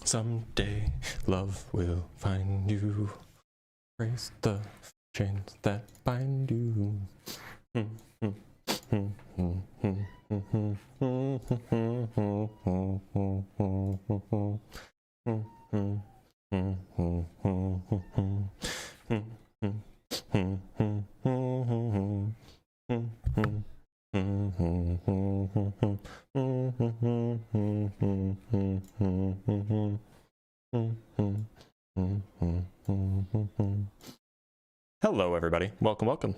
Someday love will find you. Raise the chains that bind you. Hello, everybody. Welcome.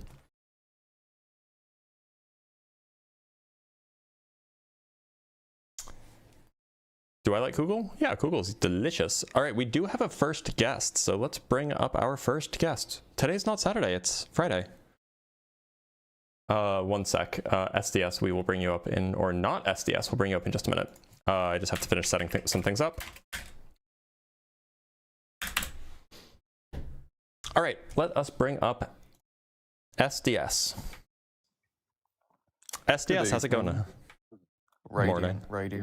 Do I like Kugel? Yeah, Kugel's delicious. All right, we do have a first guest, so let's bring up our first guest. Today's not Saturday, it's Friday. One sec. SDS, we will bring you up in, or not SDS, we'll bring you up in just a minute. I just have to finish setting some things up. All right, let us bring up SDS. SDS, how's it going? Morning,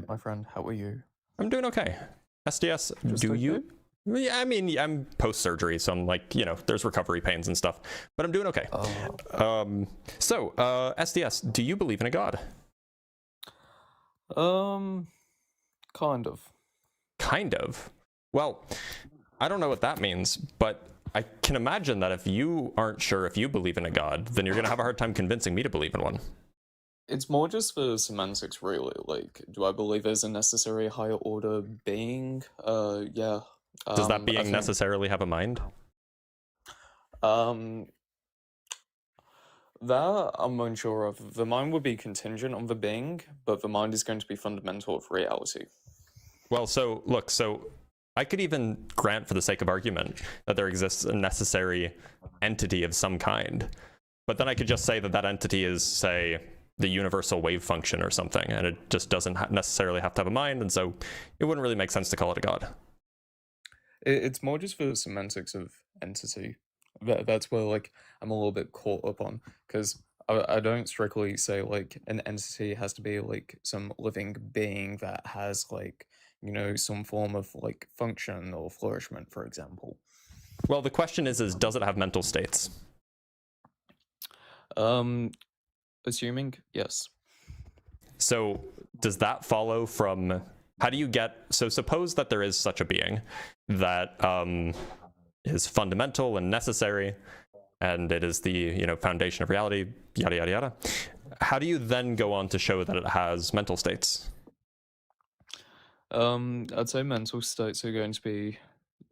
my friend. How are you? I'm doing okay. SDS, Just do okay? you? Yeah, I mean, I'm post-surgery, so I'm like, you know, there's recovery pains and stuff, but I'm doing okay. So, SDS, do you believe in a god? Kind of. Kind of. Well, I don't know what that means, but I can imagine that if you aren't sure if you believe in a god, then you're going to have a hard time convincing me to believe in one. It's more just for semantics, really. Like, do I believe there's a necessary higher order being? Yeah. Does that I being think, necessarily have a mind? that I'm unsure of. The mind would be contingent on the being, but the mind is going to be fundamental of reality. Well, so look, so I could even grant for the sake of argument that there exists a necessary entity of some kind, but then I could just say that that entity is, say, the universal wave function or something, and it just doesn't necessarily have to have a mind, and so it wouldn't really make sense to call it a god. It's more just for the semantics of entity. That's where, like, I'm a little bit caught up on, because I don't strictly say, like, an entity has to be, like, some living being that has, like, you know, some form of, like, function or flourishment, for example. Well, the question is does it have mental states? Assuming, yes. So does that follow from, how do you get, so suppose that there is such a being that is fundamental and necessary, and it is the, you know, foundation of reality, yada, yada, yada. How do you then go on to show that it has mental states? I'd say mental states are going to be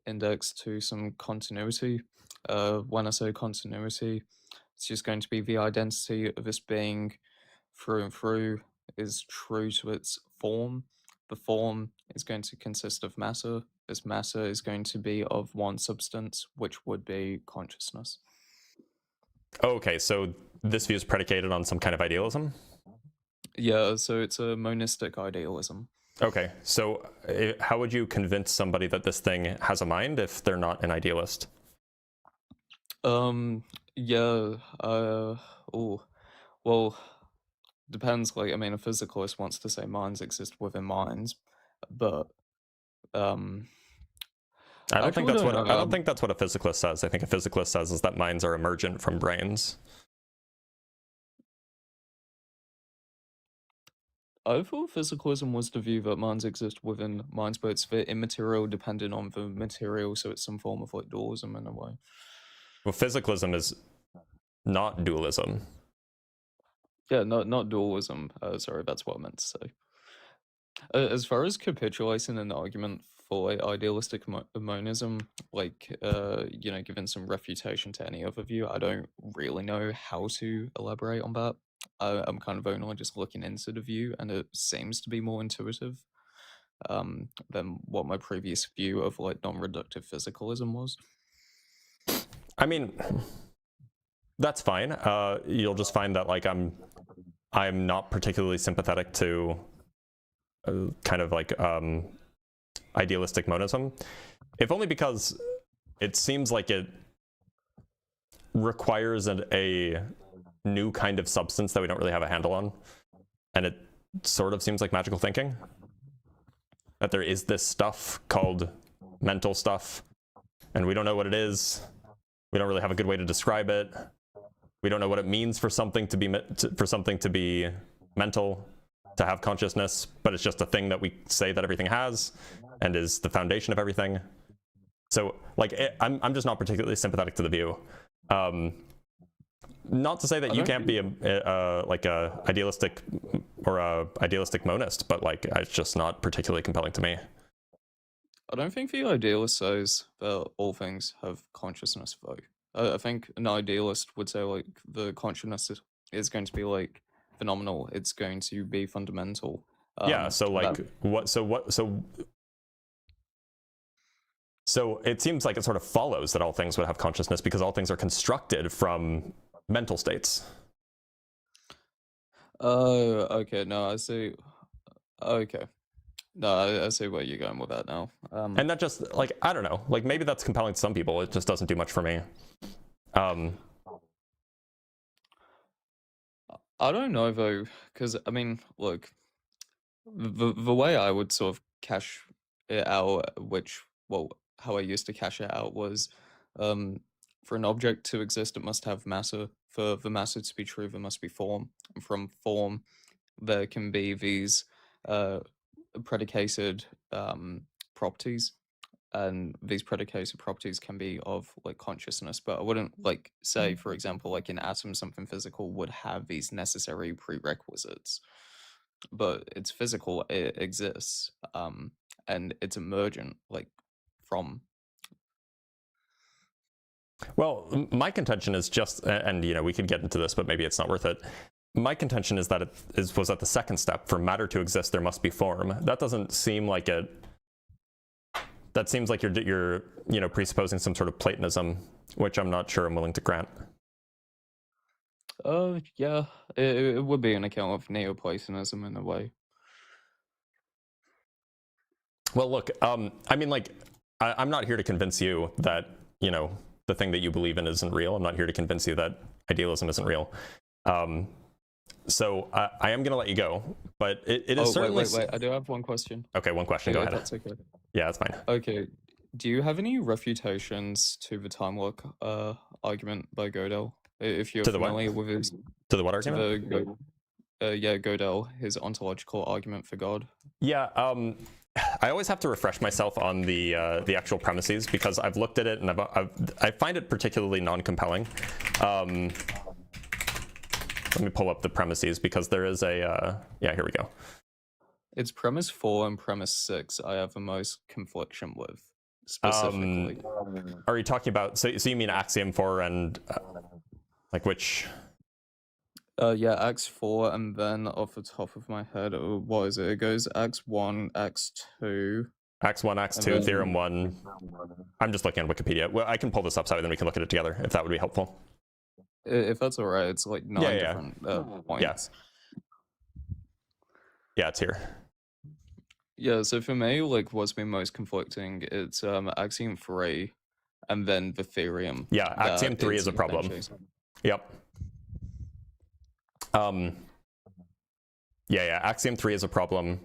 indexed to some continuity. When I say continuity, it's just going to be the identity of this being through and through is true to its form. The form is going to consist of matter. This matter is going to be of one substance, which would be consciousness. Okay, so this view is predicated on some kind of idealism? Yeah, so it's a monistic idealism. Okay, so how would you convince somebody that this thing has a mind if they're not an idealist? Well, depends. Like, I mean, a physicalist wants to say minds exist within minds, but I don't think that's what a physicalist says. I think a physicalist says is that minds are emergent from brains. I thought physicalism was the view that minds exist within minds, but it's the immaterial dependent on the material, so it's some form of like dualism in a way. Well, physicalism is not dualism. Yeah, not dualism. Sorry, that's what I meant to say. As far as capitulating an argument for like, idealistic monism, like you know, given some refutation to any other view, I don't really know how to elaborate on that. I'm kind of only just looking into the view, and it seems to be more intuitive than what my previous view of like non-reductive physicalism was. I mean, that's fine. You'll just find that like I'm not particularly sympathetic to kind of like idealistic monism, if only because it seems like it requires a new kind of substance that we don't really have a handle on, and it sort of seems like magical thinking. that there is this stuff called mental stuff, and we don't know what it is. We don't really have a good way to describe it. We don't know what it means for something to be mental, to have consciousness, but it's just a thing that we say that everything has and is the foundation of everything. So like I'm just not particularly sympathetic to the view. Not to say that you can't be like a idealistic or a idealistic monist, but like it's just not particularly compelling to me. I don't think the idealist says that all things have consciousness, though. I think an idealist would say like the consciousness is going to be like phenomenal. It's going to be fundamental. Yeah. So like So it seems like it sort of follows that all things would have consciousness because all things are constructed from mental states. Okay. No, I see. Okay. No, I see where you're going with that now. And that just, like, I don't know. Like, maybe that's compelling to some people. It just doesn't do much for me. I don't know, though, because, I mean, look, the way I would sort of cash it out, how I used to cash it out was, for an object to exist, it must have matter. For the matter to be true, there must be form. And from form, there can be these predicated properties, and these predicated properties can be of like consciousness, but I wouldn't like say, for example, like in atoms something physical would have these necessary prerequisites, but it's physical, it exists, and it's emergent like from. Well, my contention is just, and you know, we could get into this, but maybe it's not worth it. My contention is that was at the second step. For matter to exist, there must be form. That doesn't seem like it. That seems like you're you know, presupposing some sort of Platonism, which I'm not sure I'm willing to grant. Yeah, it would be an account of Neoplatonism in a way. Well, look, I mean, like, I'm not here to convince you that, you know, the thing that you believe in isn't real. I'm not here to convince you that idealism isn't real. So I am going to let you go, but it is certainly... Wait, I do have one question. Okay, one question, go ahead. That's okay. Yeah, that's fine. Okay, do you have any refutations to the time lock argument by Gödel? If you're familiar with his... To the what argument? Gödel, his ontological argument for God. Yeah, I always have to refresh myself on the actual premises because I've looked at it and I find it particularly non-compelling. Let me pull up the premises because there is a, yeah, here we go. It's premise 4 and premise 6 I have the most confliction with, specifically. Are you talking about, so you mean axiom 4 and, like which? Yeah, Ax 4, and then off the top of my head, what is it? It goes Ax 1, Ax 2. Ax 1, Ax 2, Theorem 1. I'm just looking at Wikipedia. Well, I can pull this up so then we can look at it together, if that would be helpful. If that's all right, it's like 9 different points. Yeah, it's here. Yeah, so for me, like, what's been most conflicting, it's Axiom 3, and then the theorem. Yeah, Axiom 3 is a problem. Yep. Yeah, Axiom 3 is a problem.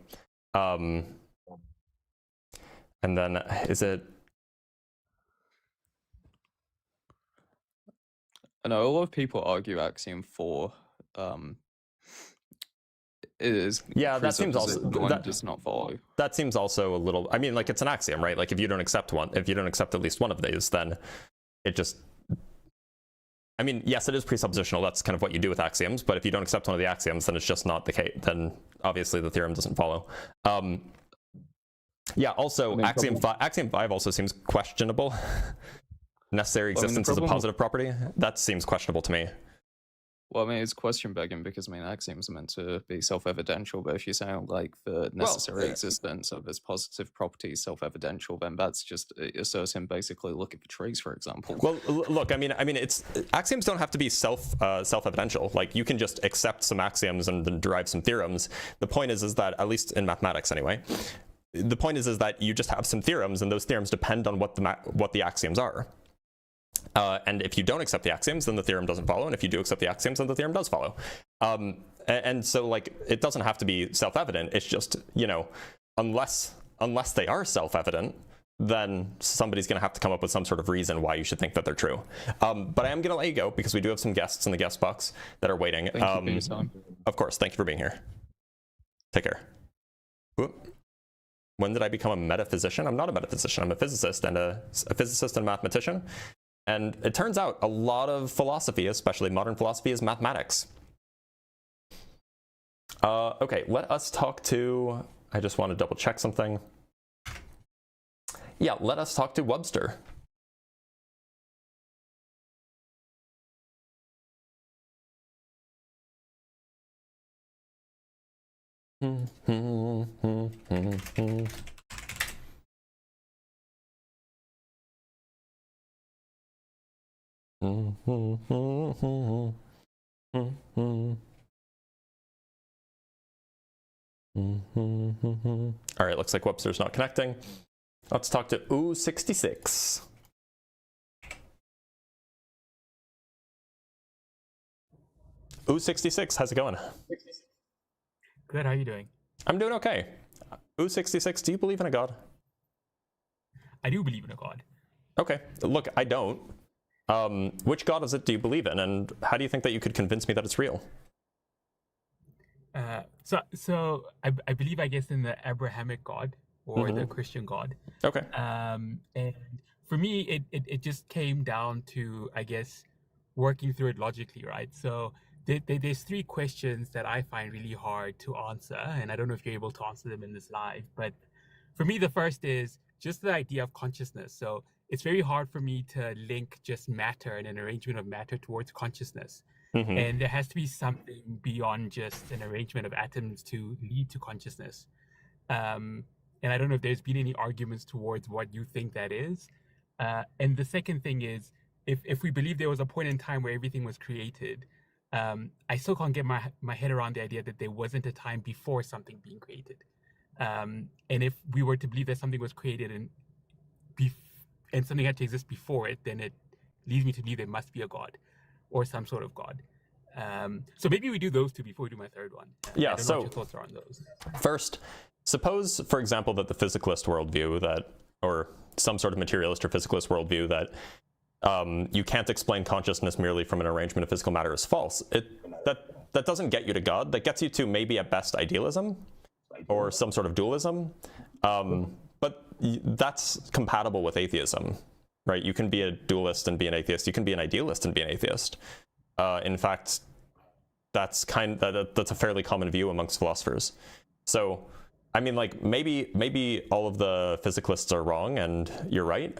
And then, is it... I know a lot of people argue Axiom 4 is that seems also that does not follow. That seems also a little, I mean, like, it's an axiom, right? Like, if you don't accept at least one of these, then it just, I mean, yes, it is presuppositional. That's kind of what you do with axioms. But if you don't accept one of the axioms, then it's just not the case. Then obviously the theorem doesn't follow. Yeah. Also, I mean, axiom 5 also seems questionable. Necessary existence is a positive property. That seems questionable to me. Well, I mean, it's question begging because, I mean, axioms are meant to be self-evidential, but if you're saying, like, the necessary existence of this positive property is self-evidential, then that's just asserting basically look at the trees, for example. Well, look, I mean, it's axioms don't have to be self-evidential. Like, you can just accept some axioms and then derive some theorems. The point is that, at least in mathematics anyway, the point is that you just have some theorems, and those theorems depend on what the axioms are. And if you don't accept the axioms, then the theorem doesn't follow. And if you do accept the axioms, then the theorem does follow. And so, like, it doesn't have to be self-evident. It's just, you know, unless unless they are self-evident, then somebody's going to have to come up with some sort of reason why you should think that they're true. But I am going to let you go because we do have some guests in the guest box that are waiting. Thank you for your time. Of course, thank you for being here. Take care. Whoop. When did I become a metaphysician? I'm not a metaphysician. I'm a physicist and a physicist and a mathematician. And it turns out a lot of philosophy, especially modern philosophy, is mathematics. Okay, let us talk to, I just want to double check something. Yeah, let us talk to Webster. All right, looks like Webster's not connecting. Let's talk to U66. U66, how's it going? Good, how are you doing? I'm doing okay. U66, do you believe in a god? I do believe in a god. Okay, look, I don't. Which god is it do you believe in, and how do you think that you could convince me that it's real? So I believe, I guess, in the Abrahamic God or the Christian God. Okay. And for me, it just came down to, I guess, working through it logically, right? So there's three questions that I find really hard to answer, and I don't know if you're able to answer them in this live. But for me, the first is just the idea of consciousness. So it's very hard for me to link just matter and an arrangement of matter towards consciousness. And there has to be something beyond just an arrangement of atoms to lead to consciousness. And I don't know if there's been any arguments towards what you think that is. And the second thing is, if we believe there was a point in time where everything was created, I still can't get my head around the idea that there wasn't a time before something being created. And if we were to believe that something was created and something had to exist before it, then it leads me to believe there must be a God or some sort of God. So maybe we do those two before we do my third one. Yeah, I don't know so what your thoughts are on those. First, suppose, for example, that the physicalist worldview that, or some sort of materialist or physicalist worldview that you can't explain consciousness merely from an arrangement of physical matter is false. That doesn't get you to God. That gets you to maybe at best idealism or some sort of dualism. But that's compatible with atheism, right? You can be a dualist and be an atheist. You can be an idealist and be an atheist. In fact, that's a fairly common view amongst philosophers. So, I mean, like, maybe all of the physicalists are wrong and you're right.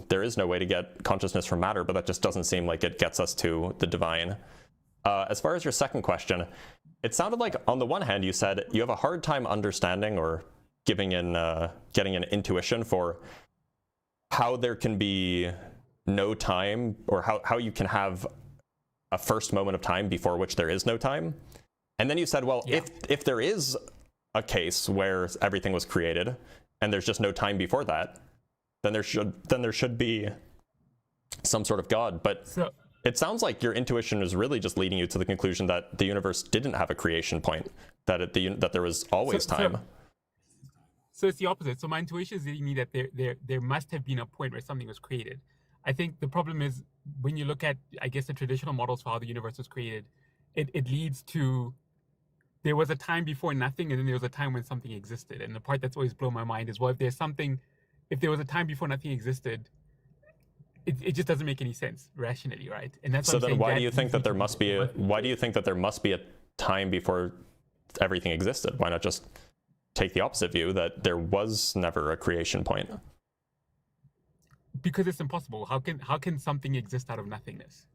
There is no way to get consciousness from matter, but that just doesn't seem like it gets us to the divine. As far as your second question, it sounded like on the one hand you said you have a hard time understanding or getting an intuition for how there can be no time, or how you can have a first moment of time before which there is no time. And then you said, well, Yeah. if there is a case where everything was created and there's just no time before that, then there should be some sort of God. But So it sounds like your intuition is really just leading you to the conclusion that the universe didn't have a creation point, that there was always time. So it's the opposite. So my intuition is leading me that there must have been a point where something was created. I think the problem is when you look at, I guess, the traditional models for how the universe was created, it leads to there was a time before nothing, and then there was a time when something existed. And the part that's always blown my mind is, well, if there was a time before nothing existed, it just doesn't make any sense rationally, right? And that's So then why do you think that there must be a time before everything existed? Why not just take the opposite view that there was never a creation point? Because it's impossible. How can something exist out of nothingness?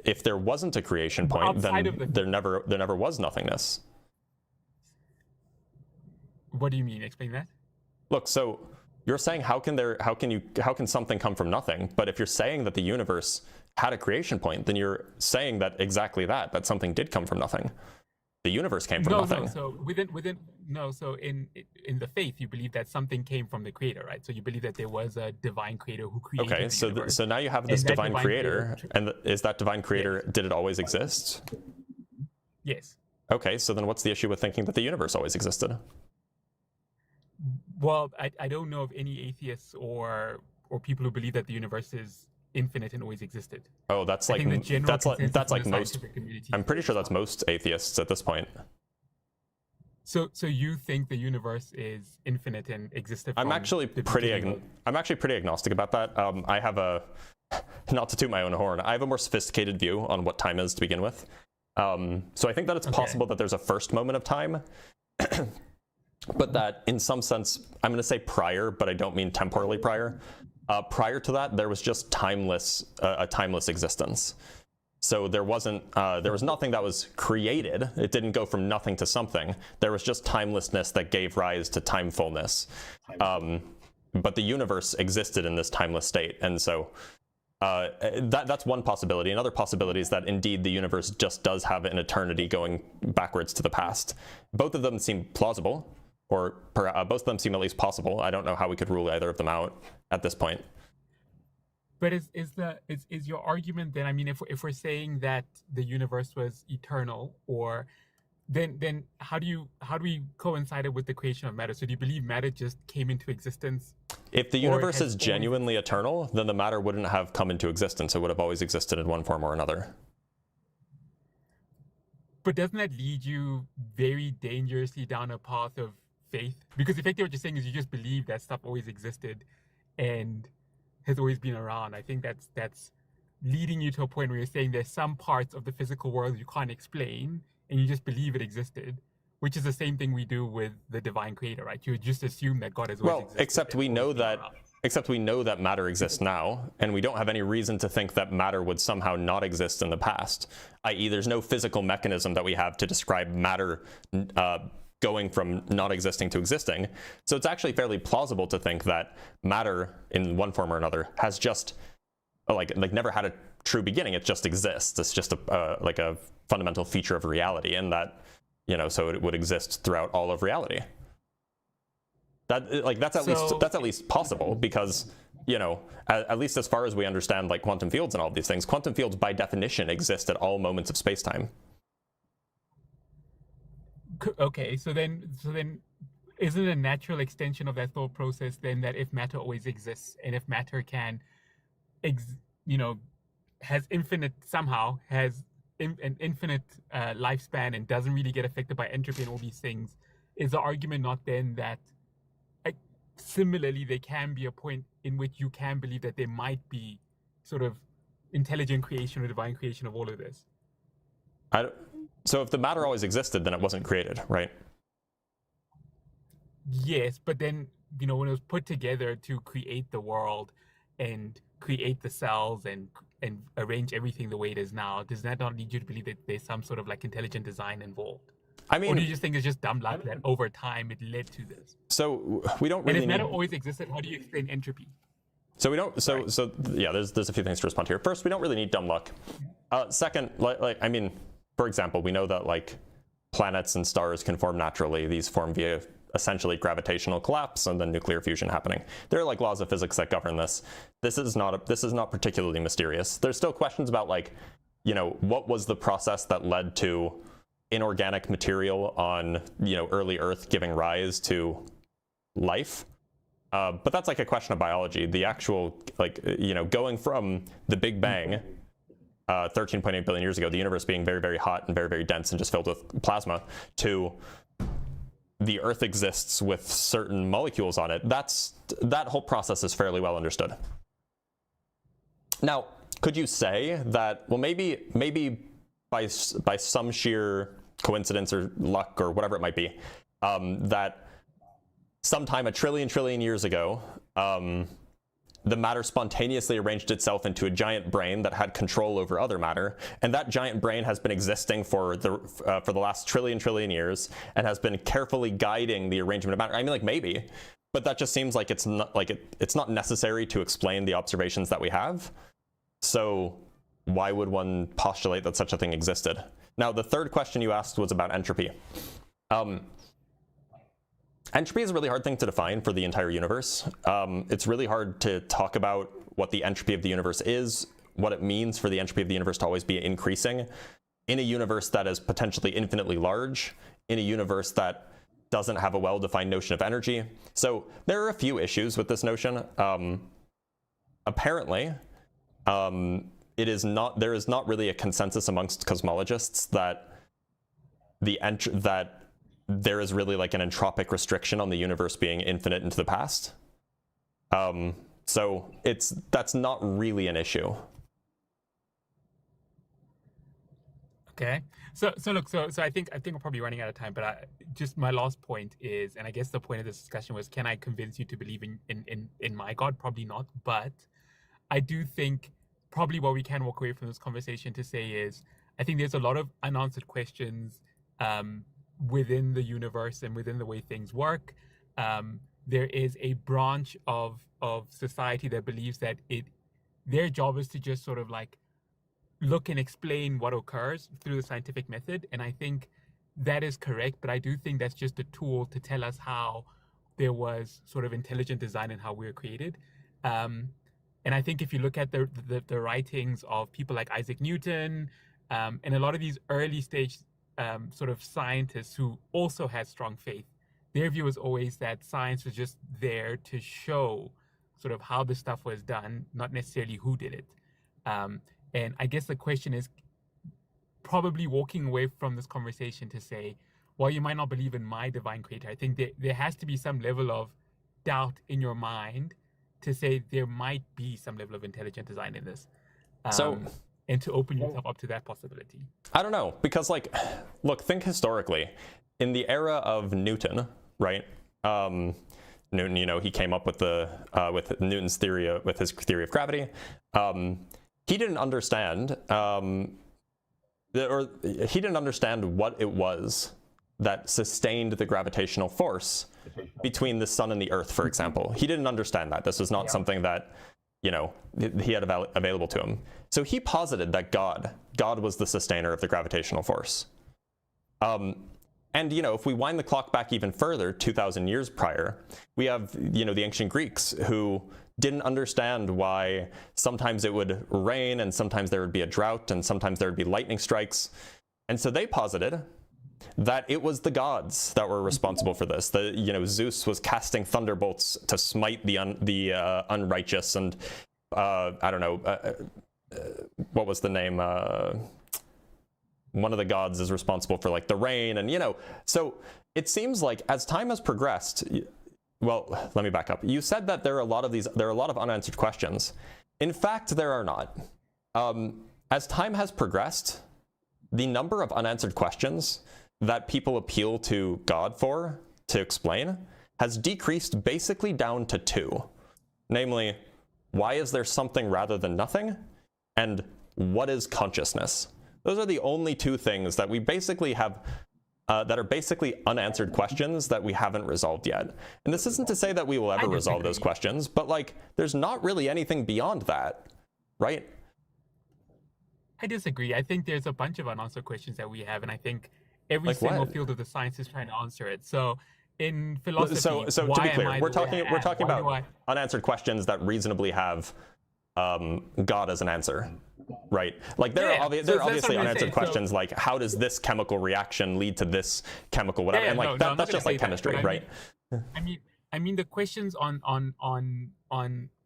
If there wasn't a creation point, then there never was nothingness. What do you mean? Explain that. Look, so you're saying how can something come from nothing? But if you're saying that the universe had a creation point, then you're saying that exactly that something did come from nothing. The universe came from nothing. No. So in the faith, you believe that something came from the creator, right? So you believe that there was a divine creator who created. Okay, the universe. So now you have this divine creator, and is that divine creator? Did it always exist? Yes. Okay, so then what's the issue with thinking that the universe always existed? Well, I don't know of any atheists or people who believe that the universe is infinite and always existed. Oh, that's I like think the general consensus that's in like the most. scientific community I'm is pretty sure it's that's not. most atheists at this point. So you think the universe is infinite and existed from I'm actually the pretty beginning? I'm actually pretty agnostic about that. I have a, not to toot my own horn, I have a more sophisticated view on what time is to begin with. So I think that it's possible that there's a first moment of time, but that in some sense, I'm going to say prior, but I don't mean temporally prior. Prior to that, there was just a timeless existence. So there was nothing that was created. It didn't go from nothing to something. There was just timelessness that gave rise to timefulness. But the universe existed in this timeless state. And so that's one possibility. Another possibility is that indeed the universe just does have an eternity going backwards to the past. Both of them seem plausible, or both of them seem at least possible. I don't know how we could rule either of them out at this point. But is your argument then? I mean, if we're saying that the universe was eternal, or then how do we coincide it with the creation of matter? So do you believe matter just came into existence? If the universe is genuinely eternal, then the matter wouldn't have come into existence. It would have always existed in one form or another. But doesn't that lead you very dangerously down a path of faith? Because effectively what you're saying is you just believe that stuff always existed and has always been around. I think that's leading you to a point where you're saying there's some parts of the physical world you can't explain and you just believe it existed, which is the same thing we do with the divine creator, right? You just assume that God has always existed. Except we know that matter exists now, and we don't have any reason to think that matter would somehow not exist in the past, i.e. there's no physical mechanism that we have to describe matter going from not existing to existing. So it's actually fairly plausible to think that matter in one form or another has just like never had a true beginning. It just exists. It's just a fundamental feature of reality, and that, so it would exist throughout all of reality. That's at least possible, because at least as far as we understand quantum fields and all of these things, quantum fields by definition exist at all moments of space-time. Okay, so then isn't it a natural extension of that thought process then that if matter always exists, and if matter can has an infinite lifespan and doesn't really get affected by entropy and all these things, is the argument not then that similarly there can be a point in which you can believe that there might be sort of intelligent creation or divine creation of all of this? So if the matter always existed, then it wasn't created, right? Yes, but then, when it was put together to create the world and create the cells and arrange everything the way it is now, does that not lead you to believe that there's some sort of intelligent design involved? I mean, or do you just think it's just dumb luck that over time it led to this? So we don't really. And if matter always existed, how do you explain entropy? So we don't. So yeah, there's a few things to respond to here. First, we don't really need dumb luck. Second, for example, we know that planets and stars can form naturally. These form via essentially gravitational collapse and then nuclear fusion happening. There are laws of physics that govern this. This is not particularly mysterious. There's still questions about what was the process that led to inorganic material on early Earth giving rise to life. But that's a question of biology. The actual going from the Big Bang 13.8 billion years ago, the universe being very, very hot and very, very dense and just filled with plasma, to the Earth exists with certain molecules on it. That whole process is fairly well understood. Now, could you say that, well, maybe by some sheer coincidence or luck or whatever it might be, that sometime a trillion years ago, the matter spontaneously arranged itself into a giant brain that had control over other matter, and that giant brain has been existing for the last trillion years and has been carefully guiding the arrangement of matter. I mean, maybe, but that just seems like it's not necessary to explain the observations that we have. So why would one postulate that such a thing existed? Now, the third question you asked was about entropy. Entropy is a really hard thing to define for the entire universe. It's really hard to talk about what the entropy of the universe is, what it means for the entropy of the universe to always be increasing in a universe that is potentially infinitely large, in a universe that doesn't have a well-defined notion of energy. So there are a few issues with this notion. Apparently, there is not really a consensus amongst cosmologists that that there is really like an entropic restriction on the universe being infinite into the past. So that's not really an issue. Okay. So look, so I think we're probably running out of time, but just my last point is, and I guess the point of this discussion was, can I convince you to believe in my God? Probably not, but I do think probably what we can walk away from this conversation to say is, I think there's a lot of unanswered questions within the universe and within the way things work. There is a branch of society that believes that their job is to just sort of like look and explain what occurs through the scientific method. And I think that is correct, but I do think that's just a tool to tell us how there was sort of intelligent design and how we were created. And I think if you look at the writings of people like Isaac Newton, and a lot of these early stage sort of scientists who also had strong faith, their view was always that science was just there to show sort of how the stuff was done, not necessarily who did it. And I guess the question is probably walking away from this conversation to say, well, you might not believe in my divine creator. I think there has to be some level of doubt in your mind to say there might be some level of intelligent design in this. And to open yourself up to that possibility. I don't know, because like, look, think historically. In the era of Newton, right? Newton, you know, he came up with with Newton's theory, with his theory of gravity. He didn't understand, he didn't understand what it was that sustained the gravitational force between the sun and the earth, for example. He didn't understand that. This was not something that, you know, he had available to him. So he posited that God was the sustainer of the gravitational force. And, you know, if we wind the clock back even further, 2,000 years prior, we have, you know, the ancient Greeks who didn't understand why sometimes it would rain and sometimes there would be a drought and sometimes there would be lightning strikes. And so they posited that it was the gods that were responsible for this. You know, Zeus was casting thunderbolts to smite the unrighteous, and I don't know, what was the name? One of the gods is responsible for like the rain, and you know, so it seems like as time has progressed. Well, let me back up. You said that there are a lot of unanswered questions. In fact, there are not. As time has progressed, the number of unanswered questions that people appeal to God for to explain has decreased basically down to two. Namely, why is there something rather than nothing? And what is consciousness? Those are the only two things that we basically have that are basically unanswered questions that we haven't resolved yet. And this isn't to say that we will ever resolve those questions, but like, there's not really anything beyond that, right? I disagree. I think there's a bunch of unanswered questions that we have, and I think every single field of the science is trying to answer it. So in philosophy, so to be clear, we're talking about unanswered questions that reasonably have God as an answer. Right, like there are obviously unanswered questions, like how does this chemical reaction lead to this chemical whatever, and like that's just like chemistry, right? I mean the questions on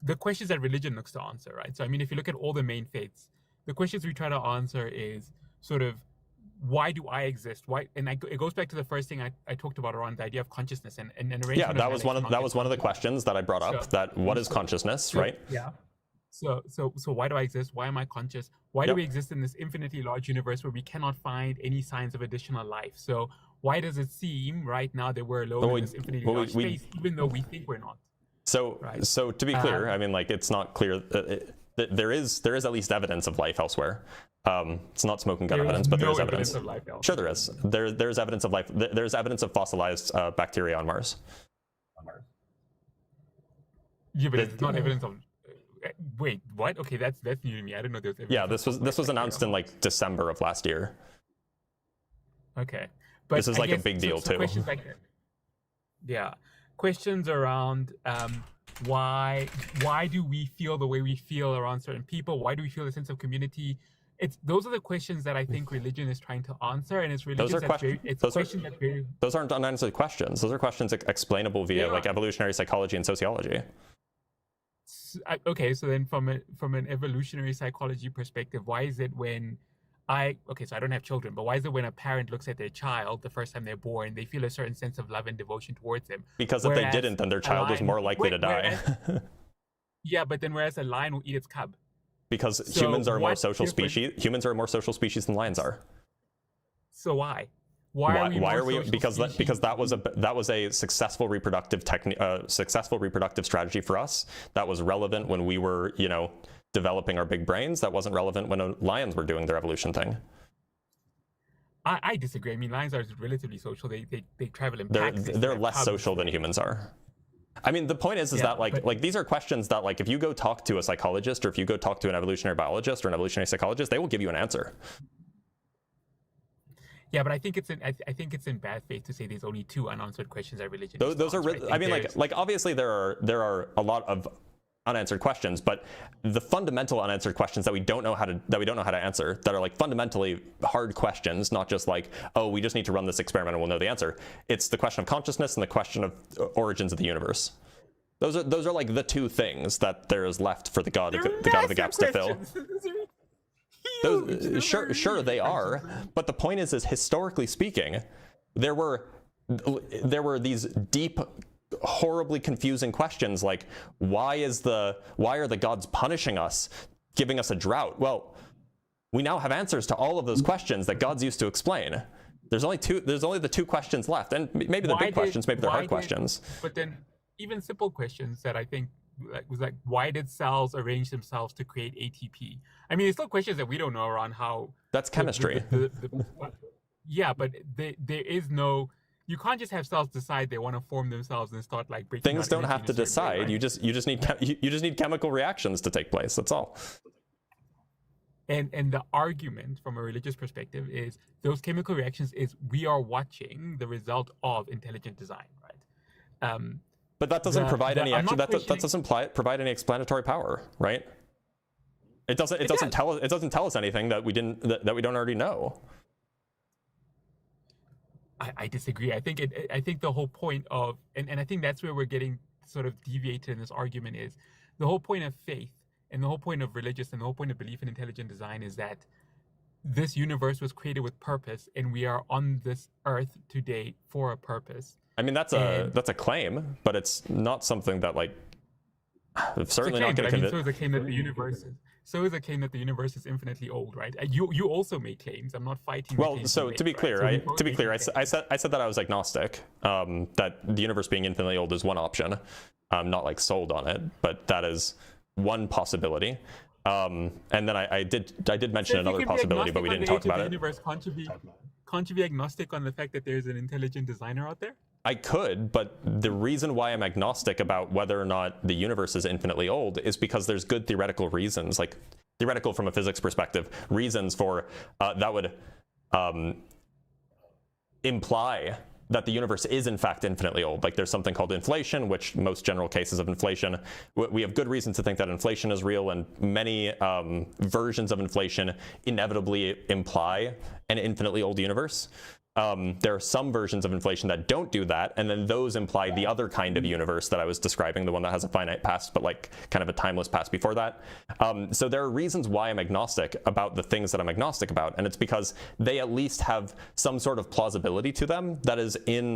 the questions that religion looks to answer, right? So I mean, if you look at all the main faiths, the questions we try to answer is sort of, why do I exist? Why? And it goes back to the first thing I talked about around the idea of consciousness and arrangement. That was one of the questions that I brought up. That what is consciousness, right? Yeah. So why do I exist? Why am I conscious? Why do we exist in this infinitely large universe where we cannot find any signs of additional life? So why does it seem right now that we're alone in this infinitely large space, even though we think we're not? So to be clear, I mean, like, it's not clear. There is at least evidence of life elsewhere. It's not smoking gun evidence, but there is evidence. Of life elsewhere. Sure, there is. There's evidence of life. There's evidence of fossilized bacteria on Mars. Yeah, but it's not evidence of. Wait, what? Okay, that's new to me. I didn't know there was evidence. Yeah, this was announced in like December of last year. Okay, but this is like a big deal too. Questions like, questions around why do we feel the way we feel around certain people? Why do we feel a sense of community? those are the questions that I think religion is trying to answer, and it's religion that's very, it's questions that very. Those aren't unanswered questions. Those are questions explainable via like evolutionary psychology and sociology. Okay, so then from an evolutionary psychology perspective, why is it when so I don't have children, but why is it when a parent looks at their child the first time they're born, they feel a certain sense of love and devotion towards them? Because if they didn't, then their child was more likely to die. Yeah, but then whereas a lion will eat its cub. Because humans are a more social species. Humans are a more social species than lions are. So why? Why are we? Because that was a successful reproductive strategy for us. That was relevant when we were, developing our big brains. That wasn't relevant when lions were doing their evolution thing. I disagree. I mean, lions are relatively social. They travel in packs. They're less social than humans are. I mean, the point is that like these are questions that like if you go talk to a psychologist or if you go talk to an evolutionary biologist or an evolutionary psychologist, they will give you an answer. Yeah, but I think it's in bad faith to say there's only two unanswered questions that religion. Those are. I mean, like obviously there are a lot of unanswered questions, but the fundamental unanswered questions that we don't know how to answer, that are like fundamentally hard questions, not just like, oh, we just need to run this experiment and we'll know the answer. It's the question of consciousness and the question of origins of the universe. Those are like the two things that there is left for the God of the gaps to fill. Sure they are, but the point is historically speaking, there were these deep, horribly confusing questions like why are the gods punishing us, giving us a drought? Well, we now have answers to all of those questions that gods used to explain. There's only the two questions left, and maybe they're big questions, maybe they're hard questions. But then even simple questions that I think was like, why did cells arrange themselves to create ATP? I mean, there's still questions that we don't know around how. That's chemistry. Yeah, but there is no. You can't just have cells decide they want to form themselves and start like breaking. Things don't have to decide. Way, right? You just need chemical reactions to take place. That's all. And the argument from a religious perspective is those chemical reactions is we are watching the result of intelligent design, right? But that doesn't provide any action. That doesn't provide any explanatory power, right? It doesn't tell us anything that we don't already know. I disagree. I think the whole point of and I think that's where we're getting sort of deviated in this argument is the whole point of faith and the whole point of religious and the whole point of belief in intelligent design is that this universe was created with purpose and we are on this earth today for a purpose. I mean, that's a claim, but it's not something that like certainly not going to convince. So is a claim that the universe is. So is a claim that the universe is infinitely old, right? You also make claims. I'm not fighting. Well, so to be clear, I said that I was agnostic. That the universe being infinitely old is one option. I'm not like sold on it, but that is one possibility. And then I did mention another possibility, but we didn't talk about it. Universe, can't you be agnostic on the fact that there's an intelligent designer out there? I could, but the reason why I'm agnostic about whether or not the universe is infinitely old is because there's good theoretical reasons, like theoretical from a physics perspective, reasons for that would imply that the universe is in fact infinitely old. Like there's something called inflation, which most general cases of inflation, we have good reason to think that inflation is real, and many versions of inflation inevitably imply an infinitely old universe. There are some versions of inflation that don't do that, and then those imply the other kind of universe that I was describing, the one that has a finite past, but like kind of a timeless past before that. So there are reasons why I'm agnostic about the things that I'm agnostic about, and it's because they at least have some sort of plausibility to them that is in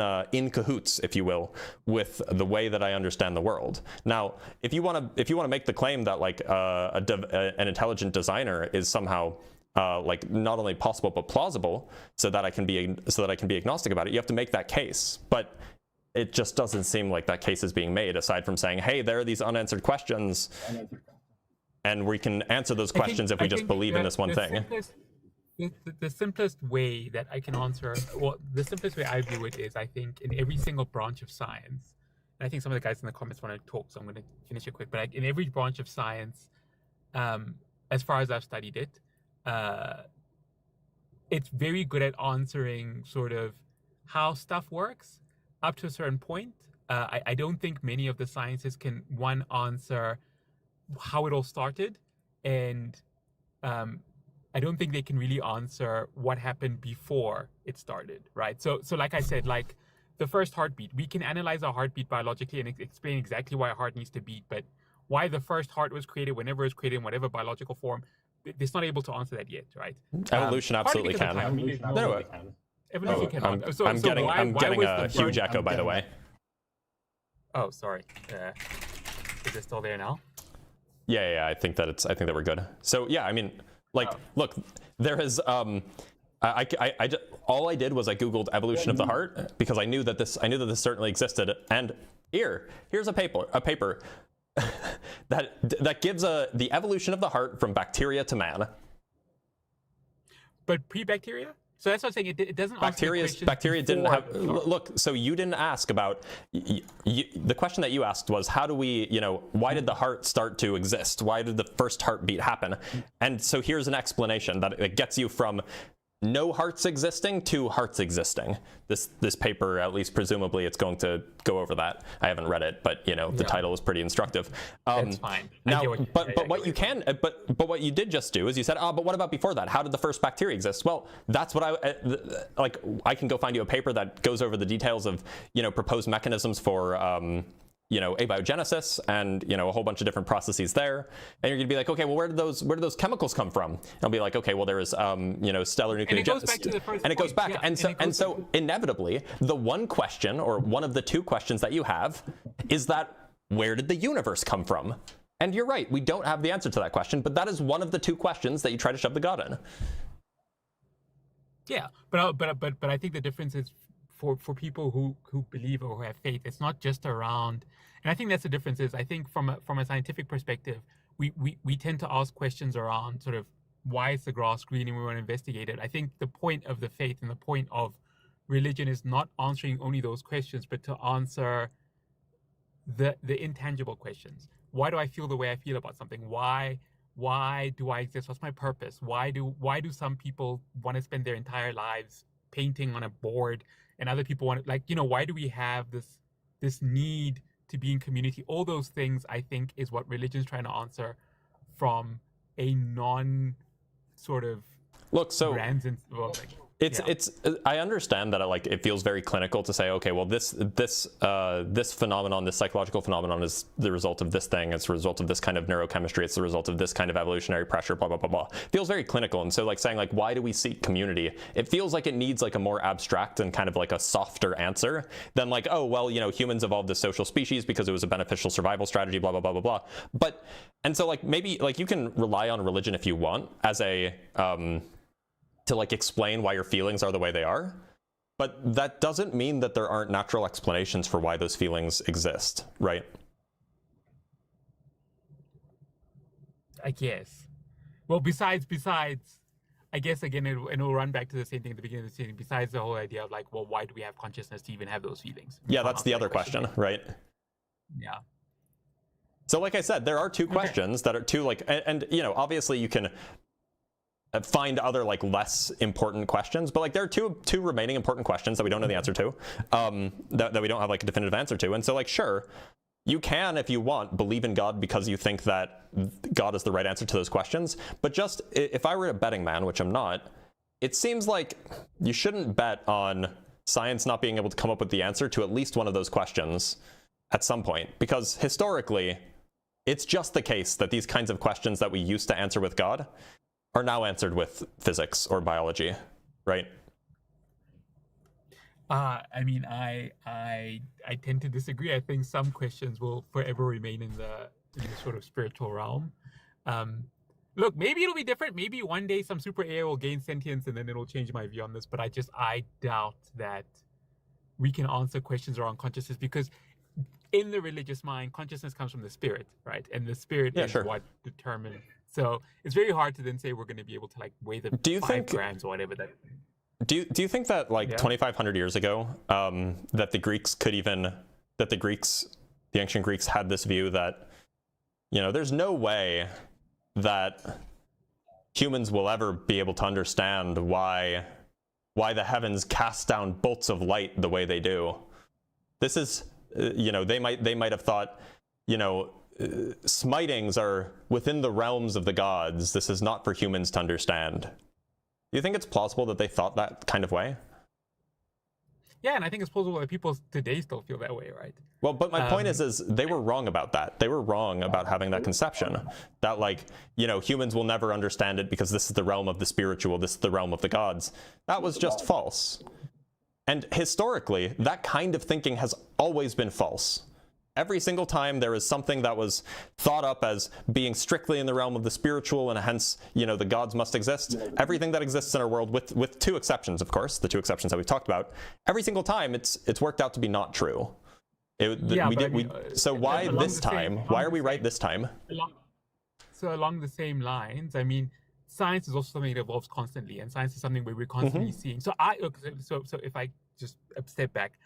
cahoots, if you will, with the way that I understand the world. Now, if you want to make the claim that like an intelligent designer is somehow like not only possible but plausible, so that I can be agnostic about it, you have to make that case. But it just doesn't seem like that case is being made, aside from saying, hey, there are these unanswered questions, and we can answer those questions if we just believe in this one thing. The simplest way that I can answer, well, the simplest way I view it is, I think in every single branch of science, and I think some of the guys in the comments want to talk, so I'm going to finish it quick, but in every branch of science, as far as I've studied it, it's very good at answering sort of how stuff works up to a certain point. I don't think many of the sciences can answer how it all started, and I don't think they can really answer what happened before it started, right? So like I said, like the first heartbeat, we can analyze our heartbeat biologically and explain exactly why a heart needs to beat, but why the first heart was created, whenever it was created, in whatever biological form, it's not able to answer that yet, right? Evolution absolutely can. Evolution cannot. I'm getting a huge echo, by the way. Oh, sorry. Is it still there now? Yeah, I think that we're good. So yeah, I mean, like, look, there is all I did was I Googled evolution of the heart because I knew that this certainly existed. And here's a paper that gives the evolution of the heart from bacteria to man. But pre-bacteria? So that's what I'm saying. It doesn't answer the question. Bacteria didn't have. Look, so you didn't ask about. The question that you asked was, how do we, why did the heart start to exist? Why did the first heartbeat happen? And so here's an explanation that it gets you from no hearts existing to hearts existing. This paper, at least presumably, it's going to go over that. I haven't read it, but the title is pretty instructive. That's fine. Now, what you did just do is you said, but what about before that? How did the first bacteria exist? Well, that's what I can go find you a paper that goes over the details of proposed mechanisms for abiogenesis and a whole bunch of different processes there, and you're gonna be like, okay, well, where did those chemicals come from? And I'll be like, okay, well, there is stellar nucleogenesis, and it goes back, and so inevitably the one question, or one of the two questions that you have, is that where did the universe come from? And you're right, we don't have the answer to that question, but that is one of the two questions that you try to shove the God in. Yeah, but I think the difference is for people who believe or who have faith, it's not just around, and I think that's the difference is, I think from a scientific perspective, we tend to ask questions around sort of why is the grass green and we want to investigate it. I think the point of the faith and the point of religion is not answering only those questions, but to answer the intangible questions. Why do I feel the way I feel about something? Why do I exist? What's my purpose? Why do some people want to spend their entire lives painting on a board, and other people want to, why do we have this need to be in community? All those things, I think, is what religion's trying to answer from a non sort of It's I understand that it feels very clinical to say, okay, well, this phenomenon, this psychological phenomenon, is the result of this thing. It's the result of this kind of neurochemistry. It's the result of this kind of evolutionary pressure. Blah blah blah blah. Feels very clinical, and so saying why do we seek community? It feels like it needs a more abstract and kind of a softer answer than oh well, humans evolved as social species because it was a beneficial survival strategy. Blah blah blah blah blah. But and so maybe you can rely on religion if you want as a to explain why your feelings are the way they are, but that doesn't mean that there aren't natural explanations for why those feelings exist, right? I guess. Well, besides, I guess again, it'll run back to the same thing at the beginning of the season. Besides the whole idea of well, why do we have consciousness to even have those feelings? Yeah, that's the other question, right? Yeah. So, like I said, there are two questions that are two and obviously you can find other less important questions, but there are two remaining important questions that we don't know the answer to, that we don't have a definitive answer to. And so sure, you can, if you want, believe in God because you think that God is the right answer to those questions. But just if I were a betting man, which I'm not, it seems like you shouldn't bet on science not being able to come up with the answer to at least one of those questions at some point, because historically it's just the case that these kinds of questions that we used to answer with God are now answered with physics or biology, right? I mean, I tend to disagree. I think some questions will forever remain in the sort of spiritual realm. Look, maybe it'll be different. Maybe one day some super AI will gain sentience and then it'll change my view on this. But I doubt that we can answer questions around consciousness, because in the religious mind, consciousness comes from the spirit, right? And the spirit is what determines. So it's very hard to then say we're going to be able to weigh the 5 grams or whatever that. Do you think that 2,500 years ago, that the ancient Greeks had this view that, there's no way that humans will ever be able to understand why the heavens cast down bolts of light the way they do. This is, they might have thought, smitings are within the realms of the gods. This is not for humans to understand. Do you think it's plausible that they thought that kind of way? Yeah, and I think it's plausible that people today still feel that way, right? Well, but my point is they were wrong about that. They were wrong about having that conception that, like, you know, humans will never understand it because this is the realm of the spiritual, this is the realm of the gods. That was just false. And historically, that kind of thinking has always been false. Every single time there is something that was thought up as being strictly in the realm of the spiritual and hence, you know, the gods must exist, everything that exists in our world, with two exceptions, of course, the two exceptions that we've talked about, every single time it's worked out to be not true. So why this time? Why are we right this time? So along the same lines, I mean, science is also something that evolves constantly, and science is something where we're constantly seeing. So if I just step back,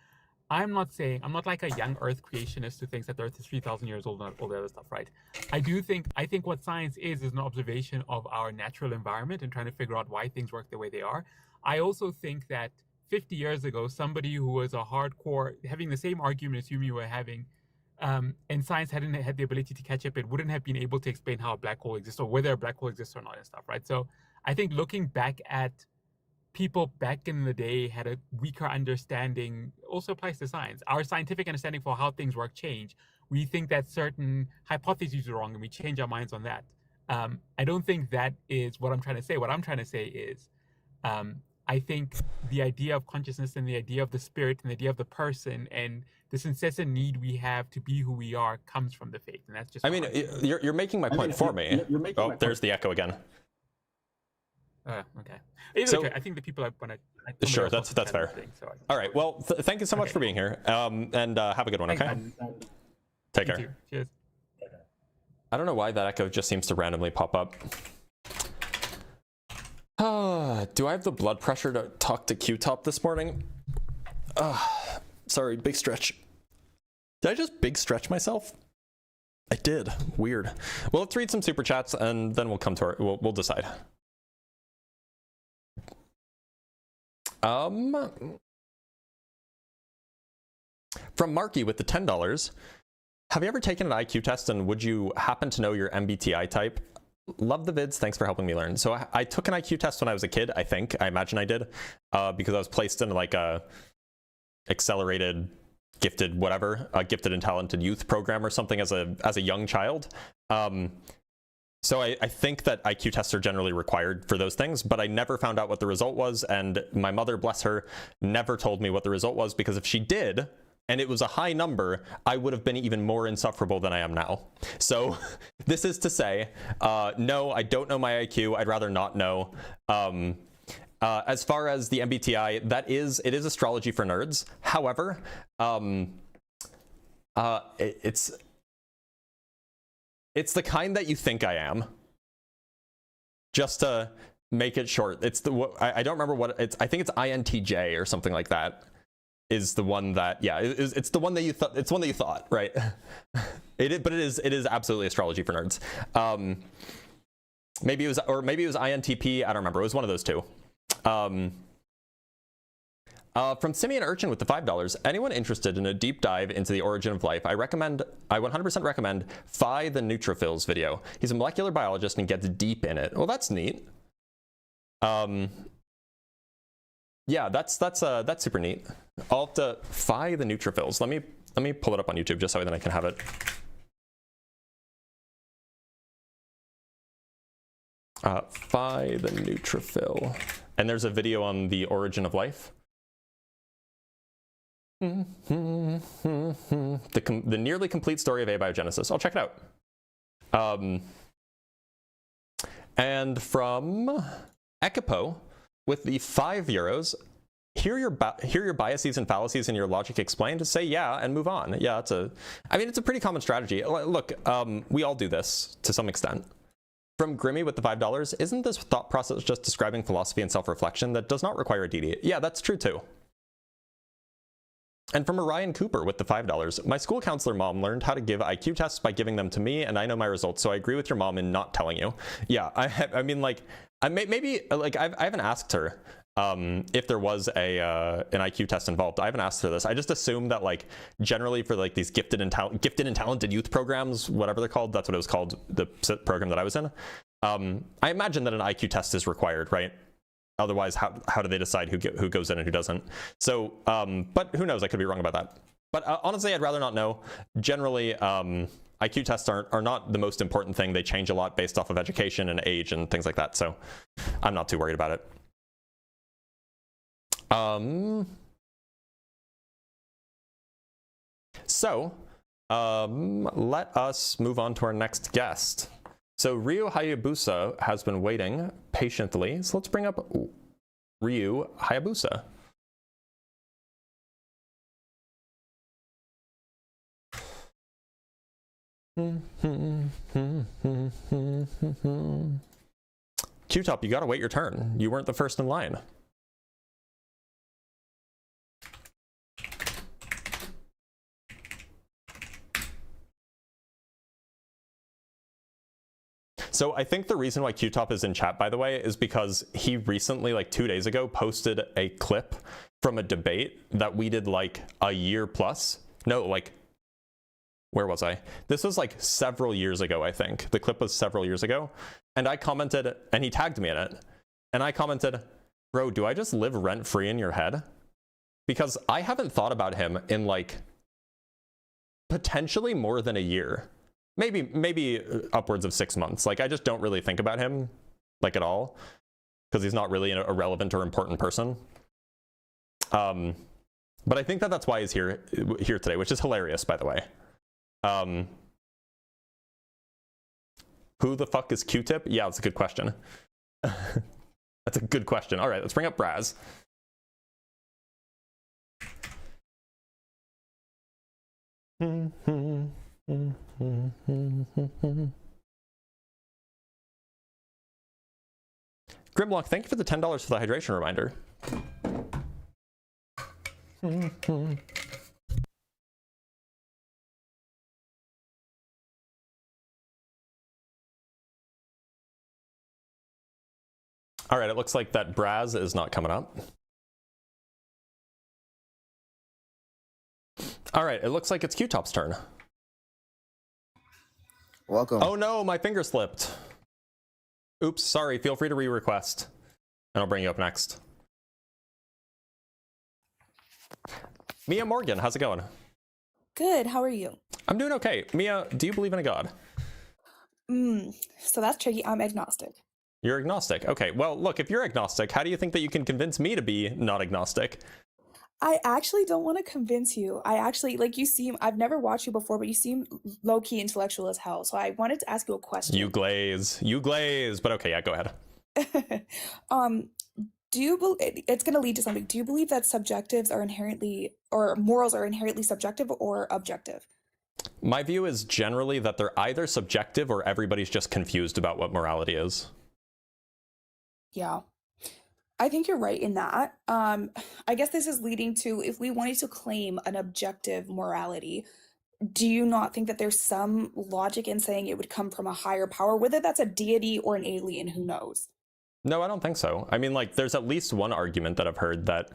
I'm not like a young Earth creationist who thinks that the Earth is 3,000 years old and all the other stuff, right? I think what science is an observation of our natural environment and trying to figure out why things work the way they are. I also think that 50 years ago, somebody who was a hardcore, having the same argument as you were having, and science hadn't had the ability to catch up, it wouldn't have been able to explain how a black hole exists or whether a black hole exists or not and stuff, right? So I think looking back at people back in the day had a weaker understanding also applies to science. Our scientific understanding for how things work change. We think that certain hypotheses are wrong and we change our minds on that. I don't think that is what I'm trying to say. What I'm trying to say is I think the idea of consciousness and the idea of the spirit and the idea of the person and this incessant need we have to be who we are comes from the faith. And that's just, I mean, you're making my point for me. Oh, there's the echo again. Okay. Okay. I think the people I want to. Sure, that's fair. All right. Well, thank you so much for being here. And have a good one. Okay. Take care. Cheers. I don't know why that echo just seems to randomly pop up. Do I have the blood pressure to talk to Q-Top this morning? Sorry, big stretch. Did I just big stretch myself? I did. Weird. Well, let's read some super chats and then we'll come to we'll decide. From Marky with the $10. Have you ever taken an IQ test and would you happen to know your MBTI type? Love the vids. Thanks for helping me learn. So I took an IQ test when I was a kid, I imagine I did, because I was placed in like a accelerated gifted and talented youth program or something as a young child. So I think that IQ tests are generally required for those things, but I never found out what the result was, and my mother, bless her, never told me what the result was, because if she did, and it was a high number, I would have been even more insufferable than I am now. So this is to say, no, I don't know my IQ. I'd rather not know. As far as the MBTI, it is astrology for nerds. However, it's the kind that you think I am. Just to make it short, I don't remember what it's. I think it's INTJ or something like that. Is the one that it's the one that you thought. It's one that you thought, right? But it is absolutely astrology for nerds. Maybe it was INTP. I don't remember. It was one of those two. From Simeon Urchin with the $5, anyone interested in a deep dive into the origin of life, I 100% recommend Phi the Neutrophils video. He's a molecular biologist and gets deep in it. Well, that's neat. Yeah, that's super neat. I'll have to Phi the Neutrophils. Let me pull it up on YouTube just so then I can have it. Phi the Neutrophil. And there's a video on the origin of life. The nearly complete story of abiogenesis. I'll check it out. And from Ekipo with the €5, hear your biases and fallacies and your logic explained. Say yeah and move on. Yeah, it's a pretty common strategy. Look, we all do this to some extent. From Grimmy with the $5, isn't this thought process just describing philosophy and self-reflection that does not require a DD? Yeah, that's true too. And from Orion Cooper with the $5, my school counselor mom learned how to give IQ tests by giving them to me, and I know my results, so I agree with your mom in not telling you. Yeah, I haven't asked her if there was an IQ test involved. I haven't asked for this. I just assume that like generally for like these gifted and talented youth programs, whatever they're called, that's what it was called, the program that I was in. I imagine that an IQ test is required, right? Otherwise, how do they decide who goes in and who doesn't? So, but who knows? I could be wrong about that. But honestly, I'd rather not know. Generally, IQ tests are not the most important thing. They change a lot based off of education and age and things like that. So I'm not too worried about it. So let us move on to our next guest. So Ryu Hayabusa has been waiting patiently. So let's bring up Ryu Hayabusa. Q-Top, you gotta wait your turn. You weren't the first in line. So I think the reason why Q-Top is in chat, by the way, is because he recently, like 2 days ago, posted a clip from a debate that we did like a year plus. No, like, where was I? This was like several years ago, I think. The clip was several years ago. And I commented, and he tagged me in it. And I commented, bro, do I just live rent-free in your head? Because I haven't thought about him in like potentially more than a year. Maybe upwards of 6 months. Like, I just don't really think about him, like, at all, because he's not really a relevant or important person. But I think that's why he's here today, which is hilarious, by the way. Who the fuck is Q-Tip? Yeah, that's a good question. That's a good question. All right, let's bring up Braz. Grimlock, thank you for the $10 for the hydration reminder. All right, it looks like that Braz is not coming up. All right, it looks like it's Q-Top's turn. Welcome. Oh no, my finger slipped. Oops, sorry, feel free to re-request. And I'll bring you up next. Mia Morgan, how's it going? Good, how are you? I'm doing okay. Mia, do you believe in a god? So that's tricky. I'm agnostic. You're agnostic. Okay, well, look, if you're agnostic, how do you think that you can convince me to be not agnostic? I actually don't want to convince you. I actually, like, you seem, I've never watched you before, but you seem low-key intellectual as hell. So I wanted to ask you a question. You glaze, but okay, yeah, go ahead. Do you believe, it's going to lead to something. Do you believe that subjectives are inherently, or morals are inherently subjective or objective? My view is generally that they're either subjective or everybody's just confused about what morality is. Yeah. I think you're right in that. I guess this is leading to, if we wanted to claim an objective morality, do you not think that there's some logic in saying it would come from a higher power, whether that's a deity or an alien, who knows? No, I don't think so. I mean, like, there's at least one argument that I've heard that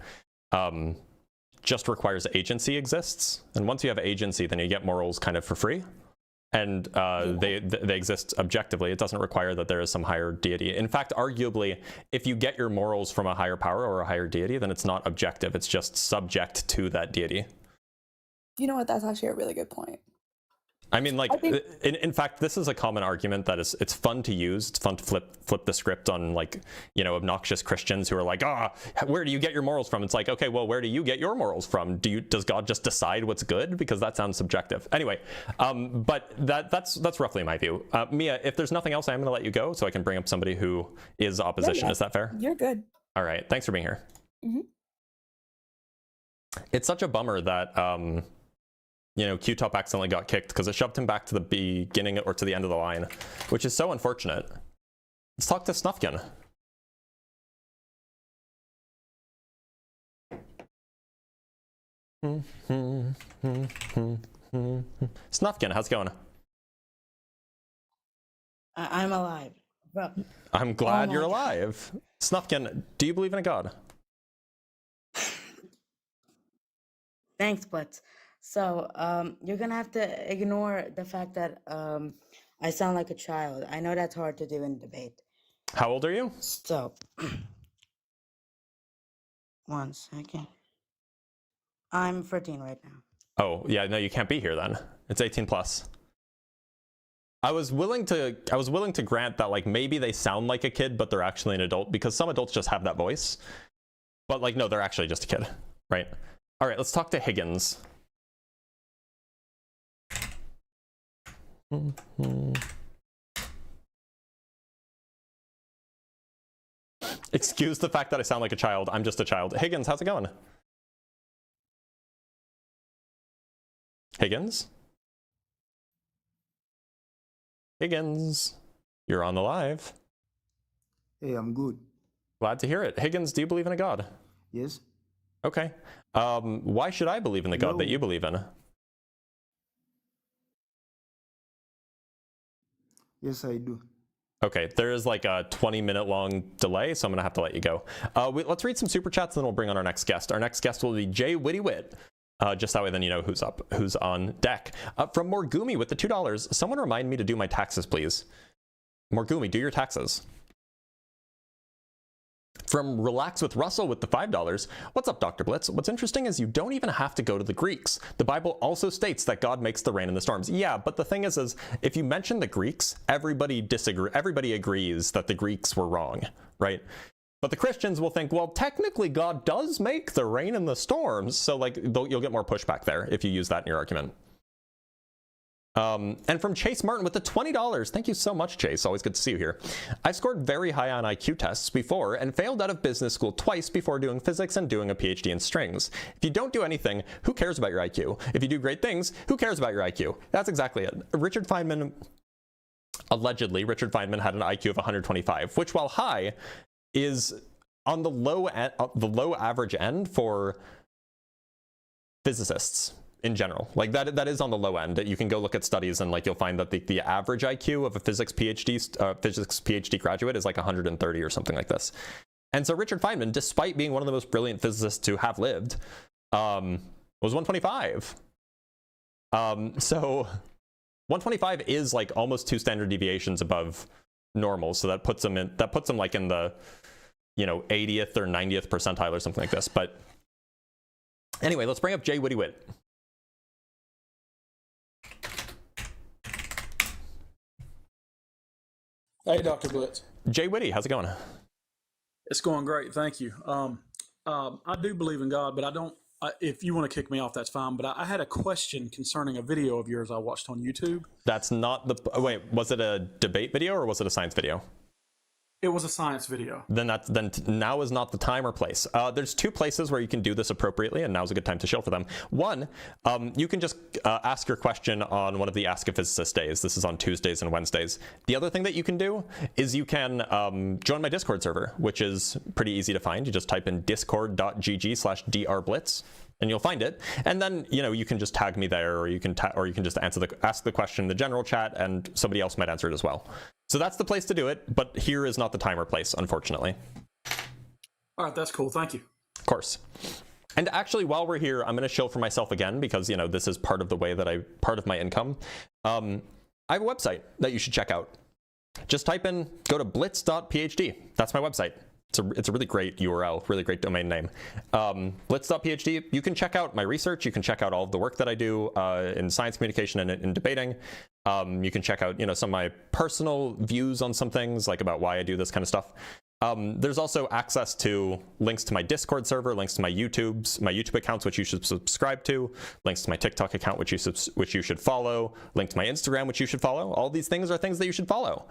just requires agency exists. And once you have agency, then you get morals kind of for free. And they exist objectively. It doesn't require that there is some higher deity. In fact, arguably, if you get your morals from a higher power or a higher deity, then it's not objective. It's just subject to that deity. You know what? That's actually a really good point. I mean, like, in fact, this is a common argument that it's fun to use. It's fun to flip the script on, like, you know, obnoxious Christians who are like, where do you get your morals from? It's like, okay, well, where do you get your morals from? Does God just decide what's good? Because that sounds subjective. Anyway, but that's roughly my view. Mia, if there's nothing else, I'm going to let you go so I can bring up somebody who is opposition. Yeah. Is that fair? You're good. All right. Thanks for being here. Mm-hmm. It's such a bummer that you know, Q-Top accidentally got kicked because it shoved him back to the beginning or to the end of the line, which is so unfortunate. Let's talk to Snufkin. Snufkin, how's it going? I'm alive. Well, I'm glad my you're God. alive. Snufkin, do you believe in a god? Thanks, Blitz. So, you're gonna have to ignore the fact that I sound like a child. I know that's hard to do in debate. How old are you? So, 1 second. I'm 14 right now. Oh, yeah, no, you can't be here then. It's 18 plus. I was willing to grant that, like, maybe they sound like a kid, but they're actually an adult, because some adults just have that voice. But, like, no, they're actually just a kid, right? All right, let's talk to Higgins. Excuse the fact that I sound like a child. I'm just a child. Higgins, how's it going? Higgins? Higgins, you're on the live. Hey, I'm good. Glad to hear it. Higgins, do you believe in a God? Yes? Okay. Why should I believe in the God that you believe in? Yes, I do. Okay, there is like a 20-minute long delay, so I'm gonna have to let you go. Let's read some super chats, and then we'll bring on our next guest. Our next guest will be Jay Witty Wit. Just that way, then you know who's on deck. From Morgumi with the $2. Someone remind me to do my taxes, please. Morgumi, do your taxes. From Relax with Russell with the $5. What's up, Dr. Blitz? What's interesting is you don't even have to go to the Greeks. The Bible also states that God makes the rain and the storms. Yeah, but the thing is if you mention the Greeks, everybody agrees that the Greeks were wrong, right? But the Christians will think, well, technically God does make the rain and the storms. So like you'll get more pushback there if you use that in your argument. And from Chase Martin with the $20. Thank you so much, Chase. Always good to see you here. I scored very high on IQ tests before and failed out of business school twice before doing physics and doing a PhD in strings. If you don't do anything, who cares about your IQ? If you do great things, who cares about your IQ? That's exactly it. Allegedly, Richard Feynman had an IQ of 125, which while high is on the low average end for physicists in general. Like that is on the low end. You can go look at studies and like you'll find that the average IQ of a physics PhD graduate is like 130 or something like this. And so Richard Feynman, despite being one of the most brilliant physicists to have lived, was 125. So 125 is like almost 2 standard deviations above normal. So that puts him like in the 80th or 90th percentile or something like this. But anyway, let's bring up Jay Witty Wit. Hey, Dr. Blitz. Jay Witty, how's it going? It's going great, thank you. I do believe in God, but I don't. If you want to kick me off, that's fine. But I had a question concerning a video of yours I watched on YouTube. That's not the. Wait, was it a debate video or was it a science video? It was a science video. Then now is not the time or place. There's 2 places where you can do this appropriately, and now's a good time to shill for them. One, you can just ask your question on one of the Ask a Physicist days. This is on Tuesdays and Wednesdays. The other thing that you can do is you can join my Discord server, which is pretty easy to find. You just type in discord.gg/drblitz. And you'll find it, and then you can just tag me there, or you can just ask the question in the general chat, and somebody else might answer it as well. So that's the place to do it, but here is not the time or place, unfortunately. All right, that's cool. Thank you. Of course. And actually, while we're here, I'm going to shill for myself again because this is part of the way that part of my income. I have a website that you should check out. Just go to blitz.phd. That's my website. It's a really great URL, really great domain name. Blitz.phd. You can check out my research. You can check out all of the work that I do in science communication and in debating. You can check out some of my personal views on some things, like about why I do this kind of stuff. There's also access to links to my Discord server, links to my YouTube accounts, which you should subscribe to, links to my TikTok account, which you should follow, link to my Instagram, which you should follow. All these things are things that you should follow.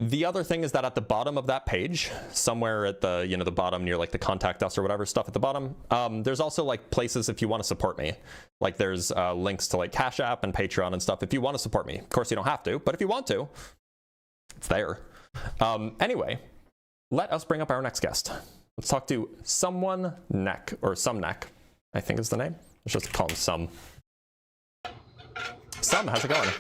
The other thing is that at the bottom of that page, somewhere at the the bottom near like the contact us or whatever stuff at the bottom, there's also like places if you want to support me. Like there's links to like Cash App and Patreon and stuff if you want to support me. Of course you don't have to, but if you want to, it's there. Anyway, let us bring up our next guest. Let's talk to Some Neck, I think is the name. Let's just call him Some. Some, how's it going?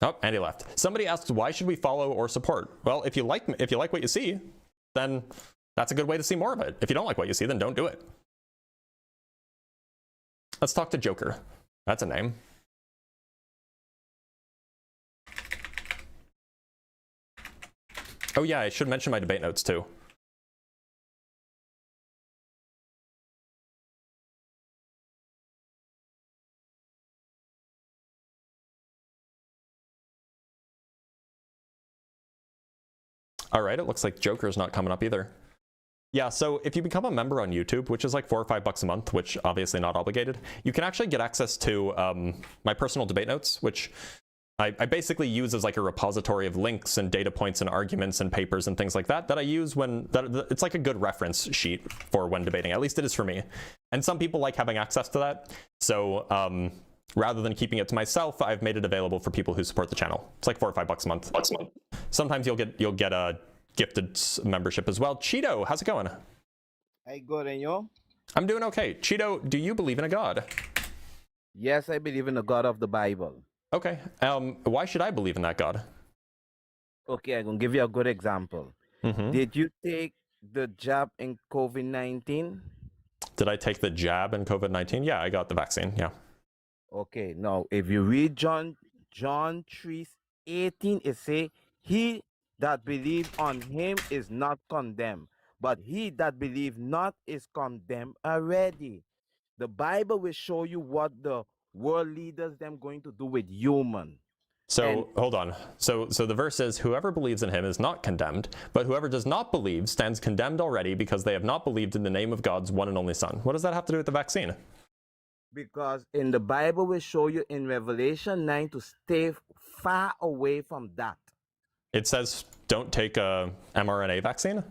Oh, and he left. Somebody asked, why should we follow or support? Well, if you like what you see, then that's a good way to see more of it. If you don't like what you see, then don't do it. Let's talk to Joker. That's a name. Oh yeah, I should mention my debate notes too. All right, it looks like Joker's not coming up either. Yeah, so if you become a member on YouTube, which is like $4 or $5 a month, which obviously not obligated, you can actually get access to my personal debate notes, which I basically use as like a repository of links and data points and arguments and papers and things like that I use it's like a good reference sheet for when debating. At least it is for me. And some people like having access to that. So rather than keeping it to myself, I've made it available for people who support the channel. It's like $4 or $5 a month. Sometimes you'll get a gifted membership as well. Cheeto, how's it going? Hey, good, and you? I'm doing okay. Cheeto, do you believe in a God? Yes, I believe in the God of the Bible. Okay. Why should I believe in that God? Okay, I'm going to give you a good example. Mm-hmm. Did you take the jab in COVID-19? Did I take the jab in COVID-19? Yeah, I got the vaccine, yeah. Okay, now, if you read John 3:18, it says, he that believe on him is not condemned, but he that believe not is condemned already. The Bible will show you what the world leaders them going to do with human. So hold on. So the verse is, whoever believes in him is not condemned, but whoever does not believe stands condemned already because they have not believed in the name of God's one and only Son. What does that have to do with the vaccine? Because in the Bible will show you in Revelation 9 to stay far away from that. It says don't take a mRNA vaccine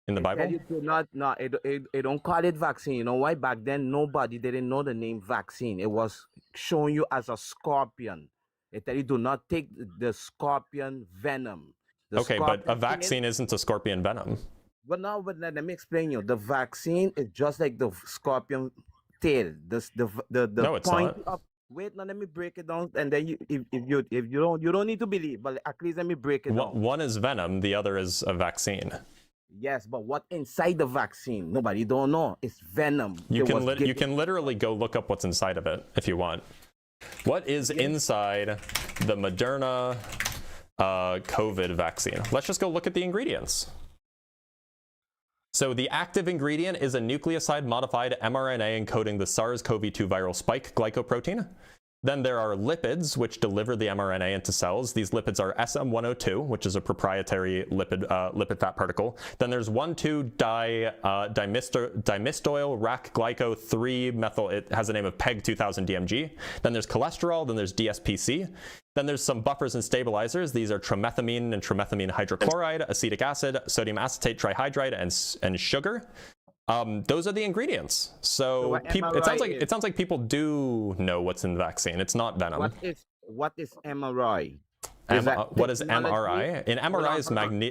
in the Bible? You could not, no, it don't call it vaccine. You know why? Back then, nobody didn't know the name vaccine. It was showing you as a scorpion. It tell you do not take the scorpion venom. Okay, but a vaccine isn't a scorpion venom. But now, let me explain you. The vaccine is just like the scorpion tail. No, it's not. Wait, now let me break it down, and then if you don't need to believe, but at least let me break it down. One is venom, the other is a vaccine. Yes, but what inside the vaccine? Nobody don't know. It's venom. You can literally go look up what's inside of it if you want. What is inside the Moderna COVID vaccine? Let's just go look at the ingredients. So the active ingredient is a nucleoside-modified mRNA encoding the SARS-CoV-2 viral spike glycoprotein. Then there are lipids, which deliver the mRNA into cells. These lipids are SM102, which is a proprietary lipid fat particle. Then there's 1,2-dimethyl rack glyco 3-methyl. It has the name of PEG-2000-DMG. Then there's cholesterol. Then there's DSPC. Then there's some buffers and stabilizers. These are trimethamine and trimethamine hydrochloride, acetic acid, sodium acetate trihydride, and sugar. Those are the ingredients. So it sounds like people do know what's in the vaccine. It's not venom. What is MRI? What is MRI? In MRI is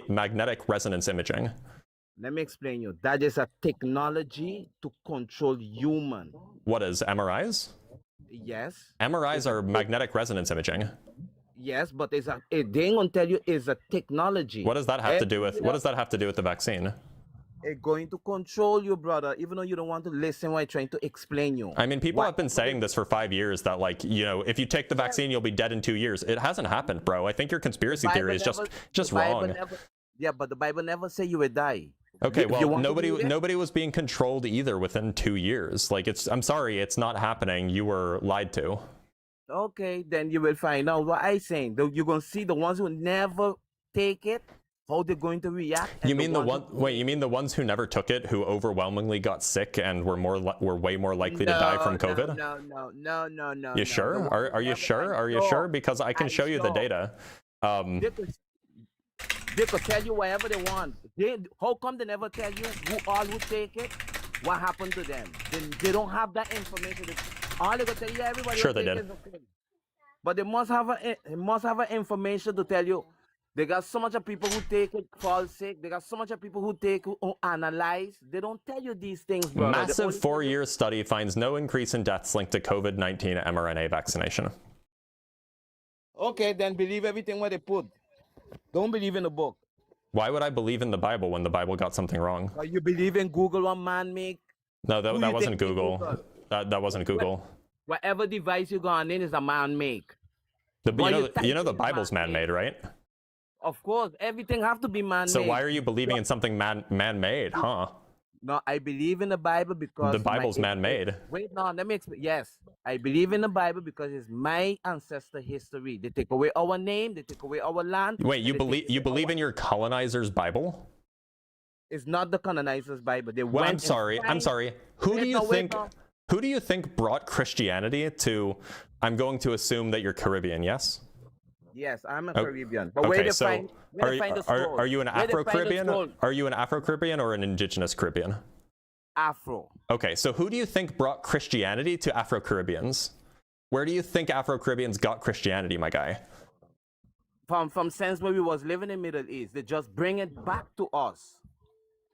magnetic resonance imaging. Let me explain you. That is a technology to control human. What is MRIs? Yes. MRIs are magnetic resonance imaging. Yes, but they ain't gonna tell you it's a technology. What does that have to do with? What does that have to do with the vaccine? It's going to control you, brother, even though you don't want to listen while I'm trying to explain you. I mean, people have been saying this for 5 years that, like, you know, if you take the vaccine, you'll be dead in 2 years. It hasn't happened, bro. I think your conspiracy theory is just wrong. Yeah, but the Bible never say you would die. Okay, well, nobody was being controlled either within 2 years. Like, I'm sorry, it's not happening. You were lied to. Okay, then you will find out what I'm saying. You're going to see the ones who never take it, how they're going to react. You mean you mean the ones who never took it, who overwhelmingly got sick and were way more likely to die from COVID? No. You sure? Are you sure? Are you sure? Because I can show you the data. They could tell you whatever they want. How come they never tell you who take it? What happened to them? They don't have that information. All they could tell you, everybody. Sure, they did. Okay. But they must have information to tell you. They got so much of people who take it, fall sick. They got so much of people who analyze. They don't tell you these things, bro. Massive 4-year study finds no increase in deaths linked to COVID-19 mRNA vaccination. Okay, then believe everything what they put. Don't believe in the book. Why would I believe in the Bible when the Bible got something wrong? Or you believe in Google on man make? No, Who that you wasn't think made Google. That wasn't Google. Whatever device you got in is a man make. You What know you type the is Bible's man-made. man-made, right? Of course, everything have to be man-made. So why are you believing in something man-made, huh? No, I believe in the Bible because The Bible's man-made. Wait, no, let me explain. Yes, I believe in the Bible because it's my ancestor history. They take away our name, they take away our land. Wait, you believe in your colonizer's Bible? It's not the colonizers' Bible. They Well, went I'm sorry. Who do you think brought Christianity to? I'm going to assume that you're Caribbean, yes? Yes, I'm a Caribbean. But Okay, where they so find the scroll? are you an Where they find the Afro-Caribbean? scroll? Are you an Afro-Caribbean or an indigenous Caribbean? Afro. Okay, so who do you think brought Christianity to Afro-Caribbeans? Where do you think Afro-Caribbeans got Christianity, my guy? From since when we was living in Middle East, they just bring it back to us.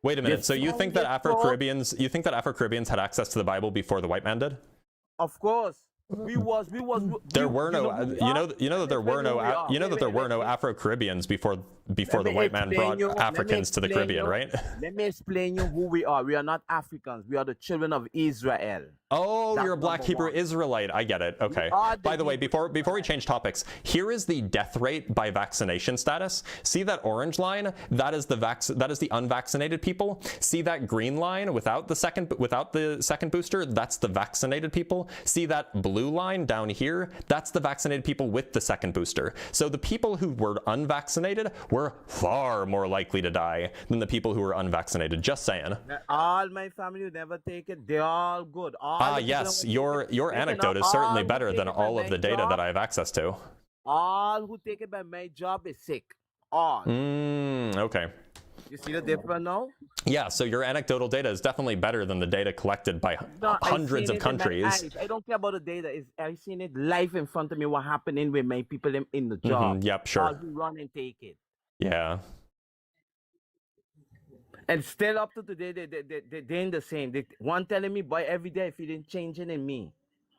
Wait a minute. So you think that found it Afro-Caribbeans had access to the Bible before the white man did? Of course, There were no, that there were no Afro-Caribbeans before the white man brought Africans to the Caribbean, right? Let me explain you who we are. We are not Africans. We are the children of Israel. Oh, That's you're a black number Hebrew one. Israelite. I get it. Okay. are the By the way, before we change topics, here is the death rate by vaccination status. See that orange line? That is the unvaccinated people. See that green line without the second booster? That's the vaccinated people. See that blue line down here? That's the vaccinated people with the second booster. So the people who were unvaccinated were far more likely to die than the people who were unvaccinated. Just saying. All my family would never take it. They're all good. All the people Yes, that your take it, anecdote is all certainly who better take than it by all of my the data job- that I have access to. All who take it by my job is sick. All. Okay. You see the difference now? Yeah, so your anecdotal data is definitely better than the data collected by No, I hundreds seen of it in my countries. eyes. I don't care about the data. I seen it live in front of me. What happening with my people in the job? Yep, sure. All who run and take it. Yeah. And still up to today, they're in the same. One telling me, boy, every day I feel changing in me.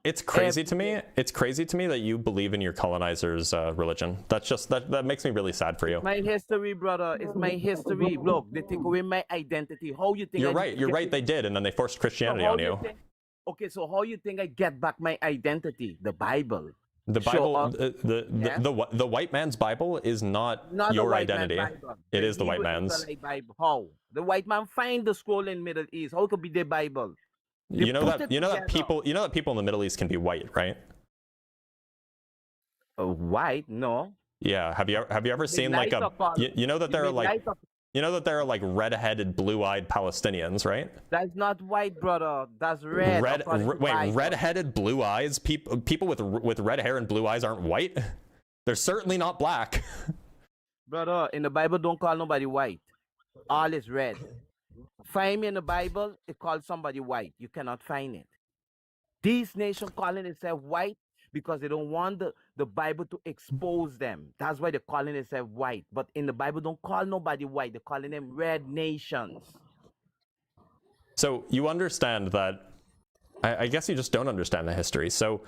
It's crazy to me. It's crazy to me that you believe in your colonizer's religion. That's just that makes me really sad for you. My history, brother. It's my history. Look, they take away my identity. How you think? You're right. They did, and then they forced Christianity on you. Okay, so how you think I get back my identity? The Bible. The Show Bible, us. the white man's Bible is not Not the your white man's identity. Bible. It is the white Hebrew man's. Israelite Bible. How? The white man find the scroll in Middle East. How could be the Bible? They You know put that it people together. in the Middle East can be white, right? White? No. Yeah. Have you ever seen like light a of color. you know that there are like Light of- there are like red-headed, blue-eyed Palestinians, right? That's not white, brother. That's red. according to Bible. Red-headed, blue eyes. People with red hair and blue eyes aren't white. They're certainly not black. Brother, in the Bible, don't call nobody white. All is red. Find me in the Bible, it calls somebody white. You cannot find it. These nations calling themselves white because they don't want the Bible to expose them. That's why they're calling themselves white. But in the Bible, don't call nobody white. They're calling them red nations. So you understand that. I guess you just don't understand the history. So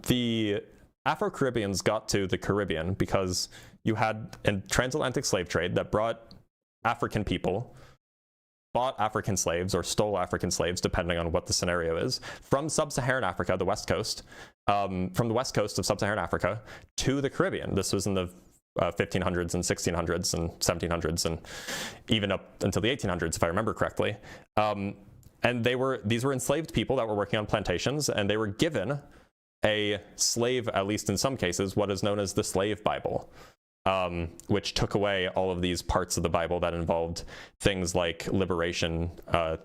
the Afro-Caribbeans got to the Caribbean because you had a transatlantic slave trade that brought African people, bought African slaves or stole African slaves, depending on what the scenario is, from sub-Saharan Africa, the west coast, from the west coast of sub-Saharan Africa to the Caribbean. This was in the 1500s and 1600s and 1700s and even up until the 1800s, if I remember correctly. And these were enslaved people that were working on plantations, and they were given a slave, at least in some cases, what is known as the slave Bible, which took away all of these parts of the Bible that involved things like liberation,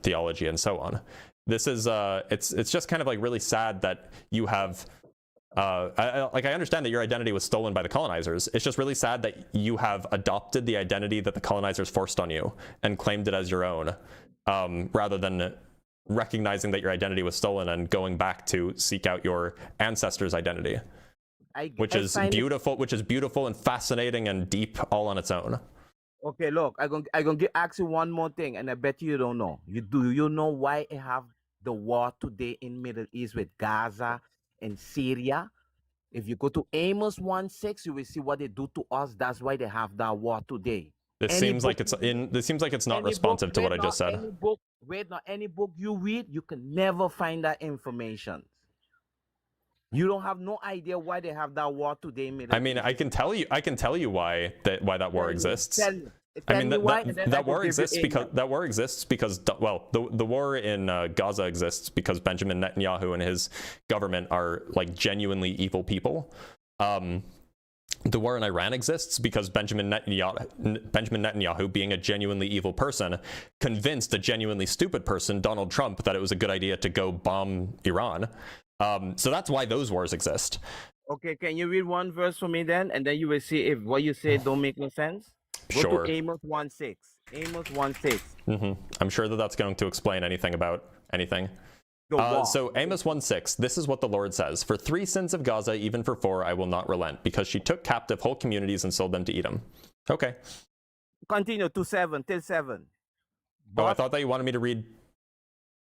theology, and so on. This is it's just kind of like really sad that you have I understand that your identity was stolen by the colonizers. It's just really sad that you have adopted the identity that the colonizers forced on you and claimed it as your own, rather than recognizing that your identity was stolen and going back to seek out your ancestors' identity, which is beautiful and fascinating and deep all on its own. Okay, look, I'm gonna ask you one more thing, and I bet you don't know. Do you know why I have the war today in Middle East with Gaza and Syria? If you go to Amos 1:6, you will see what they do to us. That's why they have that war today. This Any seems like book it's you in. This seems like it's not any book, responsive to what I wait, just not said. any book, wait, not any book you read, you can never find that information. You don't have no idea why they have that war today. I mean, I can tell you why that war exists. Tell me I mean, why, and then I that will war give you exists because well, the war in Gaza exists because Benjamin Netanyahu and his government are like genuinely evil people. The war in Iran exists because Benjamin Netanyahu, being a genuinely evil person, convinced a genuinely stupid person, Donald Trump, that it was a good idea to go bomb Iran. So that's why those wars exist. Okay, can you read one verse for me then, and then you will see if what you say don't make no sense. Go Sure. to Amos 1:6. Amos 1:6. I'm sure that that's going to explain anything about anything. So Amos 1:6, this is what the Lord says: "For 3 sins of Gaza, even for 4, I will not relent, because she took captive whole communities and sold them to Edom." Okay. Continue to 7 till 7. Oh, I thought that you wanted me to read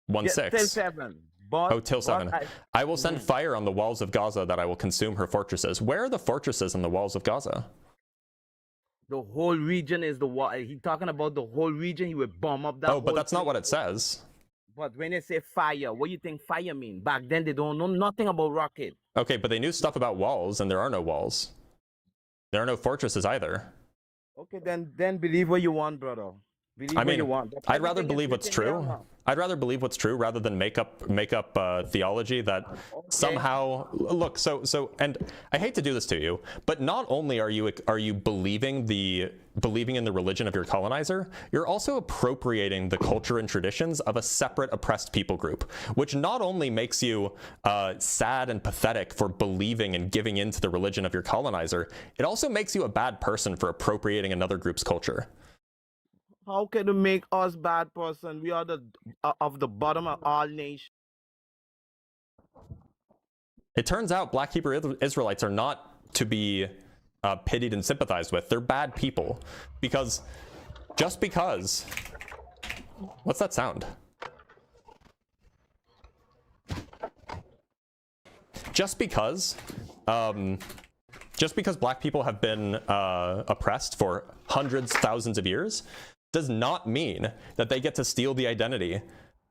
1:6. Till 7. But, till 7. I will send fire on the walls of Gaza, that I will consume her fortresses. Where are the fortresses and the walls of Gaza? The whole region is the war. He's talking about the whole region. He will bomb up that. Oh, but that's not what it says. But when they say fire, what do you think fire mean? Back then, they don't know nothing about rocket. Okay, but they knew stuff about walls, and there are no walls. There are no fortresses either. Okay, then believe what you want, brother. Believe what you want. I'd rather believe what's true. I'd rather believe what's true rather than make up theology that somehow look. So, and I hate to do this to you, but not only are you believing in the religion of your colonizer, you're also appropriating the culture and traditions of a separate oppressed people group, which not only makes you sad and pathetic for believing and giving into the religion of your colonizer, it also makes you a bad person for appropriating another group's culture. How can you make us bad person? We are of the bottom of all nations. It turns out Black Hebrew Israelites are not to be pitied and sympathized with. They're bad people. Because, just because... What's that sound? Just because Black people have been oppressed for hundreds, thousands of years, does not mean that they get to steal the identity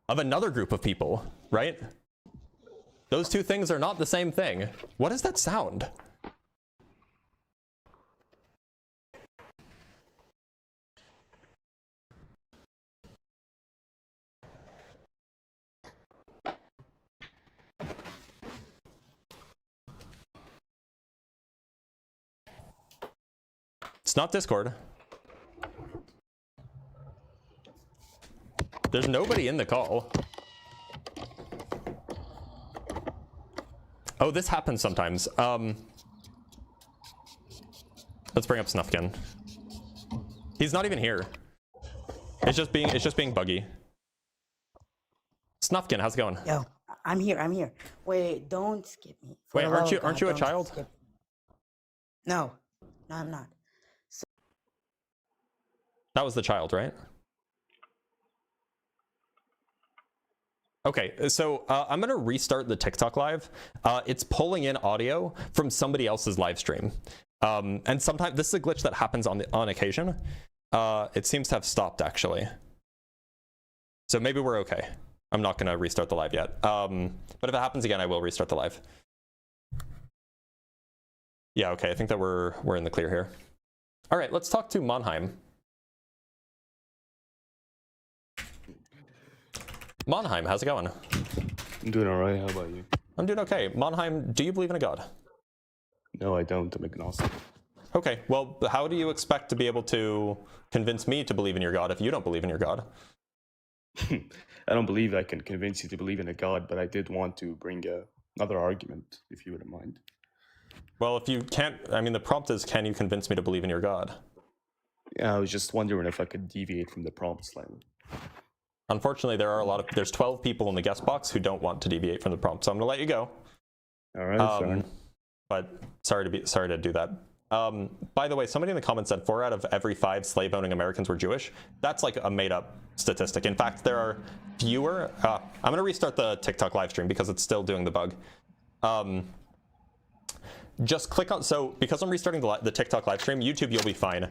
of another group of people, right? Those two things are not the same thing. What is that sound? It's not Discord. There's nobody in the call. Oh, this happens sometimes. Let's bring up Snufkin. He's not even here. It's just being buggy. Snufkin, how's it going? Yo, I'm here. Wait, don't skip me. For Wait, the love aren't of God, you a don't child? skip me. No, I'm not. That was the child, right? Okay, so I'm gonna restart the TikTok live. It's pulling in audio from somebody else's live stream. And sometimes this is a glitch that happens on occasion. It seems to have stopped actually. So maybe we're okay. I'm not gonna restart the live yet. But if it happens again, I will restart the live. Yeah, okay, I think that we're in the clear here. All right, let's talk to Mannheim. Mannheim, how's it going? I'm doing all right. How about you? I'm doing okay. Mannheim, do you believe in a god? No, I don't. I'm agnostic. Okay, well, how do you expect to be able to convince me to believe in your god if you don't believe in your god? I don't believe I can convince you to believe in a god, but I did want to bring another argument, if you wouldn't mind. Well, if you can't, I mean, the prompt is, can you convince me to believe in your god? Yeah, I was just wondering if I could deviate from the prompt slightly. Unfortunately, there's 12 people in the guest box who don't want to deviate from the prompt, so I'm gonna let you go. All right, but sorry to do that. By the way, somebody in the comments said 4 out of every 5 slave-owning Americans were Jewish. That's like a made-up statistic. In fact, there are fewer. I'm gonna restart the TikTok live stream because it's still doing the bug. Just click on, so because I'm restarting the TikTok live stream, YouTube, you'll be fine.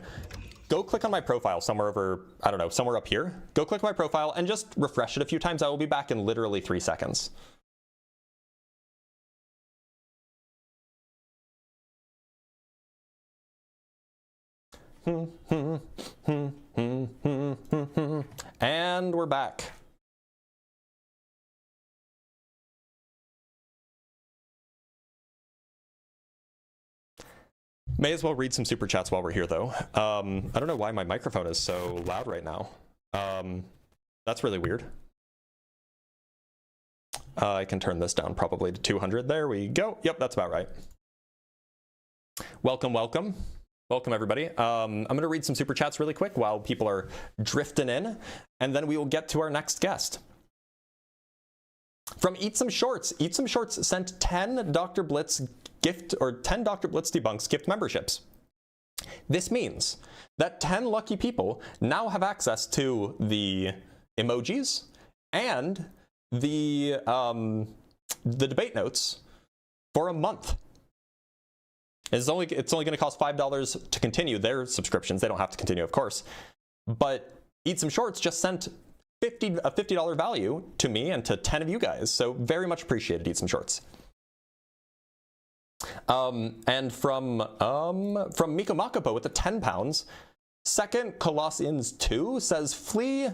go click on my profile somewhere over, I don't know, somewhere up here. Go click my profile and just refresh it a few times. I will be back in literally 3 seconds. And we're back. May as well read some super chats while we're here, though. I don't know why my microphone is so loud right now. That's really weird. I can turn this down probably to 200. There we go. Yep, that's about right. Welcome, welcome. Welcome, everybody. I'm going to read some super chats really quick while people are drifting in, and then we will get to our next guest. From Eat Some Shorts. Eat Some Shorts sent 10 Dr. Blitz gift, or 10 Dr. Blitz Debunks gift memberships. This means that 10 lucky people now have access to the emojis and the debate notes for a month. It's only going to cost $5 to continue their subscriptions. They don't have to continue, of course. But Eat Some Shorts just sent a $50 value to me and to 10 of you guys. So very much appreciated, Eat Some Shorts. And from Miko Makapo with the 10 pounds, Second Colossians 2 says flee,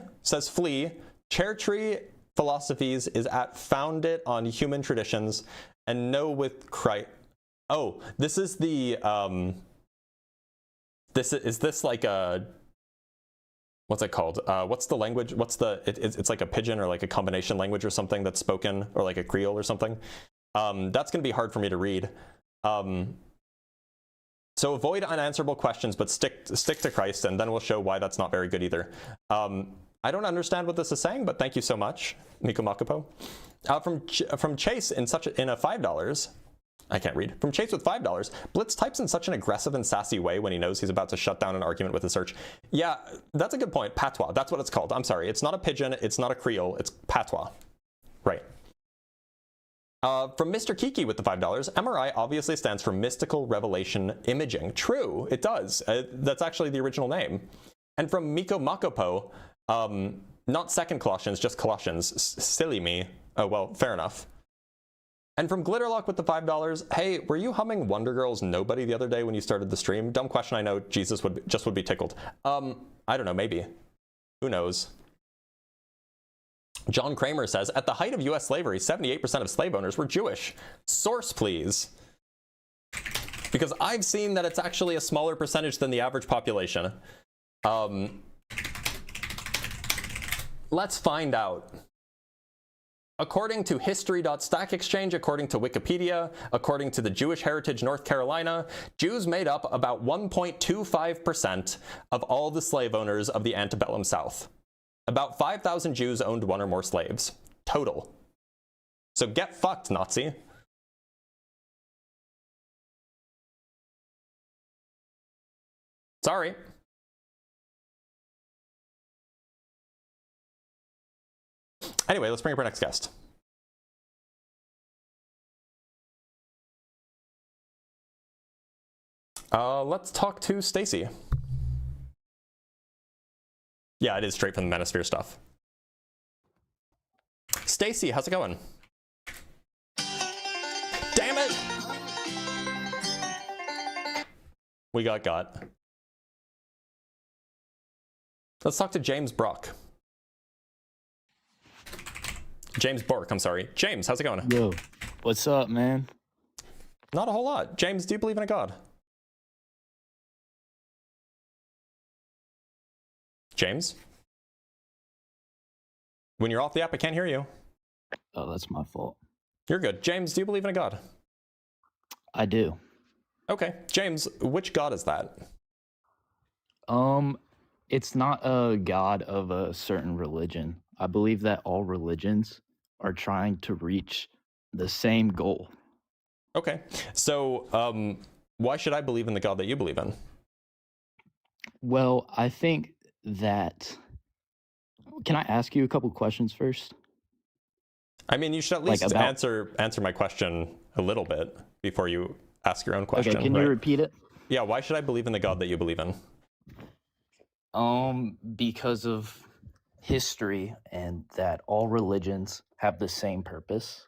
chair tree philosophies is at found it on human traditions and know with Christ. Oh, this is the, is this like a, what's it called? What's the language? What's the, it's like a pidgin or like a combination language or something that's spoken, or like a Creole or something. That's going to be hard for me to read. So avoid unanswerable questions, but stick to Christ, and then we'll show why that's not very good either. I don't understand what this is saying, but thank you so much, Miko Makapo. From Chase in a $5. I can't read. From Chase with $5, Blitz types in such an aggressive and sassy way when he knows he's about to shut down an argument with a search. Yeah, that's a good point. Patois, that's what it's called. I'm sorry, it's not a pidgin, it's not a Creole, it's patois. Right. From Mr. Kiki with the $5, MRI obviously stands for Mystical Revelation Imaging. True, it does. That's actually the original name. And from Miko Makapo, not second Colossians, just Colossians. Silly me. Oh, well, fair enough. And from Glitterlock with the $5, hey, were you humming Wonder Girl's Nobody the other day when you started the stream? Dumb question, I know. Jesus would be tickled. I don't know, maybe. Who knows? John Kramer says, at the height of U.S. slavery, 78% of slave owners were Jewish. Source, please. Because I've seen that it's actually a smaller percentage than the average population. Let's find out. According to History.StackExchange, according to Wikipedia, according to the Jewish Heritage North Carolina, Jews made up about 1.25% of all the slave owners of the antebellum South. About 5,000 Jews owned one or more slaves, total. So get fucked, Nazi. Sorry. Anyway, let's bring up our next guest. Let's talk to Stacy. Yeah, it is straight from the Manosphere stuff. Stacy, how's it going? Damn it! We got. Let's talk to James Brock. James Bork, I'm sorry. James, how's it going? Yo, what's up, man? Not a whole lot. James, do you believe in a God? James? When you're off the app, I can't hear you. Oh, that's my fault. You're good. James, do you believe in a God? I do. Okay. James, which God is that? It's not a God of a certain religion. I believe that all religions are trying to reach the same goal. Okay. So, why should I believe in the God that you believe in? Well, I think that... Can I ask you a couple questions first? I mean, you should at least answer my question a little bit before you ask your own question. Okay, can you repeat it? Yeah, why should I believe in the God that you believe in? Because of history and that all religions have the same purpose,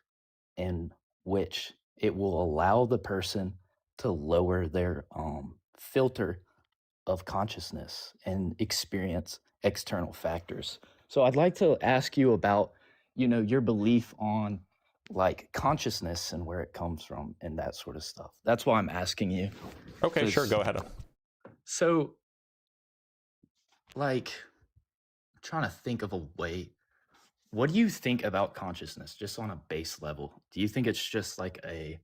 in which it will allow the person to lower their filter of consciousness and experience external factors. So I'd like to ask you about, your belief on like consciousness and where it comes from and that sort of stuff. That's why I'm asking you. Okay, sure, 'Cause- go ahead. So, like, I'm trying to think of a way. What do you think about consciousness, just on a base level? Do you think it's just like a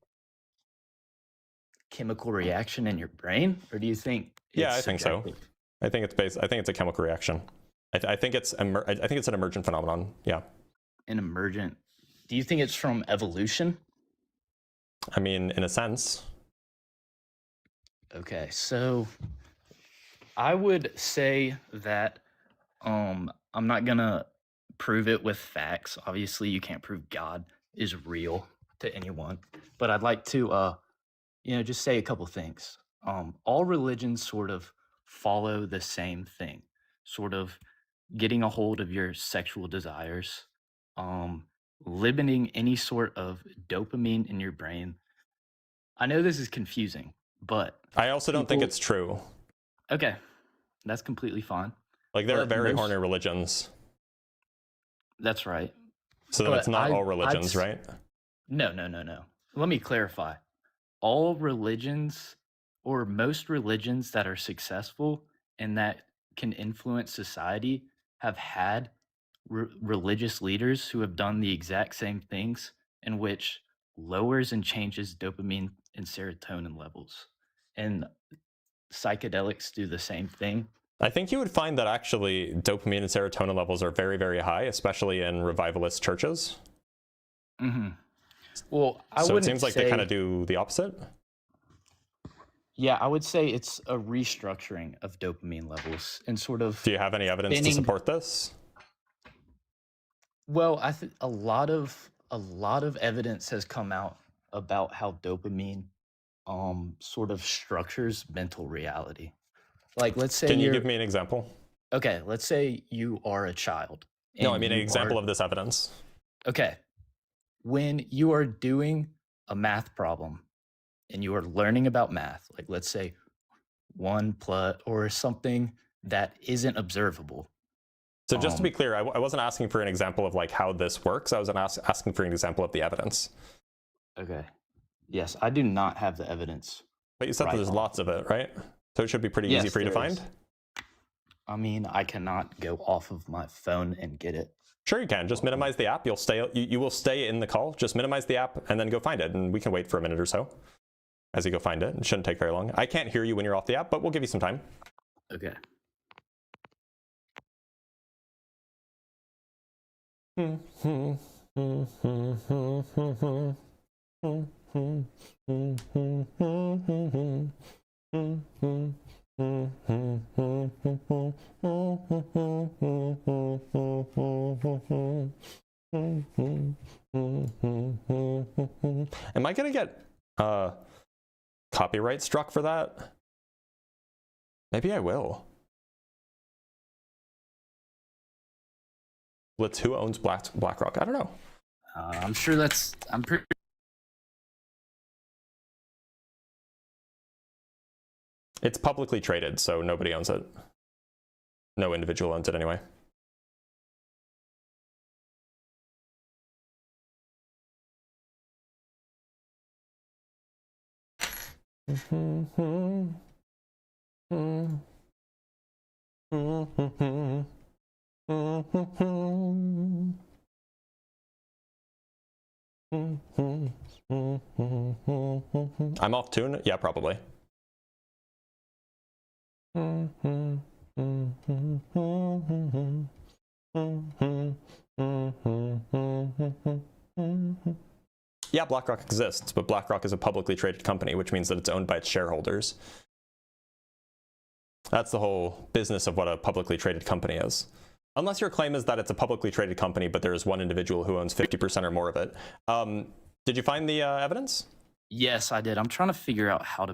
chemical reaction in your brain, or do you think Yeah, it's I think so. subjective? I think it's a chemical reaction. I think it's an emergent phenomenon. Yeah. An emergent. Do you think it's from evolution? I mean, in a sense. Okay, so I would say that I'm not gonna prove it with facts. Obviously, you can't prove God is real to anyone, but I'd like to just say a couple things. All religions sort of follow the same thing, sort of getting a hold of your sexual desires, limiting any sort of dopamine in your brain. I know this is confusing, but I also don't think people- it's true. Okay, that's completely fine. Like, there are But very most- horny religions. That's right. So then But it's not all I'd religions, s- right? No. Let me clarify. All religions, or most religions that are successful and that can influence society, have had religious leaders who have done the exact same things, in which lowers and changes dopamine and serotonin levels. And psychedelics do the same thing. I think you would find that actually dopamine and serotonin levels are very, very high, especially in revivalist churches. Mm-hmm. Well, I So it wouldn't seems like they say- kind of do the opposite. Yeah, I would say it's a restructuring of dopamine levels and sort of. Do you have any evidence to spinning- support this? Well, I think a lot of evidence has come out about how dopamine sort of structures mental reality. Like, let's say Can you you're give me an example? okay. Let's say you are a child. No, I and mean an you example are- of this evidence. Okay. When you are doing a math problem and you are learning about math, like let's say 1+ or something that isn't observable. So just to be Um, clear, I wasn't asking for an example of like how this works. I was asking for an example of the evidence. Okay. Yes, I do not have the evidence. But you said that Right there's on. lots of it, right? So it should be pretty easy Yes, for you to there find. is. I mean, I cannot go off of my phone and get it. Sure, you can. Just minimize the app. You will stay in the call. Just minimize the app and then go find it. And we can wait for a minute or so as you go find it. It shouldn't take very long. I can't hear you when you're off the app, but we'll give you some time. Okay. Am I gonna get copyright struck for that? Maybe I will. Blitz, who owns BlackRock? I don't know. I'm sure I'm pretty. It's publicly traded, so nobody owns it. No individual owns it anyway. I'm off tune? Yeah, probably. Yeah, BlackRock exists, but BlackRock is a publicly traded company, which means that it's owned by its shareholders. That's the whole business of what a publicly traded company is. Unless your claim is that it's a publicly traded company, but there is one individual who owns 50% or more of it. Did you find the evidence? Yes, I did. I'm trying to figure out how to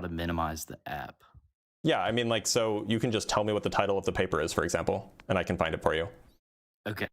minimize the app. Yeah, I mean, like, so you can just tell me what the title of the paper is, for example, and I can find it for you. Okay.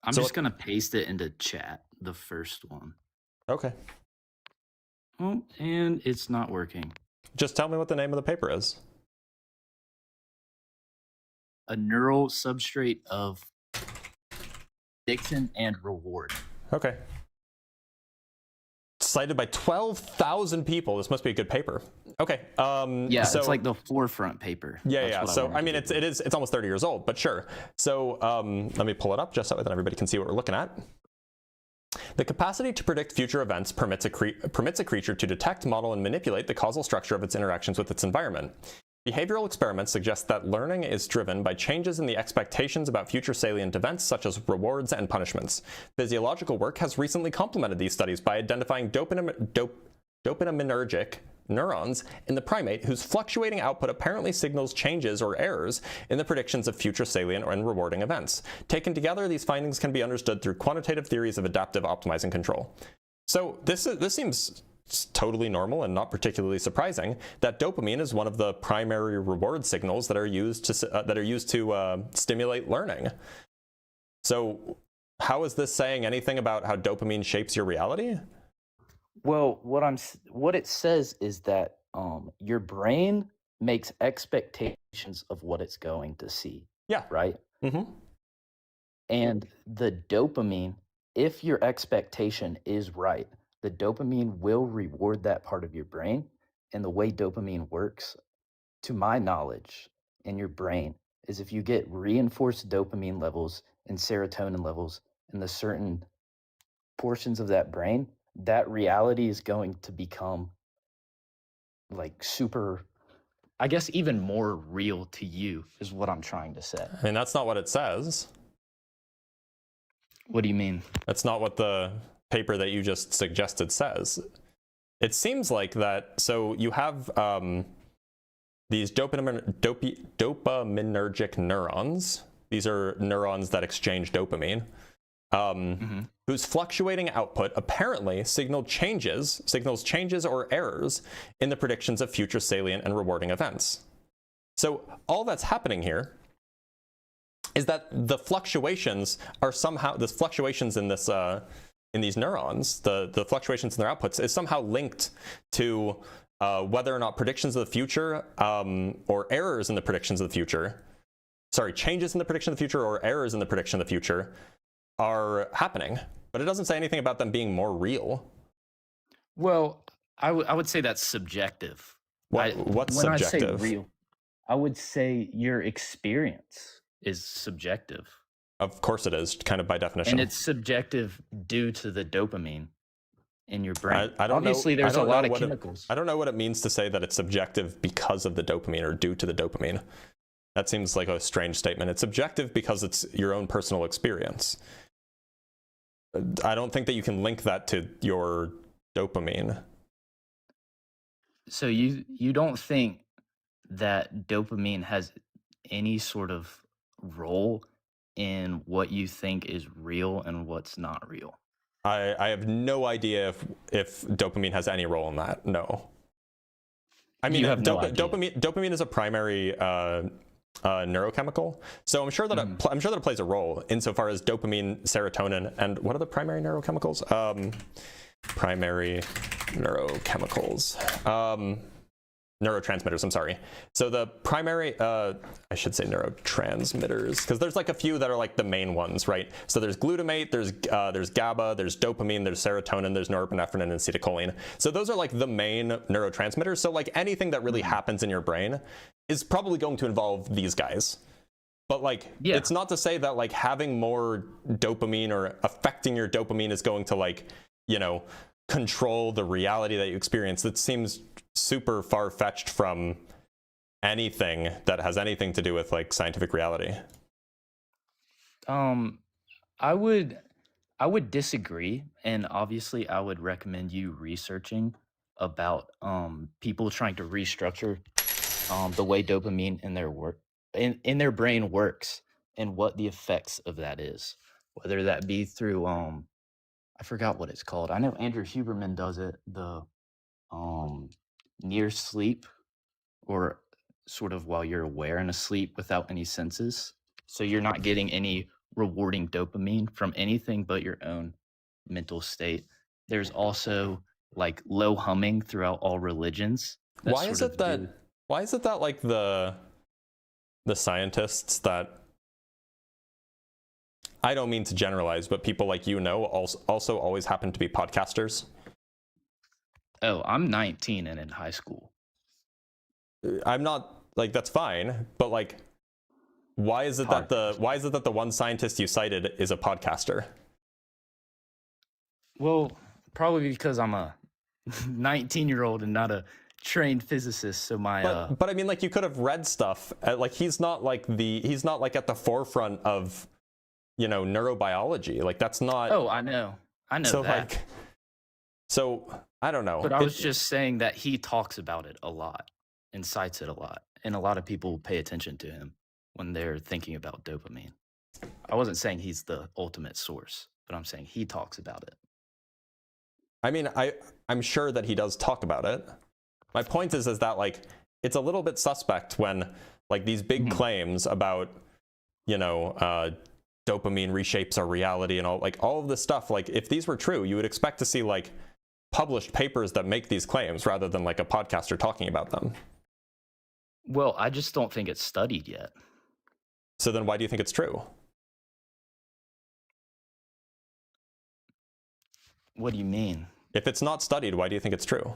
I'm So just gonna paste it into chat, the first one. Okay. Oh, and it's not working. Just tell me what the name of the paper is. A neural substrate of addiction and reward. Okay. Cited by 12,000 people. This must be a good paper. Okay. Yeah, so, it's like the forefront paper. Yeah, That's yeah. what So wanted I mean, to do. it's almost 30 years old, but sure. So let me pull it up just so that everybody can see what we're looking at. The capacity to predict future events permits a creature to detect, model, and manipulate the causal structure of its interactions with its environment. Behavioral experiments suggest that learning is driven by changes in the expectations about future salient events, such as rewards and punishments. Physiological work has recently complemented these studies by identifying dopaminergic neurons in the primate whose fluctuating output apparently signals changes or errors in the predictions of future salient and rewarding events. Taken together, these findings can be understood through quantitative theories of adaptive optimizing control. So this seems totally normal and not particularly surprising that dopamine is one of the primary reward signals that are used to stimulate learning. So how is this saying anything about how dopamine shapes your reality? Well, what it says is that your brain makes expectations of what it's going to see. Yeah. Right? Mm-hmm. And the dopamine, if your expectation is right, the dopamine will reward that part of your brain. And the way dopamine works, to my knowledge, in your brain is if you get reinforced dopamine levels and serotonin levels in the certain portions of that brain, that reality is going to become like super, I guess, even more real to you is what I'm trying to say. I mean, that's not what it says. What do you mean? That's not what the paper that you just suggested says. It seems like that, so you have these dopaminergic neurons. These are neurons that exchange dopamine, whose fluctuating output apparently signals changes or errors in the predictions of future salient and rewarding events. So all that's happening here is that the fluctuations are somehow, the fluctuations in this in these neurons, the fluctuations in their outputs is somehow linked to whether or not predictions of the future or errors in the predictions of the future, changes in the prediction of the future or errors in the prediction of the future are happening. But it doesn't say anything about them being more real. Well, I would say that's subjective. What's when subjective? I say real, I would say your experience is subjective. Of course it is, kind of by definition. And it's subjective due to the dopamine in your brain. I don't Obviously, know, there's I a don't lot know of what chemicals. I don't know what it means to say that it's subjective because of the dopamine or due to the dopamine. That seems like a strange statement. It's subjective because it's your own personal experience. I don't think that you can link that to your dopamine. So you don't think that dopamine has any sort of role in what you think is real and what's not real? I have no idea if dopamine has any role in that. No. I mean, You have no idea. dopamine is a primary neurochemical, so I'm sure that it plays a role insofar as dopamine, serotonin, and what are the primary neurochemicals? Primary neurochemicals. Neurotransmitters, I'm sorry. So the primary, I should say neurotransmitters, because there's like a few that are like the main ones, right? So there's glutamate, there's GABA, there's dopamine, there's serotonin, there's norepinephrine, and acetylcholine. So those are like the main neurotransmitters. So like anything that really happens in your brain is probably going to involve these guys. But like, it's not to say that like having more dopamine or affecting your dopamine is going to like, you know, control the reality that you experience. That seems super far-fetched from anything that has anything to do with like scientific reality. I would disagree, and obviously I would recommend you researching about people trying to restructure the way dopamine in their brain works and what the effects of that is, whether that be through I forgot what it's called. I know Andrew Huberman does it, the near sleep, or sort of while you're aware and asleep without any senses, so you're not getting any rewarding dopamine from anything but your own mental state. There's also like low humming throughout all religions. Why is it that like the scientists that, I don't mean to generalize, but people like also always happen to be podcasters? Oh, I'm 19 and in high school. I'm not, like, that's fine, but like, why is it that the one scientist you cited is a podcaster? Well, probably because I'm a 19-year-old and not a trained physicist, so my but I mean, like, you could have read stuff, like he's not like at the forefront of, you know, neurobiology. Like, that's not. Oh, I know So that. like, so I don't know. But I was just saying that he talks about it a lot and cites it a lot, and a lot of people pay attention to him when they're thinking about dopamine. I wasn't saying he's the ultimate source, but I'm saying he talks about it. I mean, I'm sure that he does talk about it. My point is that like, it's a little bit suspect when like these big claims about, you know, dopamine reshapes our reality and all of this stuff. Like, if these were true, you would expect to see like published papers that make these claims rather than like a podcaster talking about them. Well, I just don't think it's studied yet. So then why do you think it's true? What do you mean? If it's not studied, why do you think it's true?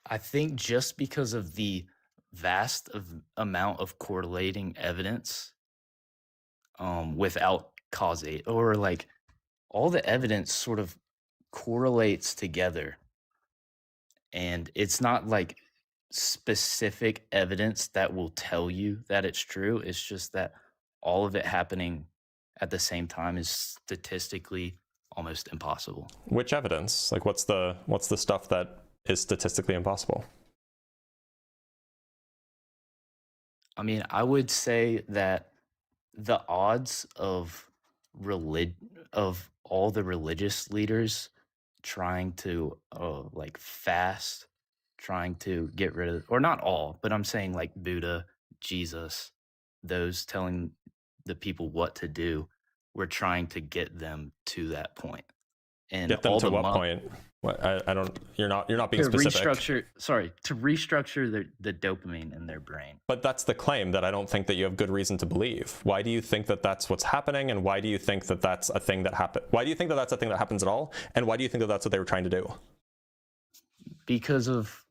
I think just because of the vast amount of correlating evidence without causate, or like all the evidence sort of correlates together, and it's not like specific evidence that will tell you that it's true. It's just that all of it happening at the same time is statistically almost impossible. Which evidence? Like, what's the stuff that is statistically impossible? I mean, I would say that the odds of all the religious leaders trying to like fast, trying to get rid of, or not all, but I'm saying like Buddha, Jesus, those telling the people what to do, we're trying to get them to that point. And get them all to the what point? What, I don't. You're not being specific. To restructure the dopamine in their brain. But that's the claim that I don't think that you have good reason to believe. Why do you think that that's what's happening, and why do you think that that's a thing that happens? Why do you think that that's a thing that happens at all? And why do you think that that's what they were trying to do? Because of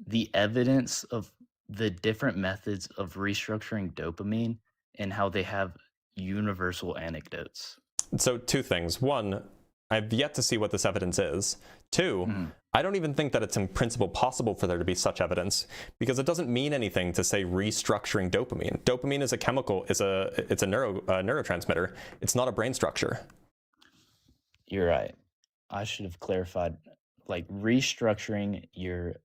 the evidence of the different methods of restructuring dopamine and how they have universal anecdotes. So two things. One, I've yet to see what this evidence is. Two, I don't even think that it's in principle possible for there to be such evidence, because it doesn't mean anything to say restructuring dopamine. Dopamine is a chemical, it's a neurotransmitter. It's not a brain structure. You're right. I should have clarified, like restructuring your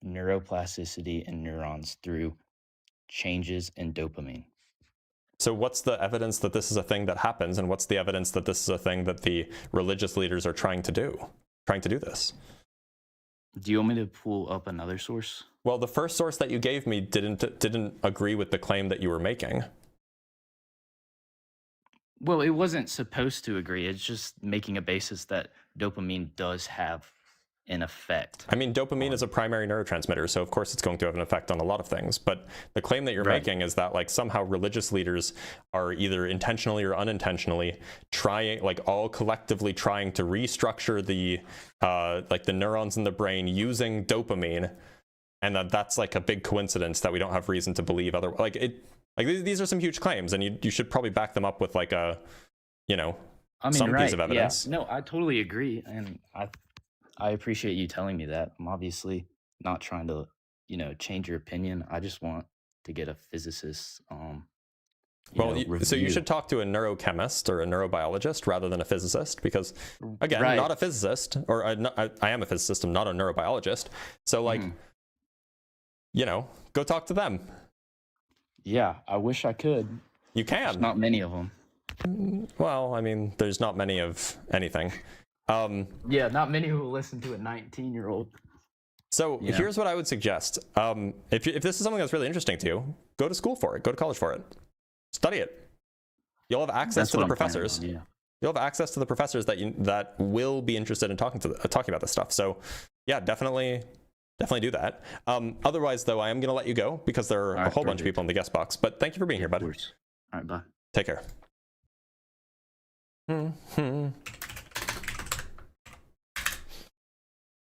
neuroplasticity in neurons through changes in dopamine. So what's the evidence that this is a thing that happens, and what's the evidence that this is a thing that the religious leaders are trying to do this? Do you want me to pull up another source? Well, the first source that you gave me didn't agree with the claim that you were making. Well, it wasn't supposed to agree. It's just making a basis that dopamine does have an effect. I mean, dopamine is a primary neurotransmitter, so of course it's going to have an effect on a lot of things. But the claim that you're making is that like somehow religious leaders are either intentionally or unintentionally trying, like all collectively trying to restructure the like the neurons in the brain using dopamine and that's like a big coincidence that we don't have reason to believe other, like these are some huge claims, and you should probably back them up with like a, you know, some piece of evidence. Yeah. No, I totally agree, and I appreciate you telling me that. I'm obviously not trying to, you know, change your opinion. I just want to get a physicist. So you should talk to a neurochemist or a neurobiologist rather than a physicist, because again, I'm not a physicist, or I am a physicist. I'm not a neurobiologist. So like, you know, go talk to them. Yeah, I wish I could. You can. There's not many of them. Well, I mean, there's not many of anything. Yeah, not many who will listen to a 19-year-old. So here's what I would suggest. If this is something that's really interesting to you, go to school for it. Go to college for it. Study it. You'll have access to the professors. You'll have access to the professors that will be interested in talking about this stuff. So, yeah, definitely do that. Otherwise, though, I am going to let you go because there are a whole bunch of people in the guest box. But thank you for being here, bud. All right, bye. Take care.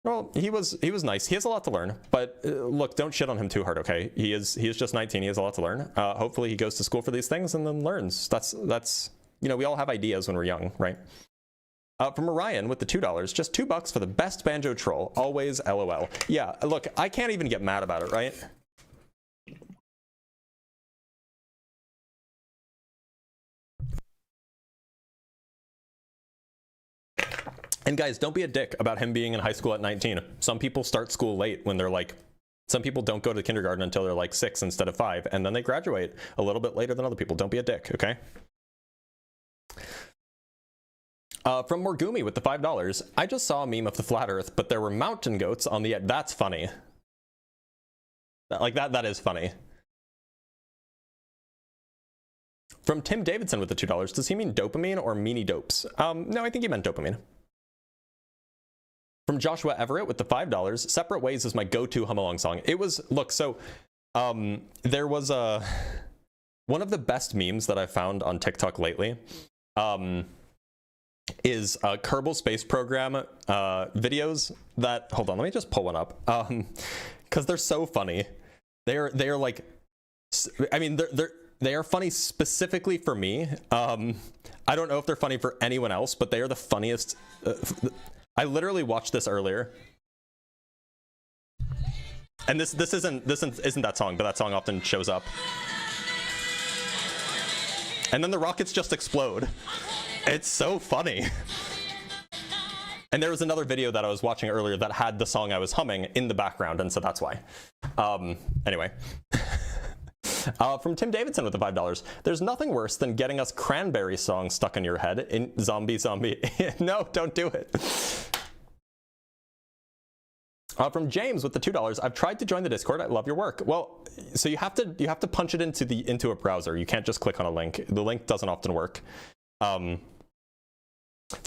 Well, he was nice. He has a lot to learn, but look, don't shit on him too hard, okay? He is just 19. He has a lot to learn. Hopefully, he goes to school for these things and then learns. That's you know, we all have ideas when we're young, right? From Orion with the $2, just $2 for the best banjo troll. Always, LOL. Yeah, look, I can't even get mad about it, right? And guys, don't be a dick about him being in high school at 19. Some people start school late when they're like, some people don't go to kindergarten until they're like 6 instead of 5, and then they graduate a little bit later than other people. Don't be a dick, okay? From Morgumi with the $5, I just saw a meme of the flat earth, but there were mountain goats on the edge. That's funny. That is funny. From Tim Davidson with the $2, does he mean dopamine or meanie dopes? No, I think he meant dopamine. From Joshua Everett with the $5, Separate Ways is my go-to hum-along song. It was, look, so there was one of the best memes that I've found on TikTok lately is Kerbal Space Program videos that, hold on, let me just pull one up, because they're so funny. They're like, I mean, they are funny specifically for me. I don't know if they're funny for anyone else, but they are the funniest. I literally watched this earlier, and this isn't that song, but that song often shows up. And then the rockets just explode. It's so funny. And there was another video that I was watching earlier that had the song I was humming in the background, and so that's why. Anyway. From Tim Davidson with the $5, there's nothing worse than getting us Cranberry songs stuck in your head in zombie. No, don't do it. From James with the $2, I've tried to join the Discord. I love your work. Well, so you have to punch it into a browser. You can't just click on a link. The link doesn't often work. From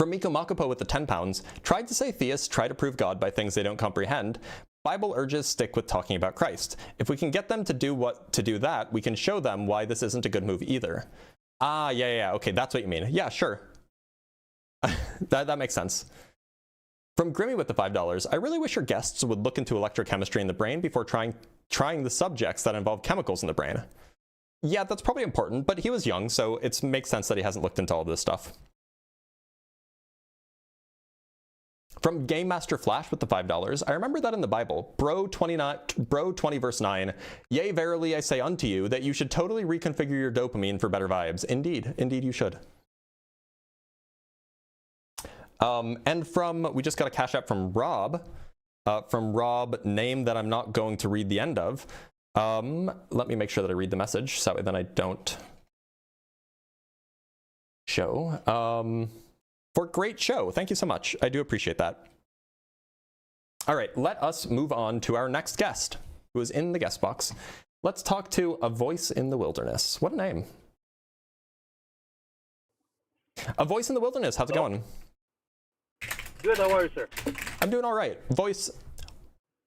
Miko Makopo with the £10, tried to say theists try to prove God by things they don't comprehend. Bible urges stick with talking about Christ. If we can get them to do that, we can show them why this isn't a good move either. Ah, yeah, okay, that's what you mean. Yeah, sure. that makes sense. From Grimmy with the $5, I really wish your guests would look into electrochemistry in the brain before trying the subjects that involve chemicals in the brain. Yeah, that's probably important, but he was young, so it makes sense that he hasn't looked into all of this stuff. From Game Master Flash with the $5, I remember that in the Bible, Bro 20 verse 9, yea, verily I say unto you that you should totally reconfigure your dopamine for better vibes. Indeed you should. And we just got a cash app from Rob, name that I'm not going to read the end of. Let me make sure that I read the message, so then I don't show. For great show. Thank you so much. I do appreciate that. All right, let us move on to our next guest, who is in the guest box. Let's talk to A Voice in the Wilderness. What a name. A Voice in the Wilderness, how's it going? Good, how are you, sir? I'm doing all right. Voice,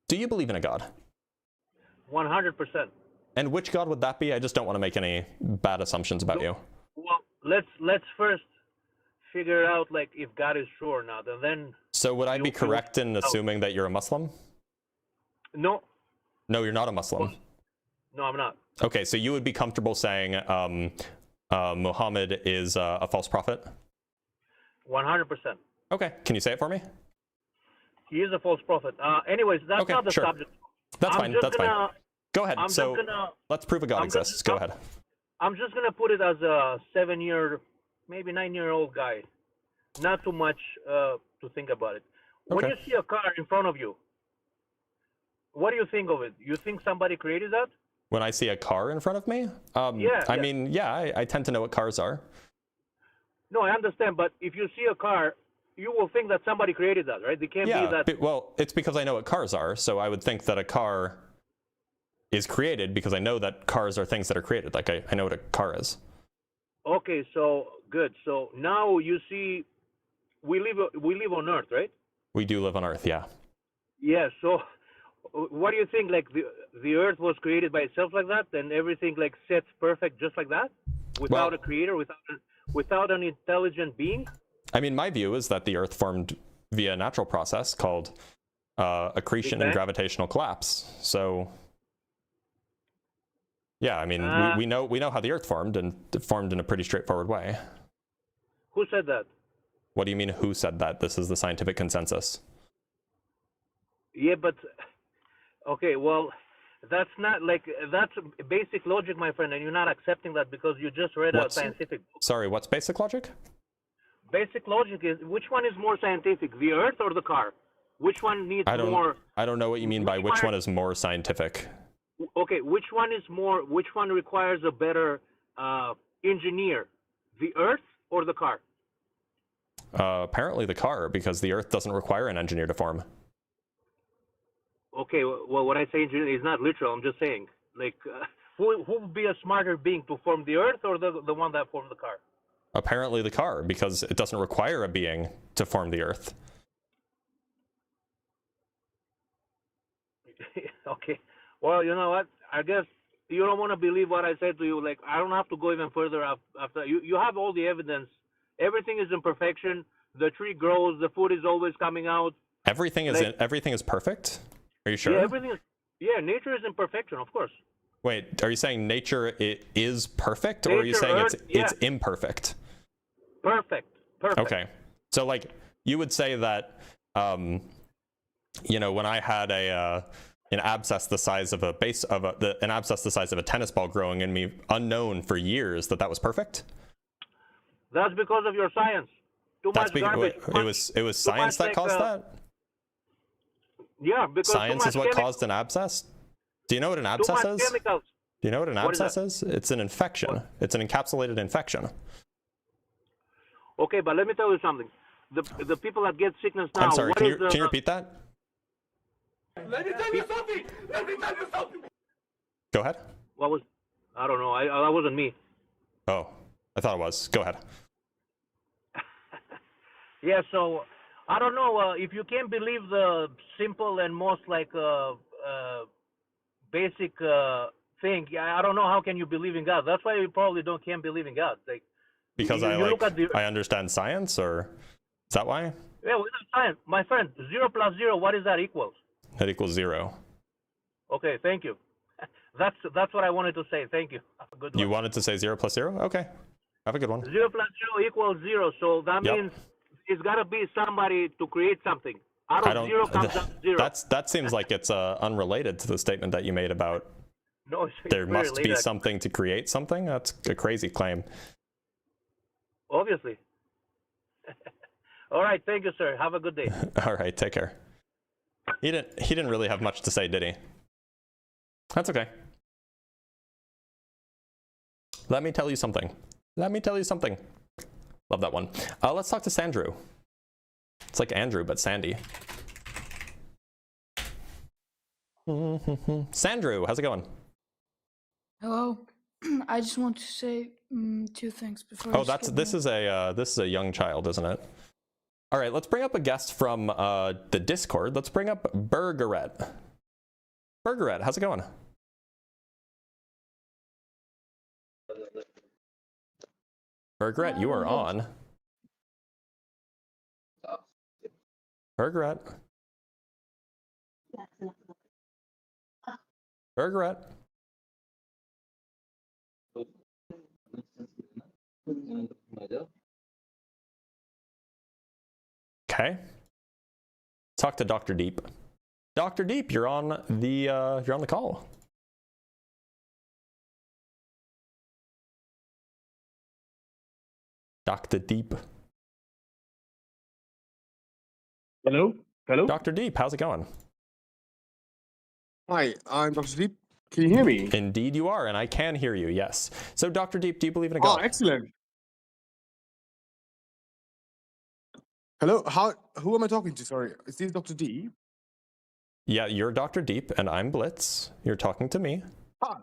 do you believe in a God? 100%. And which God would that be? I just don't want to make any bad assumptions about you. Well, let's first figure out like if God is true or not, and then. So would I be correct in assuming that you're a Muslim? No, No, you're not a Muslim. No, I'm not. Okay, so you would be comfortable saying Muhammad is a false prophet? 100%. Okay, can you say it for me? He is a false prophet. Anyways, that's Okay, not the sure. subject. That's I'm fine. just That's gonna- fine. Go ahead. I'm So just gonna, let's prove a God I'm just- exists. Go ahead. I'm just gonna put it as a 7-year, maybe 9-year-old guy. Not too much to think about it. When Okay. you see a car in front of you, what do you think of it? You think somebody created that? When I see a car in front of me, Yeah, I yeah. mean, yeah, I tend to know what cars are. No, I understand, but if you see a car, you will think that somebody created that, right? They can't Yeah, be that. well, it's because I know what cars are, so I would think that a car is created because I know that cars are things that are created. Like I know what a car is. Okay, so good. So now you see, we live on Earth, right? We do live on Earth, yeah. Yeah. So what do you think? Like the Earth was created by itself like that, and everything like sets perfect just like that, without Well- a creator, without an intelligent being? I mean, my view is that the Earth formed via a natural process called accretion and Bang? gravitational collapse. So, yeah, I mean, we know how the Earth formed, and it formed in a pretty straightforward way. Who said that? What do you mean? Who said that? This is the scientific consensus. Yeah, but okay, well, that's not like that's basic logic, my friend, and you're not accepting that because you just read What's- a scientific book. Sorry, what's basic logic? Basic logic is which one is more scientific, the Earth or the car? Which one needs more? I don't know what you mean by which one is more scientific. Okay, which one is more? Which one requires a better engineer, the Earth or the car? Apparently the car, because the Earth doesn't require an engineer to form. Okay, well, when I say engineer, it's not literal. I'm just saying, like, who would be a smarter being to form the Earth or the one that formed the car? Apparently the car, because it doesn't require a being to form the Earth. Okay. Well, you know what? I guess you don't want to believe what I said to you. Like, I don't have to go even further after. You have all the evidence. Everything is in perfection. The tree grows. The food is always coming out. Everything is Like- everything is perfect? Are you sure? Yeah, everything is. Yeah, nature is in perfection, of course. Wait, are you saying nature is perfect, or are you Nature, saying Earth, it's yeah. imperfect? Perfect. Perfect. Okay. So like you would say that you know, when I had an abscess the size of an abscess the size of a tennis ball growing in me, unknown for years, that was perfect? That's because of your science. Too much garbage. It was science that caused that? Yeah, because Science too is much what chemicals. caused an abscess? Do you know what an Too abscess much is? chemicals. Do you know what an What is abscess that? is? It's an infection. It's an encapsulated infection. Okay, but let me tell you something. The people that get sickness now. I'm sorry, what can is you repeat that? Let me tell you something. Let me tell you something. Go ahead. What was? I don't know. That wasn't me. Oh, I thought it was. Go ahead. Yeah, so I don't know if you can't believe the simple and most like basic thing. I don't know how can you believe in God. That's why you probably can't believe in God. Like Because I understand science, or is that why? Yeah, we know science, my friend. 0 plus 0, what is that equals? That equals 0. Okay, thank you. That's what I wanted to say. Thank you. Have a good one. You wanted to say 0 plus 0? Okay. Have a good one. 0 plus 0 equals 0. So that Yep. means it's got to be somebody to create something. Out of 0 comes out 0. That seems like it's unrelated to the statement that you made about No, it's there very must be related. something to create something. That's a crazy claim. Obviously. All right, thank you, sir. Have a good day. All right, take care. He didn't really have much to say, did he? That's okay. Let me tell you something. Let me tell you something. Love that one. Let's talk to Sandrew. It's like Andrew, but Sandy. Sandrew, how's it going? Hello. I just want to say 2 things before. Oh, this is a young child, isn't it? All right, let's bring up a guest from the Discord. Let's bring up Burgeret. Burgeret, how's it going? Burgeret, you are on. Burgeret. Bergeret. Okay. Talk to Dr. Deep. Dr. Deep, you're on the call. Dr. Deep. Hello? Hello? Dr. Deep, how's it going? Hi, I'm Dr. Deep. Can you hear me? Indeed you are, and I can hear you, yes. So, Dr. Deep, do you believe in a Oh, God? excellent. Hello? Who am I talking to? Sorry. Is this Dr. D? Yeah, you're Dr. Deep, and I'm Blitz. You're talking to me. Hi.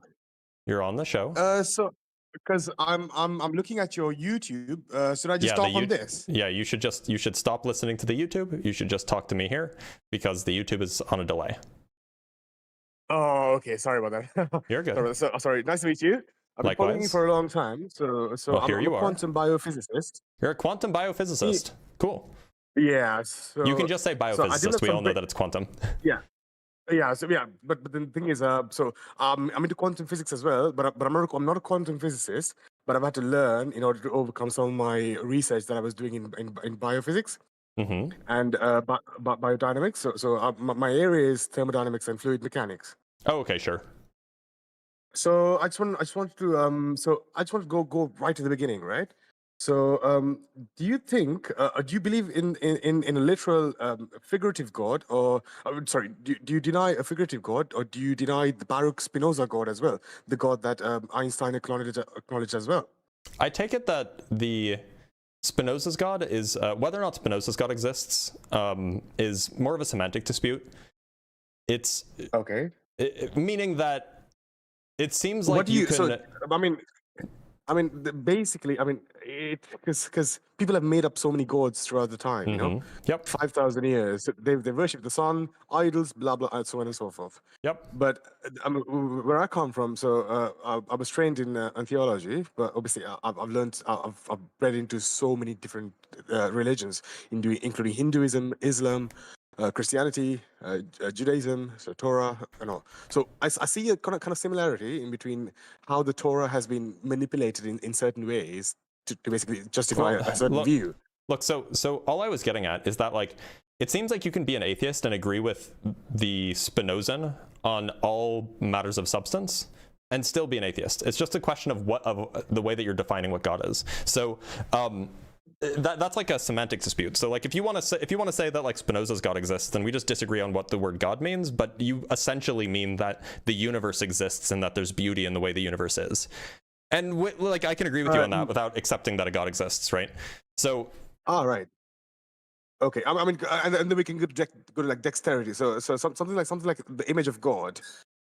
You're on the show. So because I'm looking at your YouTube, should I just talk on this? Yeah, you should stop listening to the YouTube. You should just talk to me here because the YouTube is on a delay. Oh, okay. Sorry about that. You're good. Sorry. Nice to meet you. I've been following you Likewise. for a long time. So Well, I'm here a you are. quantum biophysicist. You're a quantum biophysicist. Cool. Yeah. So You can just say I do biophysicist. We all know that it's quantum. Yeah. Yeah, so yeah, but the thing is, I'm into quantum physics as well, but I'm not a quantum physicist, but I've had to learn in order to overcome some of my research that I was doing in biophysics and biodynamics. So my area is thermodynamics and fluid mechanics. Oh, okay, sure. So I just want to go right to the beginning, right? So do you think, do you believe in a literal figurative God, or sorry, do you deny a figurative God, or do you deny the Baruch Spinoza God as well, the God that Einstein acknowledged as well? I take it that the Spinoza's God is whether or not Spinoza's God exists is more of a semantic dispute. It's okay, meaning that it seems like what do you can. So basically, because people have made up so many gods throughout the time, you know. Yep. 5,000 years, they worship the sun, idols, blah blah, and so on and so forth. Yep. But where I come from, so I was trained in theology, but obviously I've learned, I've read into so many different religions, including Hinduism, Islam, Christianity, Judaism, so Torah, and all. So I see a kind of similarity in between how the Torah has been manipulated in certain ways to basically justify a certain view. Look, so all I was getting at is that, like, it seems like you can be an atheist and agree with the Spinozan on all matters of substance and still be an atheist. It's just a question of the way that you're defining what God is. So that's like a semantic dispute. So, like, if you want to say that, like, Spinoza's God exists, then we just disagree on what the word God means, but you essentially mean that the universe exists and that there's beauty in the way the universe is. And like, I can agree with you on that without accepting that a God exists, right? So right. Okay, and then we can go to like dexterity. So something like the image of God.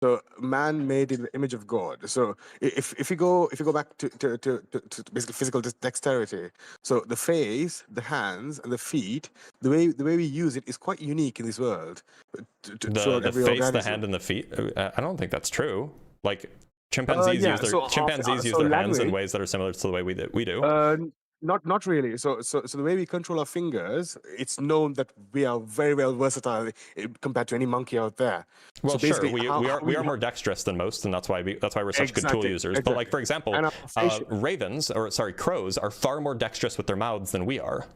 So man made in the image of God. So if you go back to basically physical dexterity, so the face, the hands, and the feet, the way we use it is quite unique in this world. The face, the hand, and the feet. I don't think that's true. Like, chimpanzees use their hands in ways that are similar to the way we do. Not really. So the way we control our fingers, it's known that we are very well versatile compared to any monkey out there. Well, so sure, we are more dexterous than most, and that's why we're such good tool users. But, like, for example, crows are far more dexterous with their mouths than we are.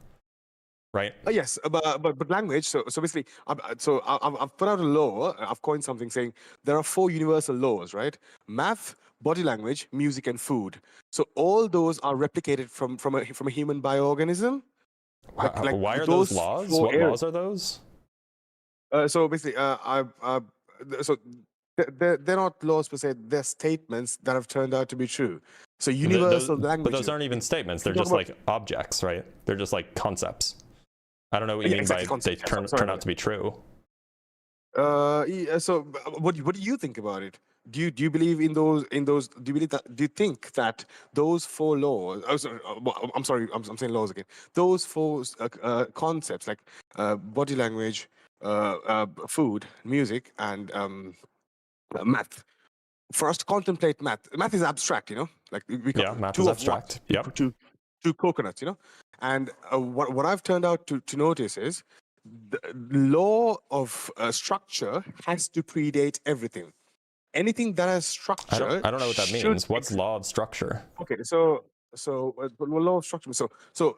Right. Yes, but language. So basically, I've put out a law. I've coined something saying there are 4 universal laws, right? Math, body language, music, and food. So all those are replicated from a human bioorganism. Why are those laws? What laws are those? So basically, they're not laws per se. They're statements that have turned out to be true. So universal language. But those aren't even statements. They're just like objects, right? They're just like concepts. I don't know what you mean by they turn out to be true. So what do you think about it? Do you believe in those? Do you believe that? Do you think that those 4 laws? I'm sorry. I'm saying laws again. Those 4 concepts, like body language, food, music, and math. For us to contemplate math is abstract, you know. Like math is abstract. Yep. Two coconuts, you know. And what I've turned out to notice is the law of structure has to predate everything. anything that has structure. I don't know what that should means. What's law of structure? Okay, so law of structure. So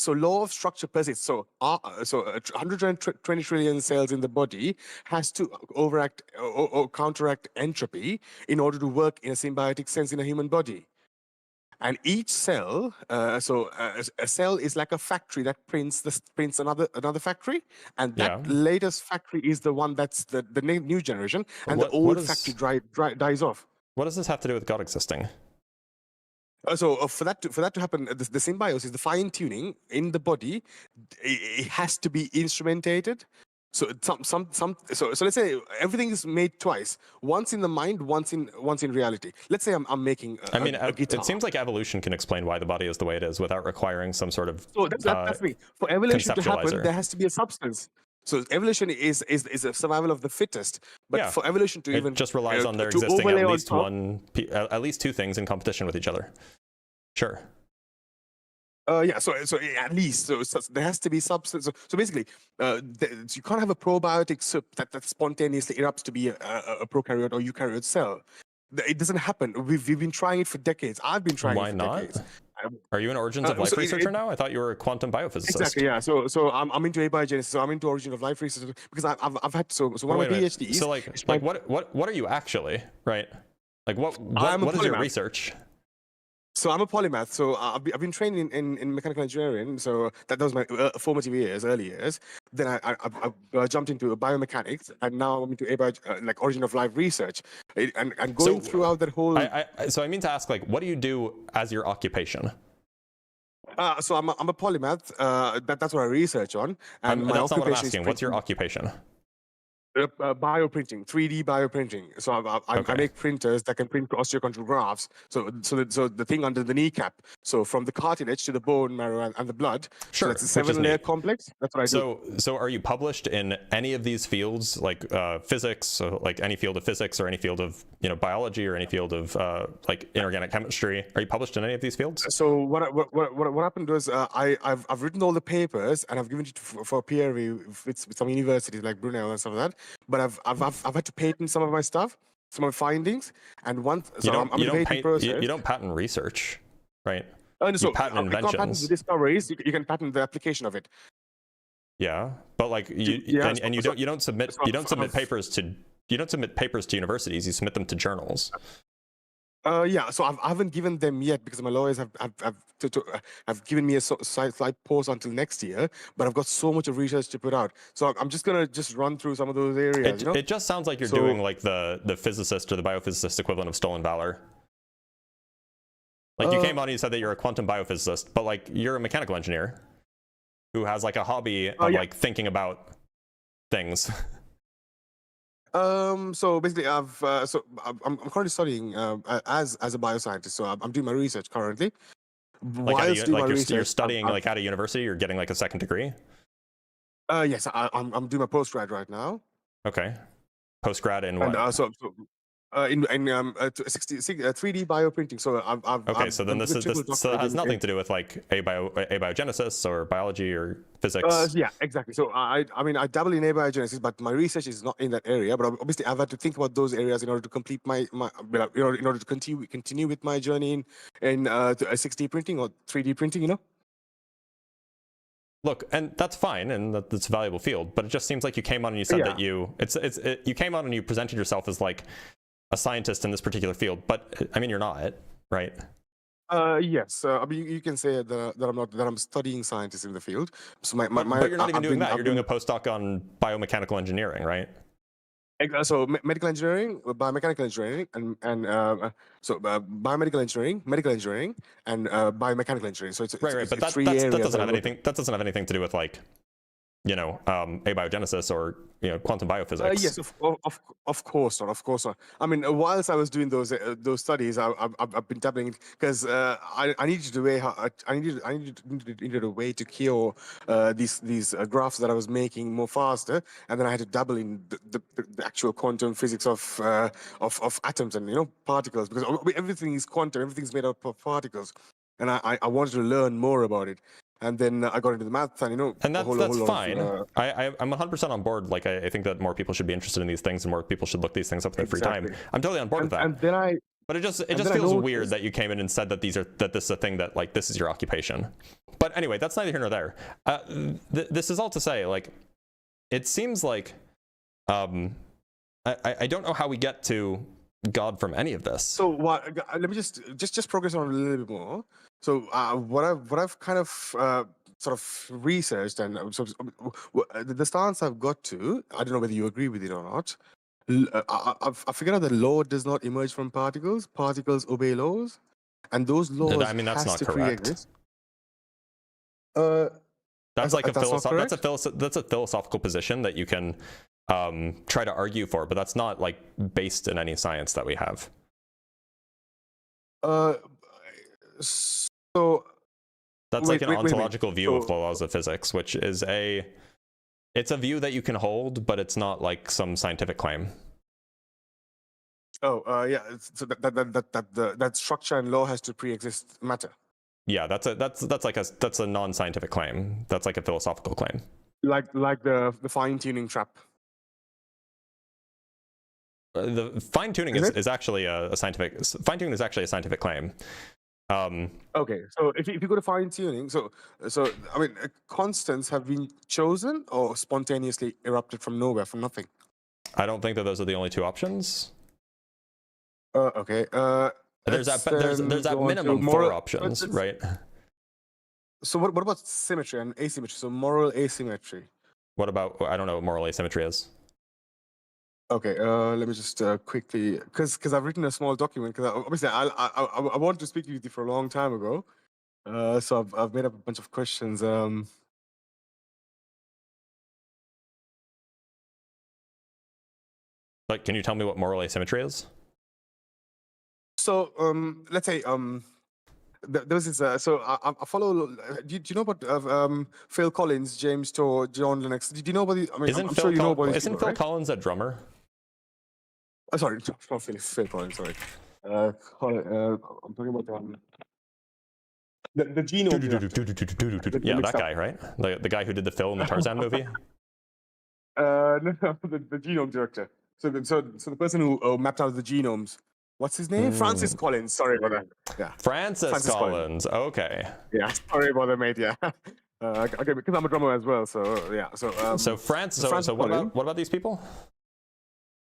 law of structure persists. So 120 trillion cells in the body has to overact or counteract entropy in order to work in a symbiotic sense in a human body. And each cell, a cell is like a factory that prints another factory, and that latest factory is the one that's the new generation, and the old factory dies off. What does this have to do with God existing? For that to happen, the symbiosis, the fine tuning in the body, it has to be instrumentated. So so let's say everything is made twice, once in the mind, once in reality. Let's say I'm making a guitar. It seems like evolution can explain why the body is the way it is without requiring some sort of so that's me. For evolution to happen, there has to be a substance. So evolution is a survival of the fittest. But for evolution to it just relies on there existing at least two things in competition with each other. Sure. So at least there has to be substance. So basically, you can't have a probiotic soup that spontaneously erupts to be a prokaryote or eukaryote cell. It doesn't happen. We've been trying it for decades. I've been trying it for decades. Are you an origins of life researcher now? I thought you were a quantum biophysicist. Exactly. Yeah. So I'm into abiogenesis. So I'm into origin of life research because I've had one of my PhDs. So like what are you actually, right? Like what is your research? So I'm a polymath. So I've been trained in mechanical engineering. So that was my formative years, early years. Then I jumped into biomechanics, and now I'm into like origin of life research. And going throughout that whole. So I mean to ask, like, what do you do as your occupation? So I'm a polymath. That's what I research on. And that's not what I'm asking. What's your occupation? Bioprinting, 3D bioprinting. So I make printers that can print osteochondral grafts. So the thing under the kneecap. So from the cartilage to the bone marrow and the blood. Sure. So it's a 7-layer complex. That's what I do. So are you published in any of these fields, like physics, so like any field of physics or any field of biology or any field of like inorganic chemistry? Are you published in any of these fields? So what happened was I've written all the papers and I've given it for peer review with some universities like Brunel and stuff like that. But I've had to patent some of my stuff, some of my findings, and once you don't patent research, right? So you patent inventions. You can't patent the discoveries. You can patent the application of it. Yeah, but like you don't submit papers to universities. You submit them to journals. So I haven't given them yet because my lawyers have given me a slight pause until next year. But I've got so much of research to put out, so I'm just gonna run through some of those areas. It just sounds like you're doing like the physicist or the biophysicist equivalent of stolen valor. Like you came on and you said that you're a quantum biophysicist, but like you're a mechanical engineer who has like a hobby of like thinking about things. So basically, I'm currently studying as a bioscientist. So I'm doing my research currently. You're studying like at a university. You're getting like a second degree. Yes, I'm doing my postgrad right now. Okay, postgrad in what? In 3D bioprinting. So so then this has nothing to do with like abiogenesis or biology or physics. Yeah, exactly. So I dabble in abiogenesis, but my research is not in that area. But obviously, I've had to think about those areas in order to complete in order to continue with my journey in 6D printing or 3D printing. Look, and that's fine, and that's a valuable field. But it just seems like you came on and you said that you came on and you presented yourself as like a scientist in this particular field, but I mean you're not, right? Yes. You can say that I'm not. That I'm studying scientists in the field. So but you're not even doing that. You're doing a postdoc on biomechanical engineering, right? So medical engineering, biomechanical engineering, and biomedical engineering, medical engineering, and biomechanical engineering. So it's right. But that doesn't have anything. That doesn't have anything to do with like abiogenesis or quantum biophysics. Yes, of course not. I mean, whilst I was doing those studies, I've been dabbling because I needed a way to cure these graphs that I was making more faster, and then I had to dabble in the actual quantum physics of atoms and particles, because everything is quantum, everything's made up of particles, and I wanted to learn more about it. and then I got into the math, and And a that's whole lot fine. of, I'm 100% on board. Like I think that more people should be interested in these things, and more people should look these things up in their free time. I'm totally on board with that. And then but it just feels weird that you came in and said that this is a thing that, like, this is your occupation. But anyway, that's neither here nor there. This is all to say, like, it seems like I don't know how we get to God from any of this. So let me just progress on a little bit more. So what I've kind of sort of researched, and the stance I've got to, I don't know whether you agree with it or not. I figured out that law does not emerge from particles. Particles obey laws, and those laws that's not correct. pre-exist. That's like that's a philosophical position that you can try to argue for, but that's not like based in any science that we have. So that's like an ontological view of the laws of physics, which is it's a view that you can hold, but it's not like some scientific claim. Yeah. So that structure and law has to pre-exist matter. Yeah, that's a non-scientific claim. That's like a philosophical claim. Like the fine-tuning trap. The fine-tuning is actually a scientific. Fine-tuning is actually a scientific claim. Okay, so if you go to fine-tuning, so I mean, constants have been chosen or spontaneously erupted from nowhere, from nothing. I don't think that those are the only two options. Okay. There's at minimum four options, right? So what about symmetry and asymmetry? So moral asymmetry. What about, I don't know what moral asymmetry is. Okay, let me just quickly, because I've written a small document, because obviously I wanted to speak with you for a long time ago, so I've made up a bunch of questions. Like, can you tell me what moral asymmetry is? So let's say there was this. So I follow. Do you know about Phil Collins, James Tour, John Lennox? Do you know about the? I mean, I'm sure you know about these people, Phil right? Collins a drummer? Sorry, not Phil Collins. Sorry, I'm talking about the genome. Yeah, that guy, right? The guy who did the Phil in the Tarzan movie. No, the genome director. So the person who mapped out the genomes. What's his name? Francis Collins. Sorry about that. Yeah. Francis Collins. Okay. Yeah. Sorry about that, mate. Yeah. Okay, because I'm a drummer as well. So yeah. So what about these people?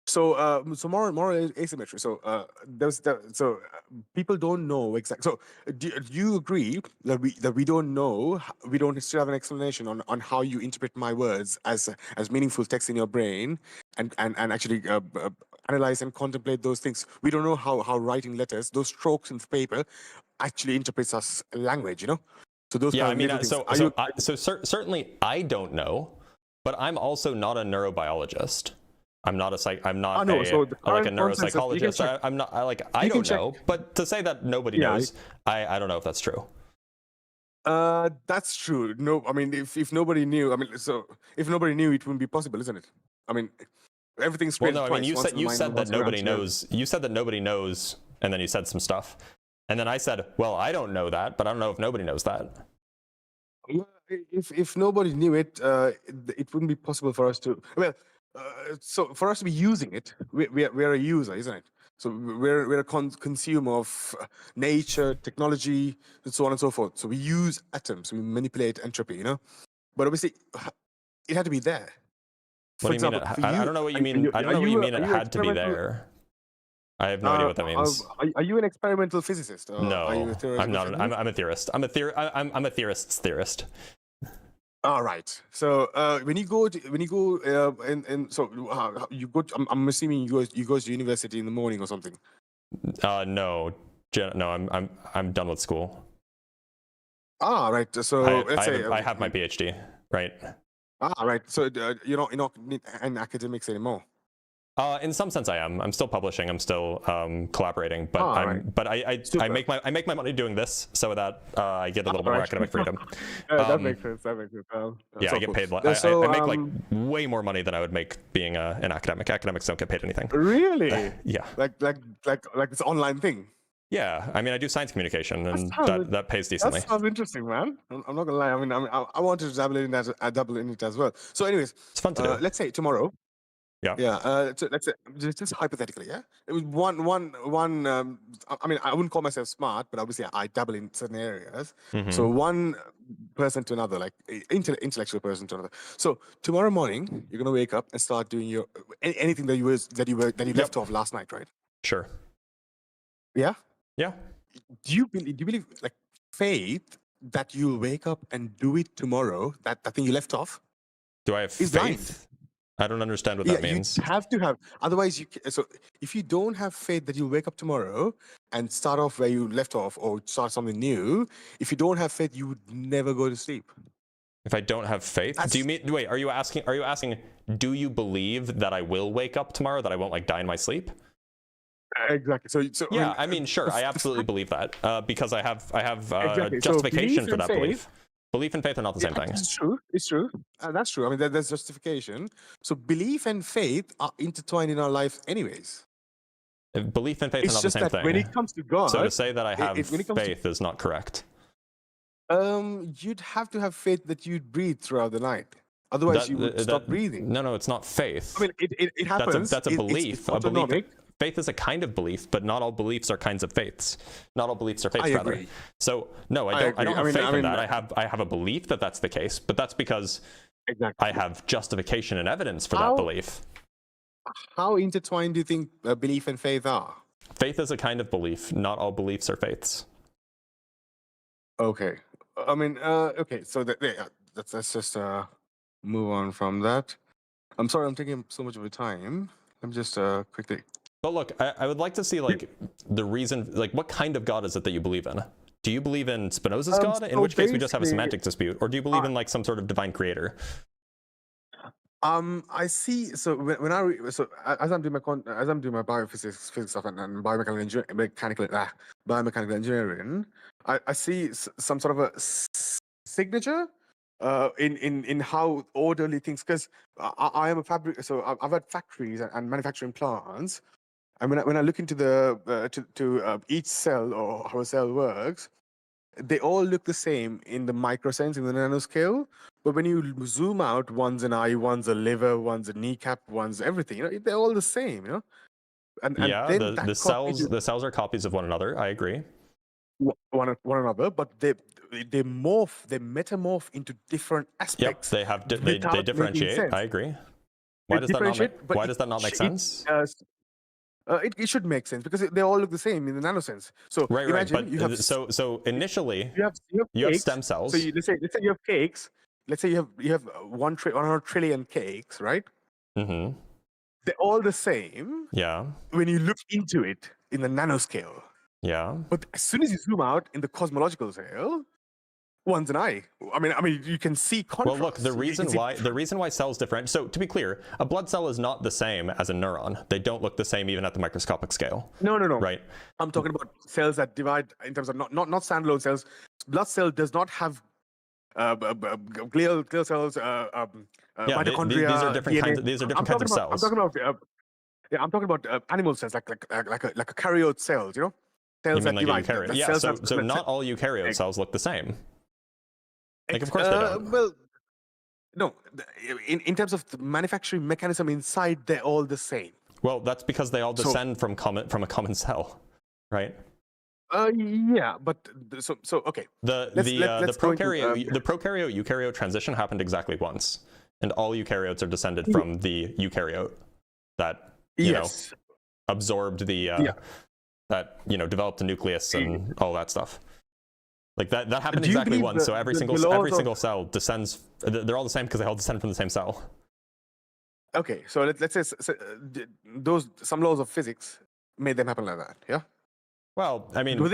So moral asymmetry. So people don't know exactly. So do you agree that we don't know? We don't still have an explanation on how you interpret my words as meaningful text in your brain, and actually analyze and contemplate those things. We don't know how writing letters, those strokes in the paper, actually interprets us language. So those. Yeah, kind of certainly I don't know, but I'm also not a neurobiologist. I'm not a neuropsychologist. I don't know. But to say that nobody knows, I don't know if that's true. That's true. No, I mean, if nobody knew, if nobody knew, it wouldn't be possible, isn't it? I mean, everything's well, no. I mean, you said that nobody knows. You said that nobody knows, and then you said some stuff, and then I said, well, I don't know that, but I don't know if nobody knows that. Well, if nobody knew it, it wouldn't be possible for us to. Well. So for us to be using it, we're a user, isn't it? So we're a consumer of nature, technology, and so on and so forth. So we use atoms, we manipulate entropy, But obviously, it had to be there. What do you mean? I don't know what you mean. I don't know what you mean. It had to be there. I have no idea what that means. Are you an experimental physicist? No, I'm not. I'm a theorist. I'm a theorist's theorist. All right. So when you go, and so you go. I'm assuming you go to university in the morning or something. No, I'm done with school. Ah, right. So let's say I have my PhD, right? Ah, right. So you're not in academics anymore. In some sense, I am. I'm still publishing. I'm still collaborating, but I make my money doing this, so that I get a little bit more academic freedom. That makes sense. Yeah, I get paid. I make like way more money than I would make being an academic. Academics don't get paid anything. Really? Yeah. Like this online thing. Yeah, I mean, I do science communication, and sounds- that pays decently. That sounds interesting, man. I'm not gonna lie. I wanted to dabble in it as well. So, anyways, It's fun to do. let's say tomorrow. Yeah. Yeah. So let's say just hypothetically, yeah. It was one. I mean, I wouldn't call myself smart, but obviously I dabble in certain areas. Mhm. So one person to another, like intellectual person to another. So tomorrow morning, you're gonna wake up and start doing your anything that you left off last night, right? Sure. Yeah. Yeah. Do you believe like faith that you'll wake up and do it tomorrow? That thing you left off. Do I have Is blind. faith? I don't understand what that means. You have to have. Otherwise, so if you don't have faith that you'll wake up tomorrow and start off where you left off or start something new, if you don't have faith, you would never go to sleep. If I don't have faith, do you mean? Wait, are you asking? Do you believe that I will wake up tomorrow? That I won't like die in my sleep? Exactly. So Yeah, I mean, sure, I absolutely believe that because I have Exactly. So justification belief for and that faith- belief. Belief and faith are not the same thing. It's true. It's true. That's true. I mean, there's justification. So belief and faith are intertwined in our lives, anyways. Belief and faith are It's not the just same that thing. when it comes to God, So to say that I have when it comes to- faith is not correct. You'd have to have faith that you'd breathe throughout the night. Otherwise, you would stop breathing. No, it's not faith. I mean, it happens. That's a It's belief. A belief. autonomic. Faith is a kind of belief, but not all beliefs are kinds of faiths. Not all beliefs are faiths, I rather. agree. So no, I I don't. I agree. don't I have mean- faith I in mean- that. I have a belief that that's the case, but that's because Exactly. I have justification and evidence for How- that belief. How intertwined do you think belief and faith are? Faith is a kind of belief. Not all beliefs are faiths. Okay. I mean, okay. So let's just move on from that. I'm sorry, I'm taking so much of your time. Let me just quickly. But look, I would like to see like the reason, like what kind of God is it that you believe in? Do you believe in Spinoza's God, in so which case we just have a basically- semantic dispute, or do you believe in like some sort of divine creator? I see. So as I'm doing my biophysics stuff and biomechanical engineering, I see some sort of a signature in how orderly things. Because I am a fabric, so I've had factories and manufacturing plants, and when I look into the each cell or how a cell works, they all look the same in the micro sense, in the nanoscale. But when you zoom out, one's an eye, one's a liver, one's a kneecap, one's everything. You know, they're all the same. You know, and Yeah, then the cells are copies of one another. I agree. one another, but they morph, they metamorph into different Yep, aspects. they have they without making differentiate. sense. I agree. Why does that not differentiate, but make sense? It should make sense because they all look the same in the nanosense. So Right. imagine But you have so initially you have you have cakes. stem cells. So let's say you have cakes. Let's say you have 100 trillion cakes, right? Mm-hmm. They're all the same Yeah. when you look into it in the nanoscale. Yeah. But as soon as you zoom out in the cosmological scale, one's an eye. I mean, you can see contrast. Well, look, the reason why cells differentiate. So to be clear, a blood cell is not the same as a neuron. They don't look the same even at the microscopic scale. No. Right. I'm talking about cells that divide in terms of not standalone cells. Blood cell does not have glial cells, Yeah, mitochondria. these are different DNA. kinds. These are different kinds of cells. I'm talking about animal cells, like a eukaryote cells. You know, cells You mean that like a divide. eukaryote? Yeah. So not all eukaryote cells look the same. Like, of course they don't. Well, no. In terms of the manufacturing mechanism inside, they're all the same. Well, that's because they all descend from a common cell, right? Yeah, but so okay. The prokaryote eukaryote transition happened exactly once, and all eukaryotes are descended from the eukaryote that you know absorbed the developed the nucleus and all that stuff. Like that happened exactly once. So every single cell descends. They're all the same because they all descend from the same cell. Okay, so let's say some laws of physics made them happen like that. Yeah. Well, I mean, you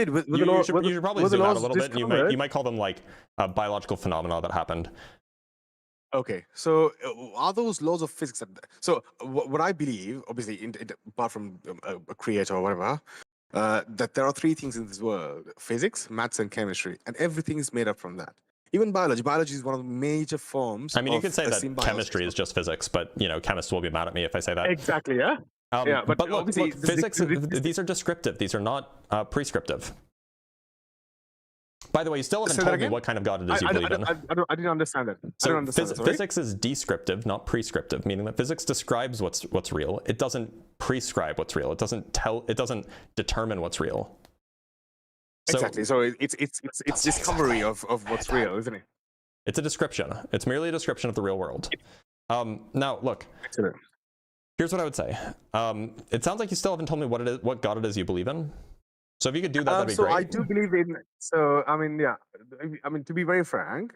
should probably zoom out a little bit. You might call them like biological phenomena that happened. Okay, so are those laws of physics? So what I believe, obviously, apart from a creator or whatever, that there are three things in this world: physics, maths, and chemistry, and everything is made up from that. Even biology. Biology is one of the major forms. I mean, you of could say that symbiosis. chemistry is just physics, but chemists will be mad at me if I say that. Exactly. Yeah. Yeah, but look, obviously physics, these are descriptive. These are not prescriptive. By the way, you still haven't Say that told me again? what kind of God it is you believe in. I didn't understand that. I So don't understand that, sorry. physics is descriptive, not prescriptive, meaning that physics describes what's real. It doesn't prescribe what's real. It doesn't determine what's real. So, Exactly. So it's discovery of what's real, isn't it? It's a description. It's merely a description of the real world. Now, look. Excellent. Here's what I would say. It sounds like you still haven't told me what God it is you believe in. So if you could do that, that'd be so great. I do believe in. So I mean, yeah. I mean, to be very frank,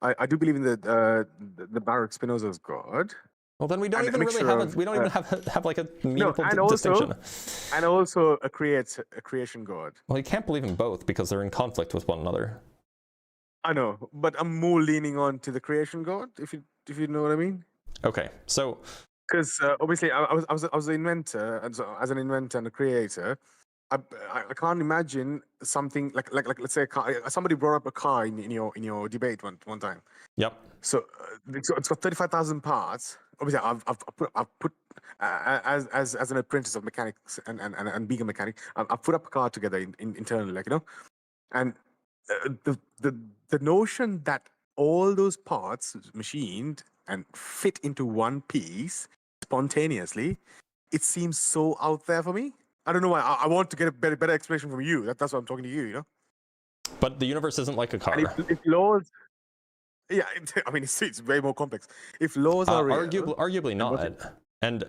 I do believe in the Baruch Spinoza's God. Well, then we don't even really have like a meaningful distinction. And also a creation God. Well, you can't believe in both because they're in conflict with one another. I know, but I'm more leaning on to the creation God, if you know what I mean. Okay, so because obviously I was an inventor, and so as an inventor and a creator, I can't imagine something like let's say a car. Somebody brought up a car in your debate one time. Yep. So it's got 35,000 parts. Obviously, I've put as an apprentice of mechanics and being a mechanic, I've put up a car together internally, like, you know, and the notion that all those parts machined and fit into one piece spontaneously, it seems so out there for me. I don't know why. I want to get a better explanation from you. That's why I'm talking to you. You know. But the universe isn't like a car. And if laws, yeah, I mean it's way more complex. If laws are real, arguably not. And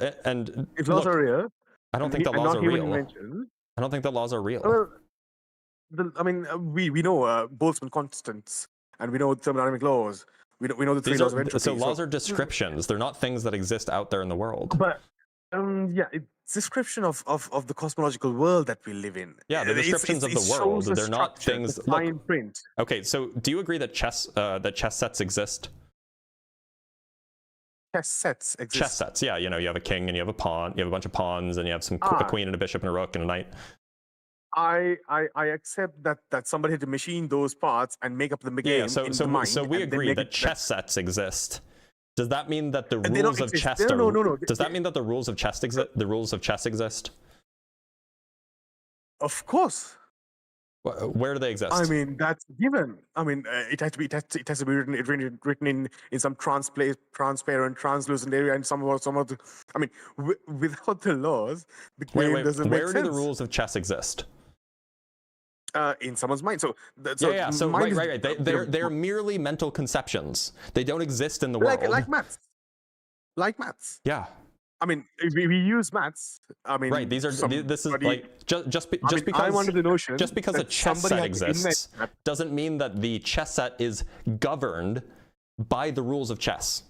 if laws are real, I don't think the laws are real. I don't think the laws are real. Well, I mean, we know Boltzmann constants, and we know thermodynamic laws. We know the three laws of entropy. So laws are descriptions. They're not things that exist out there in the world. But yeah, it's description of the cosmological world that we live in. Yeah, they're descriptions of the world. They're not things. Fine print. Okay, so do you agree that chess sets exist? Chess sets exist. Chess sets, yeah. You know, you have a king and you have a pawn. You have a bunch of pawns, and you have a queen and a bishop and a rook and a knight. I accept that somebody had to machine those parts and make up the game. Yeah, so we agree that chess sets exist. Does that mean that the rules of chess are? No. Does that mean that the rules of chess exist? The rules of chess exist? Of course. Where do they exist? I mean, that's given. I mean, it has to be written in some transparent, translucent area, and some of the. I mean, without the laws, the game doesn't make sense. Where do the rules of chess exist? In someone's mind. So right. They're merely mental conceptions. They don't exist in the world. Like maths. Like maths. Yeah. I mean, we use maths. I mean, right. This is like just because I'm under the notion just because a chess set exists doesn't mean that the chess set is governed by the rules of chess.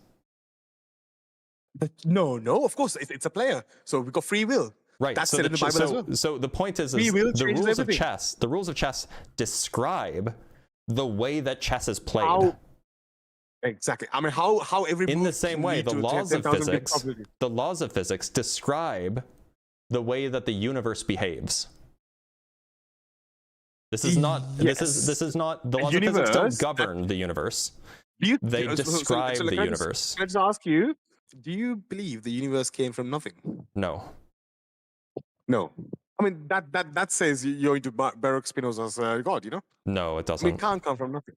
No. Of course, it's a player. So we've got free will. Right. That's it in the Bible as well. So the point is the rules of chess describe the way that chess is played. Exactly. I mean, how every in the same way, the laws of physics describe the way that the universe behaves. This is not. Yes. This is not. The laws of physics don't govern the universe. They describe the universe. Let's ask you: do you believe the universe came from nothing? No. No. I mean, that says you're into Baruch Spinoza's God, you know? No, it doesn't. I mean, it can't come from nothing.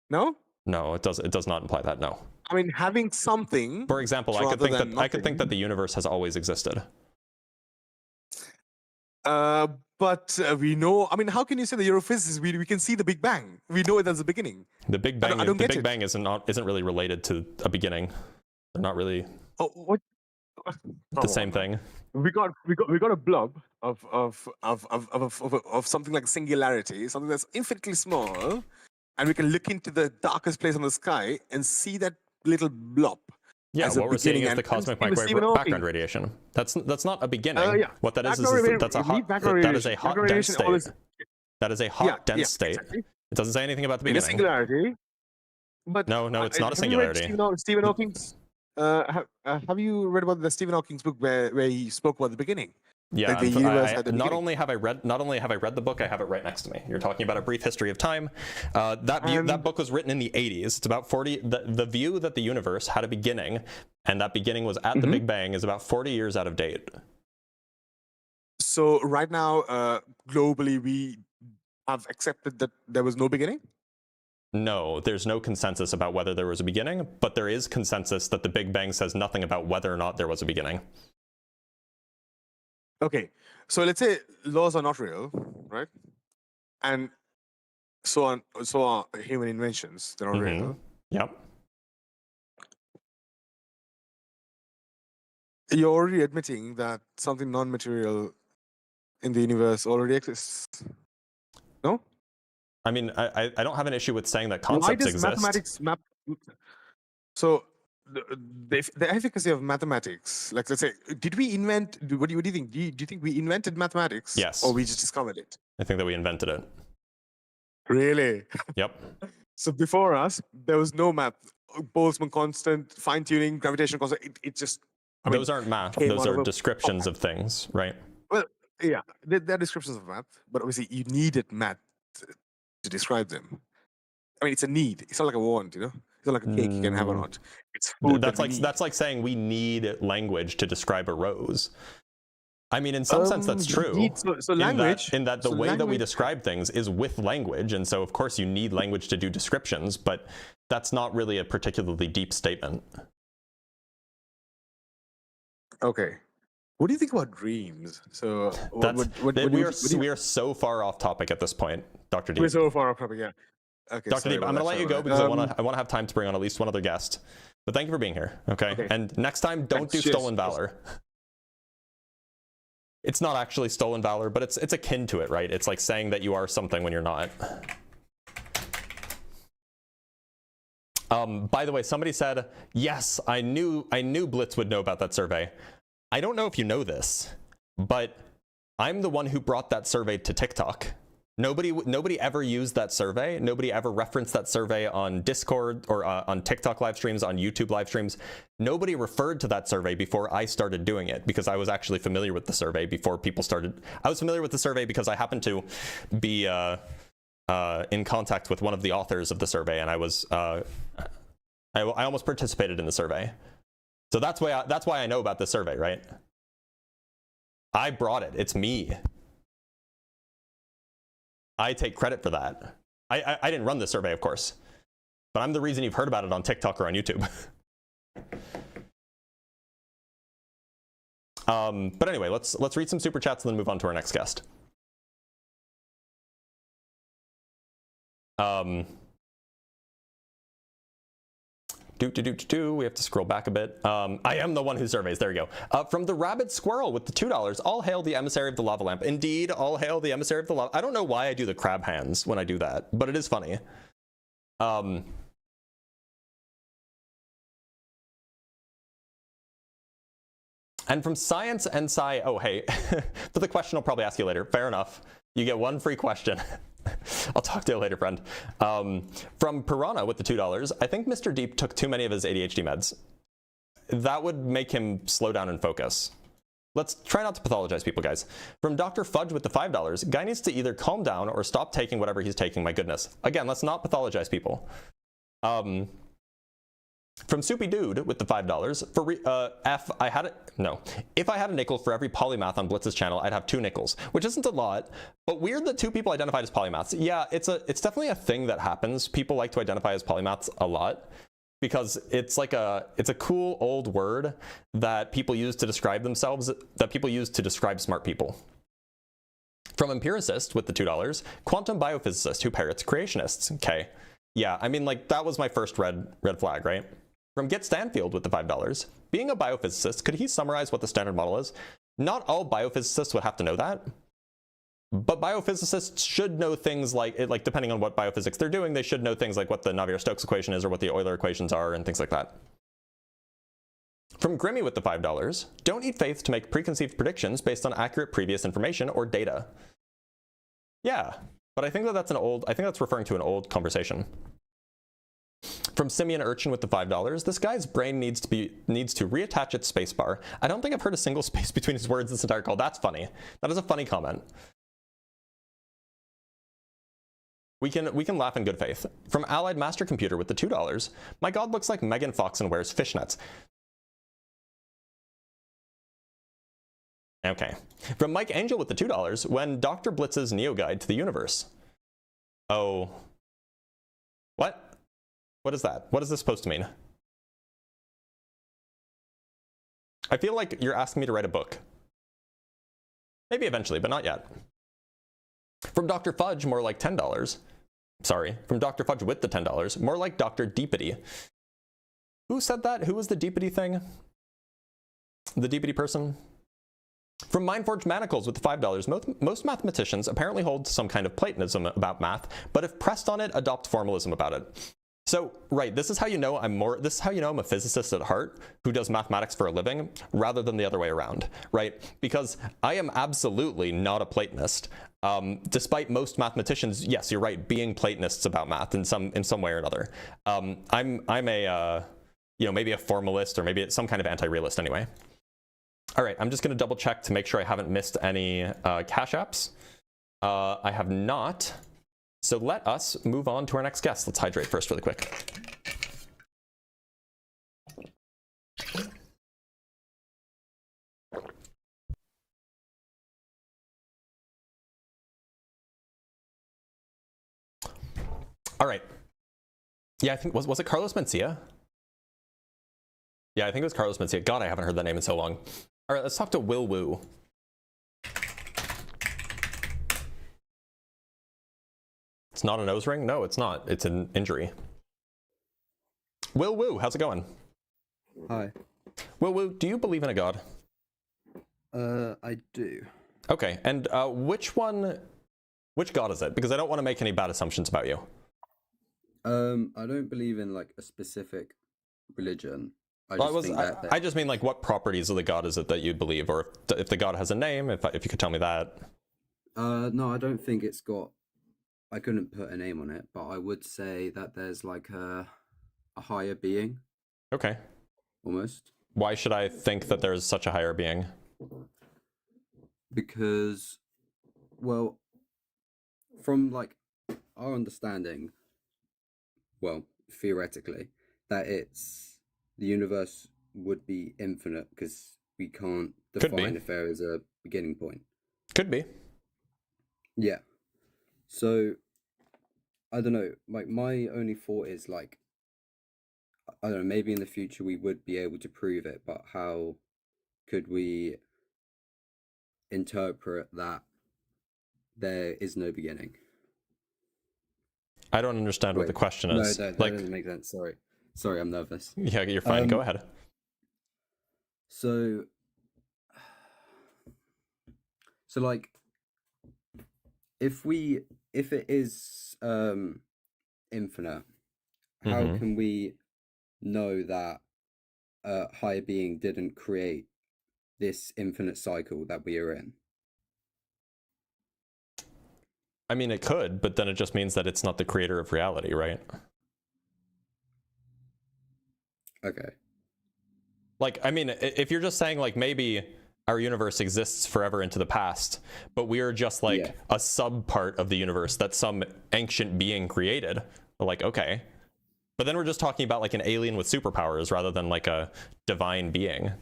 No? No, it does not imply that, no. I mean, having something. For example, I could think that the universe has always existed. But we know, I mean, how can you say the Europhysicists? We can see the Big Bang. We know it as the beginning. The Big Bang, Bang isn't really related to a beginning. They're not really what? The same thing. We got a blob of something like singularity, something that's infinitely small, and we can look into the darkest place on the sky and see that little blob. Yeah, what we're seeing is the cosmic microwave background radiation. That's not a beginning. What that is that's a hot dense state. That is a hot dense state. Exactly. It doesn't say anything about the beginning. In a singularity. But no, it's not a singularity. Stephen Hawking's. Have you read about the Stephen Hawking's book where he spoke about the beginning? Yeah, not only have I read the book, I have it right next to me. You're talking about A Brief History of Time. That book was written in the 80s. It's about 40. The view that the universe had a beginning, and that beginning was at the Big Bang, is about 40 years out of date. So right now, globally, we have accepted that there was no beginning? No, there's no consensus about whether there was a beginning, but there is consensus that the Big Bang says nothing about whether or not there was a beginning. Okay, so let's say laws are not real, right? And so are human inventions, they're not real. Yep. You're already admitting that something non-material in the universe already exists. No? I mean, I don't have an issue with saying that Why concepts does exist. mathematics map? So the efficacy of mathematics, like let's say, did we invent? What do you think? Do you think we invented mathematics? Yes. Or we just discovered it? I think that we invented it. Really? Yep. So before us, there was no math. Boltzmann constant, fine tuning, gravitational constant. It just. I mean, Those aren't math. came Those out of are a descriptions of things, right? Well, yeah, they're descriptions of math, but obviously you needed math to describe them. I mean, it's a need. It's not like a want, you know. It's not like a cake you can have or not. It's food. That's like saying we need language to describe a rose. I mean, in some sense, that's true. So language. In that the way that we describe things is with language, and so of course you need language to do descriptions, but that's not really a particularly deep statement. Okay. What do you think about dreams? So we are so far off topic at this point, Dr. Deep. We're so far off topic, yeah. Okay, Dr. Deep, I'm going to let you go because I want to have time to bring on at least one other guest. But thank you for being here. Okay. And next time, don't do stolen valor. It's not actually stolen valor, but it's akin to it, right? It's like saying that you are something when you're not. By the way, somebody said, yes, I knew Blitz would know about that survey. I don't know if you know this, but I'm the one who brought that survey to TikTok. Nobody ever used that survey. Nobody ever referenced that survey on Discord or on TikTok live streams, on YouTube live streams. Nobody referred to that survey before I started doing it because I was actually familiar with the survey before people started. I was familiar with the survey because I happened to be in contact with one of the authors of the survey, and I was I almost participated in the survey. So that's why I know about this survey, right? I brought it. It's me. I take credit for that. I didn't run the survey, of course, but I'm the reason you've heard about it on TikTok or on YouTube. But anyway, let's read some super chats and then move on to our next guest. We have to scroll back a bit. I am the one who surveys. There we go. From the Rabid Squirrel with the $2. All hail the emissary of the lava lamp. Indeed, all hail the emissary of the lava. I don't know why I do the crab hands when I do that, but it is funny. And from Science and Sci. Oh, hey, for the question I'll probably ask you later. Fair enough. You get one free question. I'll talk to you later, friend. From Piranha with the $2, I think Mr. Deep took too many of his ADHD meds. That would make him slow down and focus. Let's try not to pathologize people, guys. From Dr. Fudge with the $5, guy needs to either calm down or stop taking whatever he's taking, my goodness. Again, let's not pathologize people. From Soupy Dude with the $5, for if I had a nickel for every polymath on Blitz's channel, I'd have 2 nickels, which isn't a lot, but weird that 2 people identified as polymaths. Yeah, it's definitely a thing that happens. People like to identify as polymaths a lot because it's a cool old word that people use to describe themselves, that people use to describe smart people. From Empiricist with the $2, quantum biophysicist who parrots creationists. Okay. Yeah, I mean, like, that was my first red flag, right? From Get Stanfield with the $5, being a biophysicist, could he summarize what the standard model is? Not all biophysicists would have to know that, but biophysicists should know things like depending on what biophysics they're doing, they should know things like what the Navier-Stokes equation is or what the Euler equations are and things like that. From Grimmy with the $5, don't need faith to make preconceived predictions based on accurate previous information or data. Yeah, but I think that's referring to an old conversation. From Simeon Urchin with the $5, this guy's brain needs to reattach its spacebar. I don't think I've heard a single space between his words this entire call. That's funny. That is a funny comment. We can laugh in good faith. From Allied Master Computer with the $2, my god looks like Megan Fox and wears fishnets. Okay. From Mike Angel with the $2, when Dr. Blitz's Neo Guide to the Universe. Oh. What? What is that? What is this supposed to mean? I feel like you're asking me to write a book. Maybe eventually, but not yet. From Dr. Fudge, more like $10. Sorry, from Dr. Fudge with the $10, more like Dr. Deepity. Who said that? Who was the Deepity thing? The Deepity person? From Mindforged Manacles with the $5, most mathematicians apparently hold some kind of Platonism about math, but if pressed on it, adopt formalism about it. So, right, this is how you know I'm a physicist at heart who does mathematics for a living rather than the other way around, right? Because I am absolutely not a Platonist. Despite most mathematicians, yes, you're right, being Platonists about math in some way or another. I'm a maybe a formalist or maybe some kind of anti-realist anyway. All right, I'm just going to double check to make sure I haven't missed any Cash Apps. I have not. So let us move on to our next guest. Let's hydrate first really quick. All right. Yeah, I think, was it Carlos Mencia? Yeah, I think it was Carlos Mencia. God, I haven't heard that name in so long. All right, let's talk to Will Wu. It's not a nose ring? No, it's not. It's an injury. Will Wu, how's it going? Hi. Will Wu, do you believe in a god? I do. Okay, and which god is it? Because I don't want to make any bad assumptions about you. I don't believe in like a specific religion. I just mean like what properties of the god is it that you believe, or if the god has a name, if you could tell me that. No, I don't think it's got. I couldn't put a name on it, but I would say that there's like a higher being. Okay. Almost. Why should I think that there's such a higher being? Because, well, from like our understanding, well, theoretically, that the universe would be infinite because we can't define if there is a beginning point. Could be. Yeah. So, I don't know, like my only thought is like, I don't know, maybe in the future we would be able to prove it, but how could we interpret that there is no beginning? I don't understand what the question is. No, that doesn't make sense. Sorry, I'm nervous. Yeah, you're fine. Go ahead. So like, if it is infinite, how can we know that a higher being didn't create this infinite cycle that we are in? I mean, it could, but then it just means that it's not the creator of reality, right? Okay. Like, I mean, if you're just saying like maybe our universe exists forever into the past, but we are just like a sub part of the universe that some ancient being created, like, okay. But then we're just talking about like an alien with superpowers rather than like a divine being.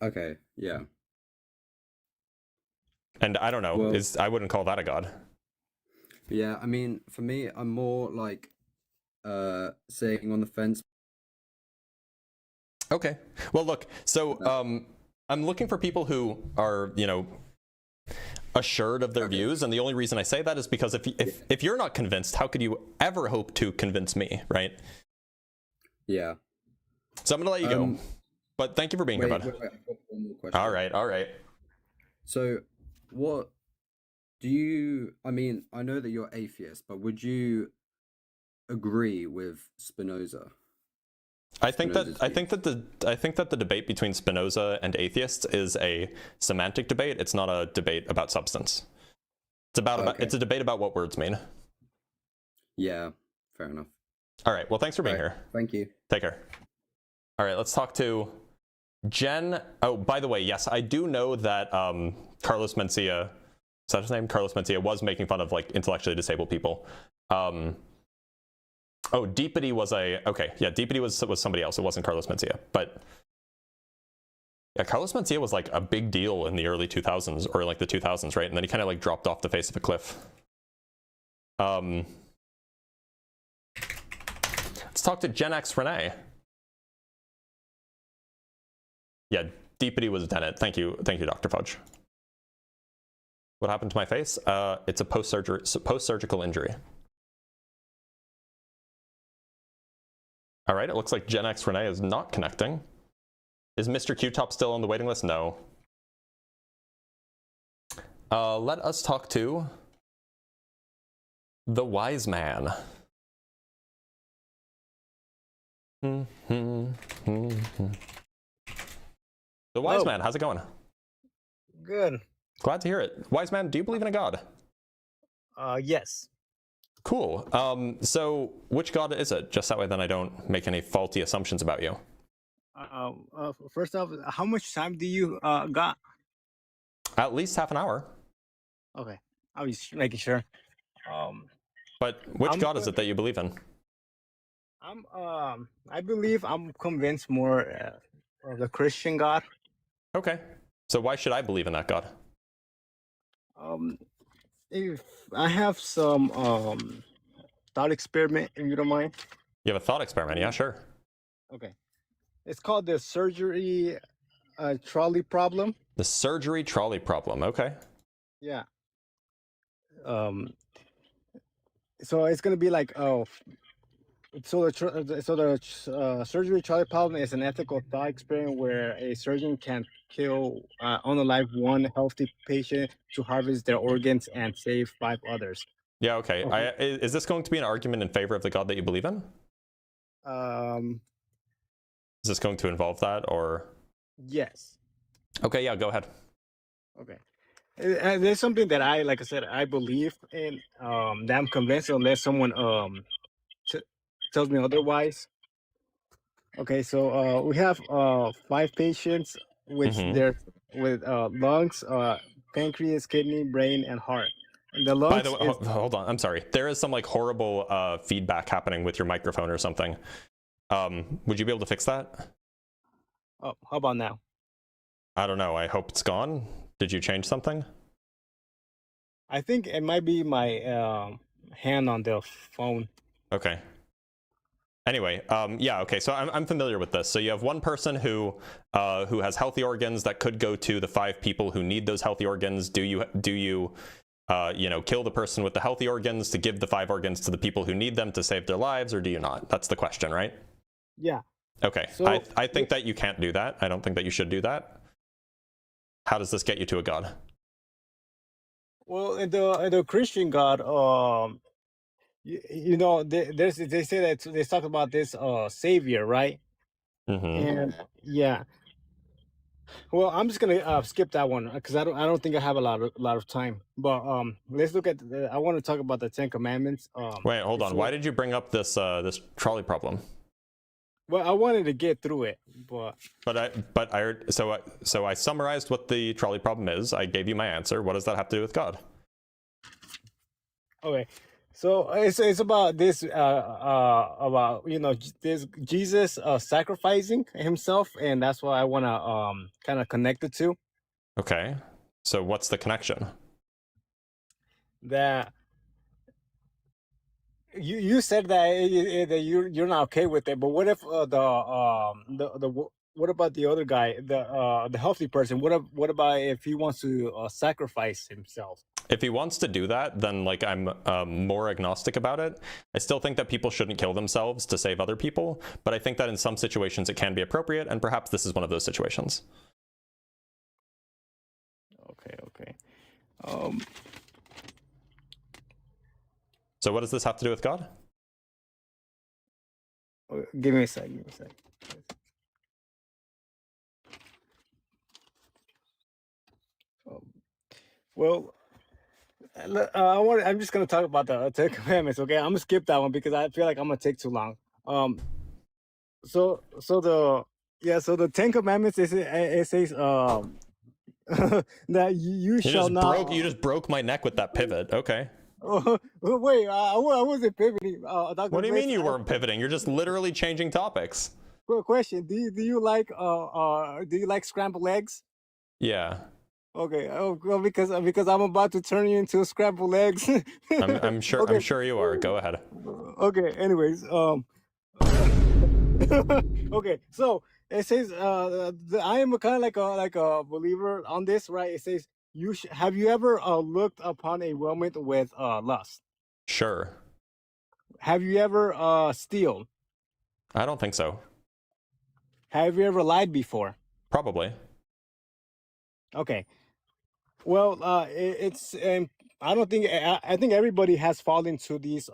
Okay, yeah. And I don't know, Well, I wouldn't call that a god. Yeah, I mean, for me, I'm more like saying on the fence. Okay. Well, look, so I'm looking for people who are, assured of their views, and the only reason I say that is because if you're not convinced, how could you ever hope to convince me, right? Yeah. So I'm gonna let you go, but thank you for being here, bud. Wait, I've got one more question. All right. So, what do you? I mean, I know that you're atheist, but would you agree with Spinoza? I think that the debate between Spinoza and atheists is a semantic debate. It's not a debate about substance. It's a debate about what words mean. Yeah, fair enough. All right. Well, thanks for being here. Thank you. Take care. All right. Let's talk to Jen. Oh, by the way, yes, I do know that Carlos Mencia, is that his name? Carlos Mencia was making fun of like intellectually disabled people. Oh, Deepity was Deepity was somebody else. It wasn't Carlos Mencia, but Yeah, Carlos Mencia was like a big deal in the early 2000s, or like the 2000s, right? And then he kind of like dropped off the face of a cliff. Let's talk to Gen X Renee. Yeah, Deepity was Dennett. Thank you, Dr. Fudge. What happened to my face? It's a post-surgical injury. All right, it looks like Gen X Renee is not connecting. Is Mr. Q-Top still on the waiting list? No. Let us talk to the wise man. The wise man, how's it going? Good. Glad to hear it. Wise man, do you believe in a god? Yes. Cool. So which god is it? Just that way then I don't make any faulty assumptions about you. First off, how much time do you got? At least half an hour. Okay, I was just making sure. But which god is it that you believe in? I'm convinced more of the Christian God. Okay. So why should I believe in that god? If I have some thought experiment, if you don't mind. You have a thought experiment? Yeah, sure. Okay. It's called the surgery trolley problem. The surgery trolley problem. Okay. Yeah. So it's gonna be like, so the surgery trolley problem is an ethical thought experiment where a surgeon can kill unalive one healthy patient to harvest their organs and save 5 others. Yeah. Okay. Is this going to be an argument in favor of the god that you believe in? Is this going to involve that, or? Yes. Okay, yeah, go ahead. Okay. There's something that like I said, I believe in, that I'm convinced unless someone tells me otherwise. Okay, so we have 5 patients with lungs, pancreas, kidney, brain, and heart. And the lungs. By the way, hold on. I'm sorry. There is some like horrible feedback happening with your microphone or something. Would you be able to fix that? Oh, how about now? I don't know. I hope it's gone. Did you change something? I think it might be my hand on the phone. Okay. Anyway, yeah, okay. So I'm familiar with this. So you have one person who has healthy organs that could go to the 5 people who need those healthy organs. Do you kill the person with the healthy organs to give the 5 organs to the people who need them to save their lives, or do you not? That's the question, right? Yeah. Okay. So, I think that you can't do that. I don't think that you should do that. How does this get you to a god? Well, in the Christian God, they say that they talk about this savior, right? And yeah. Well, I'm just gonna skip that one because I don't think I have a lot of time. But let's look at. I want to talk about the 10 Commandments. Wait, hold on. Why did you bring up this this trolley problem? Well, I wanted to get through it, so I summarized what the trolley problem is. I gave you my answer. What does that have to do with God? Okay, so it's about this about this Jesus sacrificing himself, and that's what I want to kind of connect it to. Okay, so what's the connection? That you said that you're not okay with it, but what if what about the other guy, the healthy person? What about if he wants to sacrifice himself? If he wants to do that, then like I'm more agnostic about it. I still think that people shouldn't kill themselves to save other people, but I think that in some situations it can be appropriate, and perhaps this is one of those situations. Okay. So what does this have to do with God? Give me a sec. Well, I'm just gonna talk about the 10 Commandments. Okay, I'm gonna skip that one because I feel like I'm gonna take too long. So the 10 Commandments it says that you shall not. You just broke my neck with that pivot. Okay. Oh, wait, I wasn't pivoting. What do you mean you weren't pivoting? You're just literally changing topics. question. Do you like scrambled eggs? Yeah. Okay. Oh, well, because I'm about to turn you into scrambled eggs. I'm sure Okay. I'm sure you are. Go ahead. Okay. Anyways, okay. So it says, I am kind of like a believer on this, right? It says, have you ever looked upon a woman with lust? Sure. Have you ever steal? I don't think so. Have you ever lied before? Probably. Okay. Well, it's I don't think I think everybody has fallen into these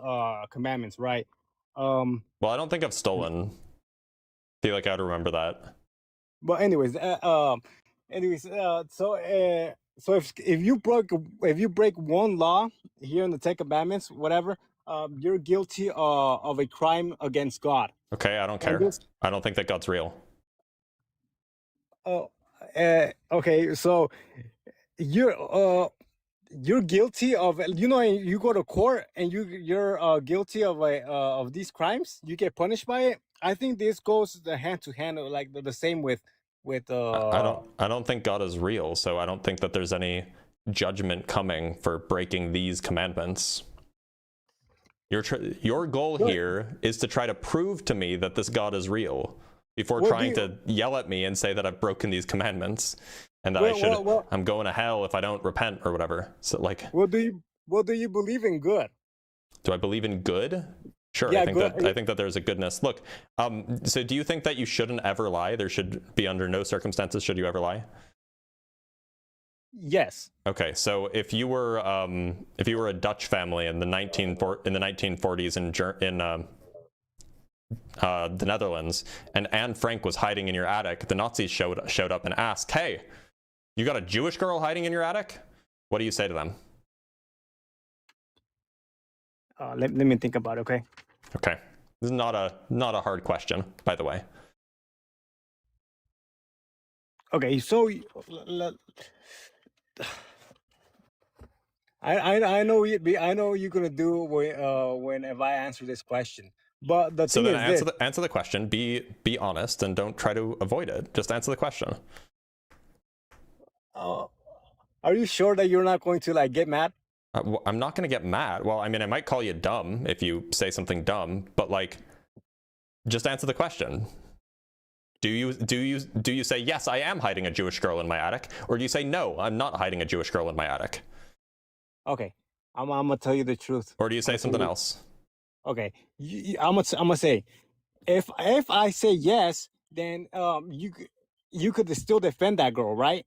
commandments, right? Well, I don't think I've stolen. Feel like I'd remember that. But anyways, so if you break one law here in the Ten Commandments, whatever, you're guilty of a crime against God. Okay, I don't And care. this- I don't think that God's real. Okay, so you're guilty of, you go to court and you're guilty of these crimes, you get punished by it. I think this goes hand to hand, like the same with I don't think God is real, so I don't think that there's any judgment coming for breaking these commandments. Your goal here is to try to prove to me that this God is real before trying to yell at me and say that I've broken these commandments and that I'm going to hell if I don't repent or whatever. So like, what do you believe in? Good? Do I believe in good? Sure, Yeah, I think that there's a goodness. Look, so do you think that you shouldn't ever lie? There should be under no circumstances should you ever lie? Yes. Okay, so if you were a Dutch family in the 1940s in the Netherlands, and Anne Frank was hiding in your attic, the Nazis showed up and asked, "Hey, you got a Jewish girl hiding in your attic?" What do you say to them? Let me think about it. Okay. Okay, this is not a hard question, by the way. Okay, so I know you're gonna do whenever I answer this question, but the So thing then is answer the question. Be honest and don't try to avoid it. Just answer the question. are you sure that you're not going to like get mad? I'm not going to get mad. Well, I mean, I might call you dumb if you say something dumb, but like, just answer the question. Do you say, yes, I am hiding a Jewish girl in my attic? Or do you say, no, I'm not hiding a Jewish girl in my attic? Okay, I'm gonna tell you the truth. Or do you say something else? Okay, I'm gonna say, if I say yes, then you could still defend that girl, right?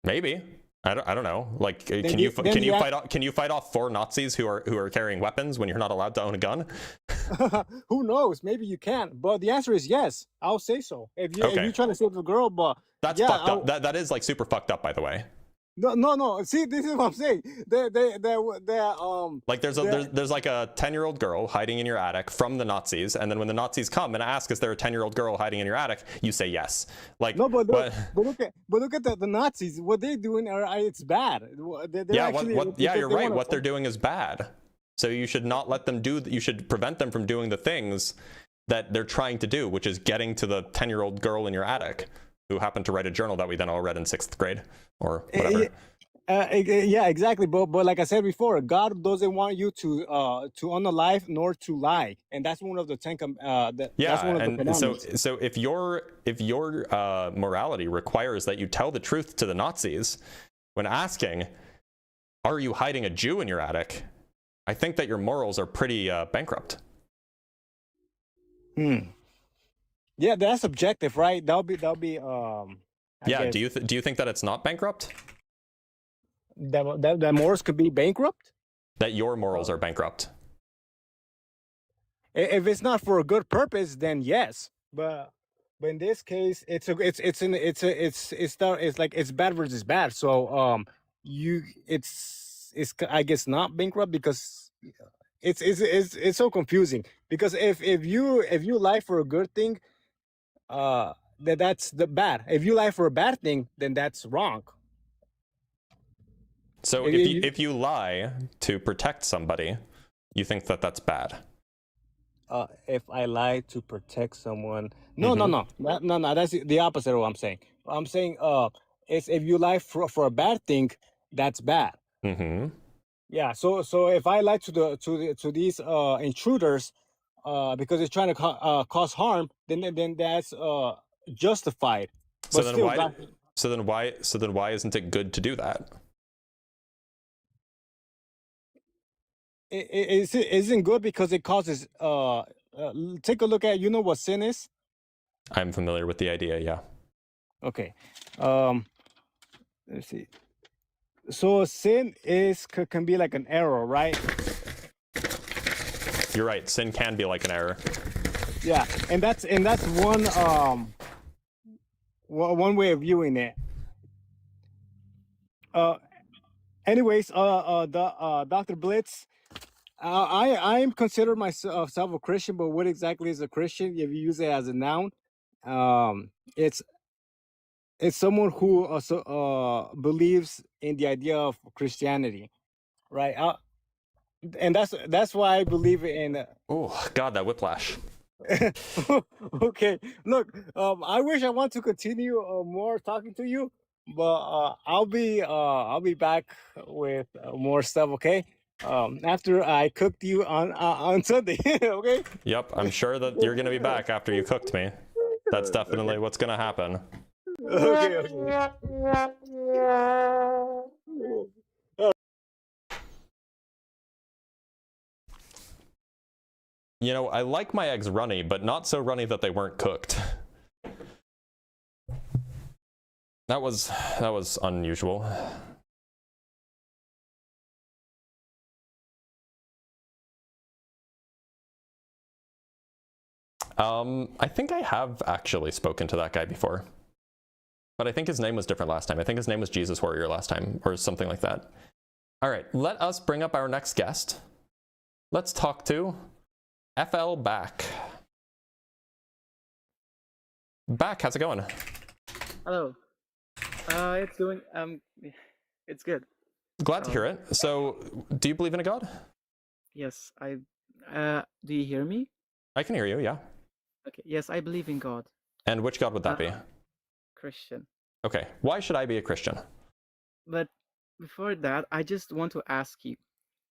Maybe. I don't know. Like, can then you fight off 4 Nazis who are carrying weapons when you're not allowed to own a gun? Who knows? Maybe you can. But the answer is yes. I'll say so. If you're trying to save the girl, but that's fucked up. That is like super fucked up, by the way. No. See, this is what I'm saying. Like there's like a 10-year-old girl hiding in your attic from the Nazis, and then when the Nazis come and ask, is there a 10-year-old girl hiding in your attic? You say yes. Like no, but look at the Nazis. What they're doing it's bad. You're right. What they're doing is bad. So you should not let them do. You should prevent them from doing the things that they're trying to do, which is getting to the 10-year-old girl in your attic who happened to write a journal that we then all read in 6th grade or whatever. Yeah, exactly. But like I said before, God doesn't want you to unalive nor to lie, and that's one of the that's one of the commandments. So if your morality requires that you tell the truth to the Nazis when asking, "Are you hiding a Jew in your attic?" I think that your morals are pretty bankrupt. Yeah, that's subjective, right? That'll be. Yeah. Do you think that it's not bankrupt? That morals could be bankrupt? That your morals are bankrupt. If it's not for a good purpose, then yes. But in this case, it's bad versus bad. So it's I guess not bankrupt because it's so confusing. Because if you lie for a good thing, that's the bad. If you lie for a bad thing, then that's wrong. So if you lie to protect somebody, you think that that's bad? if I lie to protect someone. No, no. That's the opposite of what I'm saying. I'm saying it's if you lie for a bad thing, that's bad. Yeah. So if I lie to these intruders, because it's trying to cause harm, then that's justified. So But then still, why? God, So then why isn't it good to do that? it isn't good because it causes. Take a look at, you know what sin is? I'm familiar with the idea. Yeah. Okay. Let's see. So sin can be like an error, right? You're right. Sin can be like an error. Yeah, and that's one way of viewing it. Anyways, Dr. Blitz, I am consider myself a Christian, but what exactly is a Christian? If you use it as a noun, it's someone who also believes in the idea of Christianity, right? And that's why I believe in. Oh God, that whiplash. Okay, look, I wish I want to continue more talking to you, but I'll be back with more stuff. Okay, after I cooked you on Sunday. Okay. Yep, I'm sure that you're gonna be back after you cooked me. That's definitely what's gonna happen. Okay. You know, I like my eggs runny, but not so runny that they weren't cooked. That was unusual. I think I have actually spoken to that guy before. But I think his name was different last time. I think his name was Jesus Warrior last time, or something like that. All right, let us bring up our next guest. Let's talk to FL Back. Back, how's it going? Hello. It's going, it's good. Glad to hear it. So, do you believe in a God? Yes, do you hear me? I can hear you, yeah. Okay, yes, I believe in God. And which God would that be? Christian. Okay, why should I be a Christian? But before that, I just want to ask you,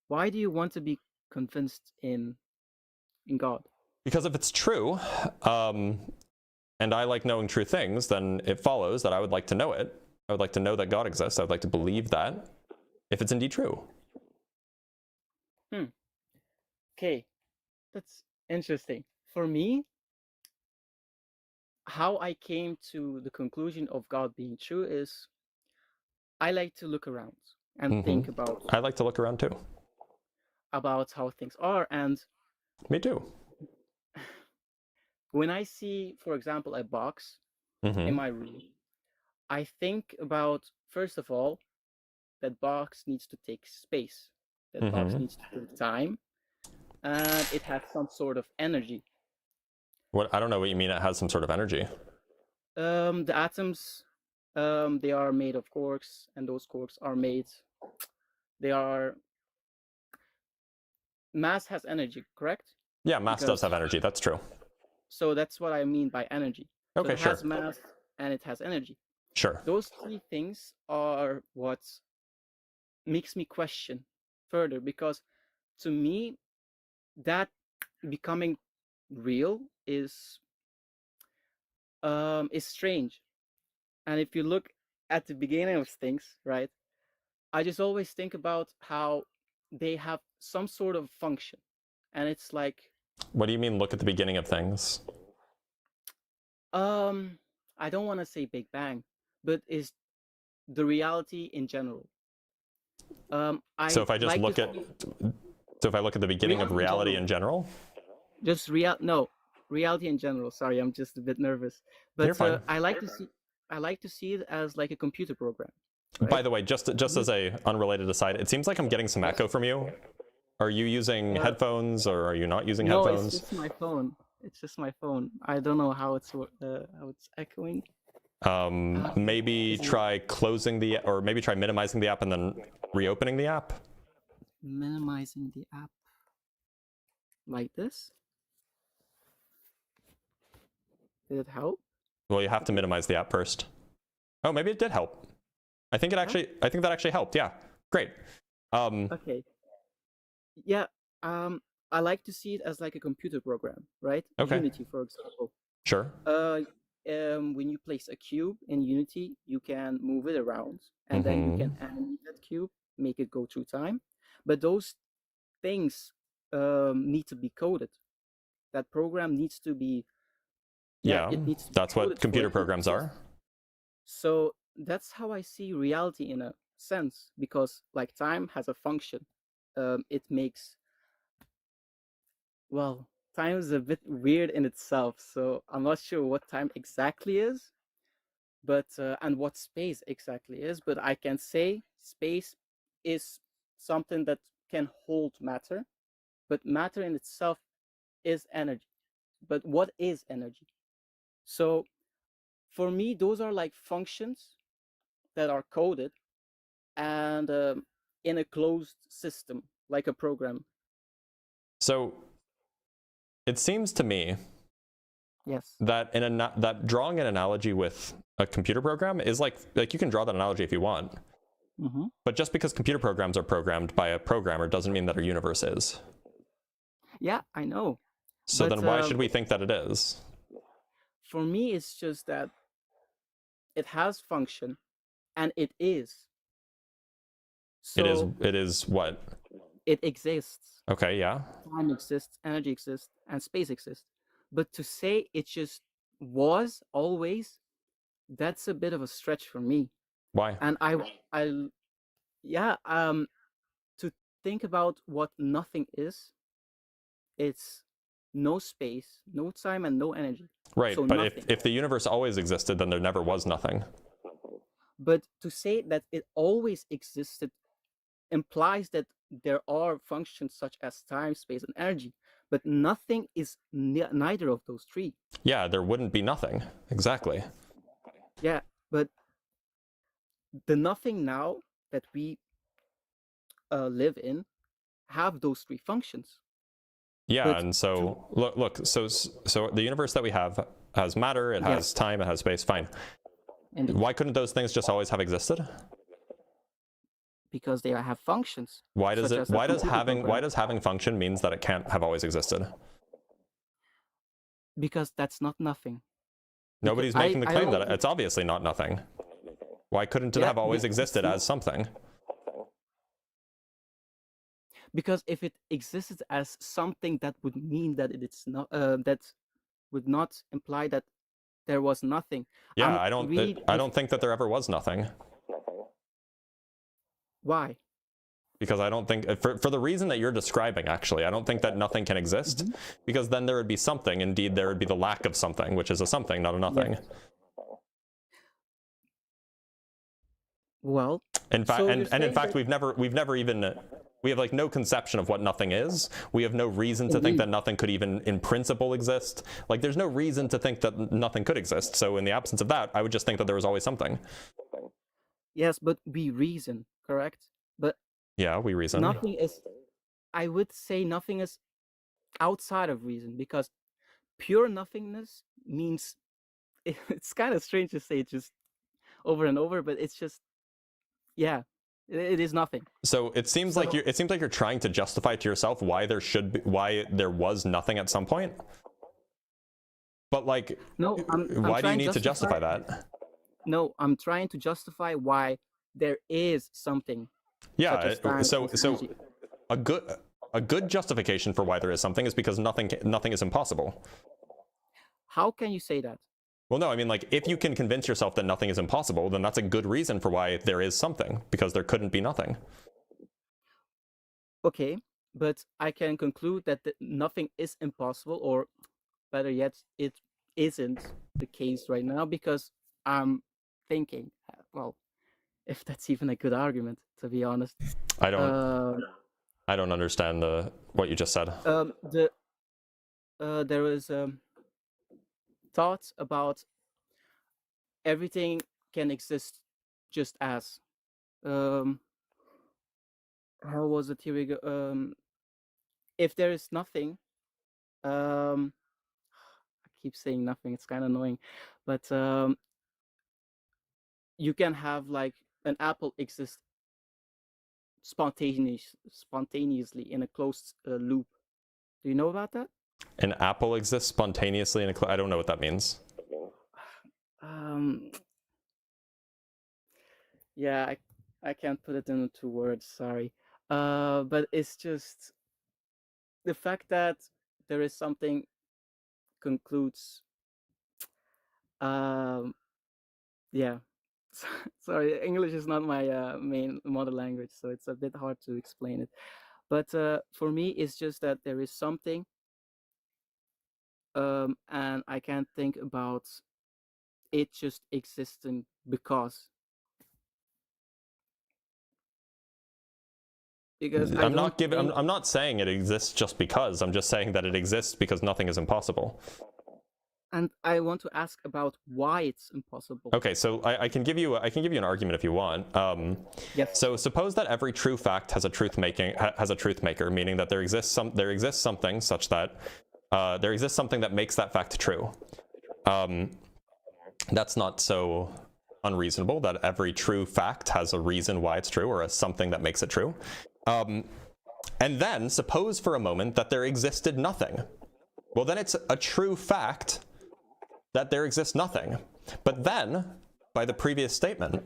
why do you want to be convinced in God? Because if it's true, and I like knowing true things, then it follows that I would like to know it. I would like to know that God exists. I would like to believe that, if it's indeed true. Okay, that's interesting. For me, how I came to the conclusion of God being true is I like to look around and think about. I like to look around too. About how things are, and me too. When I see, for example, a box in my room, I think about, first of all, that box needs to take space. That box needs to take time, and it has some sort of energy. What? I don't know what you mean. It has some sort of energy. The atoms, they are made of quarks, and those quarks are made. Mass has energy, correct? Yeah, mass does have energy. That's true. So that's what I mean by energy. Okay, so it has mass and it has energy. Sure. Those three things are what makes me question further, because to me, that becoming real is strange. And if you look at the beginning of things, right, I just always think about how they have some sort of function, and it's like, what do you mean look at the beginning of things? I don't want to say Big Bang, but is the reality in general. So if I just look at the beginning of reality in general? Just reality in general. Sorry, I'm just a bit nervous. But you're fine. I like to see it as like a computer program. Right? By the way, just as a unrelated aside, it seems like I'm getting some echo from you. Are you using headphones, or are you not using headphones? No, it's just my phone. It's just my phone. I don't know how it's echoing. Maybe try maybe try minimizing the app and then reopening the app. Minimizing the app. Like this? Did it help? Well, you have to minimize the app first. Oh, maybe it did help. I think that actually helped. Yeah, great. Okay. Yeah. I like to see it as like a computer program, right? Okay. Unity, for example. Sure. When you place a cube in Unity, you can move it around, and then you can animate that cube, make it go through time. But those things need to be coded. That program needs to be. Yeah, it needs to be that's what coded computer for it. programs are. So that's how I see reality in a sense, because like time has a function. It makes. Well, time is a bit weird in itself, so I'm not sure what time exactly is, but and what space exactly is. But I can say space is something that can hold matter, but matter in itself is energy. But what is energy? So for me, those are like functions that are coded and in a closed system, like a program. So it seems to me Yes. that that drawing an analogy with a computer program is like you can draw that analogy if you want. But just because computer programs are programmed by a programmer doesn't mean that our universe is. Yeah, I know. So But, then why should we think that it is? For me, it's just that it has function, and it is. So It is what? it exists. Okay, yeah. Time exists, energy exists, and space exists. But to say it just was always, that's a bit of a stretch for me. Why? And to think about what nothing is, it's no space, no time, and no energy. Right, So but nothing. if the universe always existed, then there never was nothing. But to say that it always existed implies that there are functions such as time, space, and energy, but nothing is neither of those three. Yeah, there wouldn't be nothing. Exactly. Yeah, but the nothing now that we live in have those three functions. Yeah, But and so look, so the universe that we have has matter, it has time, it has space, fine. Indeed. Why couldn't those things just always have existed? Because they have functions. Why does such it as a why does computer having program. function means that it can't have always existed? Because that's not nothing. Nobody's making the claim that it's obviously not nothing. Why couldn't it have always existed as something? Because if it existed as something, that would mean that it's not. That would not imply that there was nothing. Yeah, I don't think that there ever was nothing. Why? Because I don't think, for the reason that you're describing, actually, I don't think that nothing can exist, because then there would be something. Indeed, there would be the lack of something, which is a something, not a nothing. Yes. Well, in fact, so and in fact, we've never even, we have like no conception of what nothing is. We have no reason to think that nothing could even in principle exist. Like there's no reason to think that nothing could exist. So in the absence of that, I would just think that there was always something. Yes, but we reason, correct? But yeah, we reason. Nothing is, I would say nothing is outside of reason, because pure nothingness means, it's kind of strange to say it just over and over, but it's just, yeah, it is nothing. So it seems like you're trying to justify to yourself why there was nothing at some point. But like, no, why do you need to justify that? No, I'm trying to justify why there is something. Yeah, so a good justification for why there is something is because nothing is impossible. How can you say that? Well, no, I mean, like, if you can convince yourself that nothing is impossible, then that's a good reason for why there is something, because there couldn't be nothing. Okay, but I can conclude that nothing is impossible, or better yet, it isn't the case right now, because I'm thinking, well, if that's even a good argument, to be honest. I don't understand what you just said. There was thoughts about everything can exist just as. How was the theory if there is nothing, I keep saying nothing. It's kind of annoying, but you can have like an apple exist spontaneously in a closed loop. Do you know about that? An apple exists spontaneously in a I don't know what that means. Yeah, I can't put it into words, sorry. But it's just the fact that there is something concludes. Yeah. Sorry, English is not my main mother language, so it's a bit hard to explain it. But for me, it's just that there is something, and I can't think about it just existing because I I'm not don't think, I'm not saying it exists just because. I'm just saying that it exists because nothing is impossible. and I want to ask about why it's impossible. Okay, so I can give you an argument if you want. Yes. So suppose that every true fact has a truth maker, meaning that there exists something such that there exists something that makes that fact true. That's not so unreasonable that every true fact has a reason why it's true or a something that makes it true. And then suppose for a moment that there existed nothing. Well, then it's a true fact that there exists nothing. But then, by the previous statement,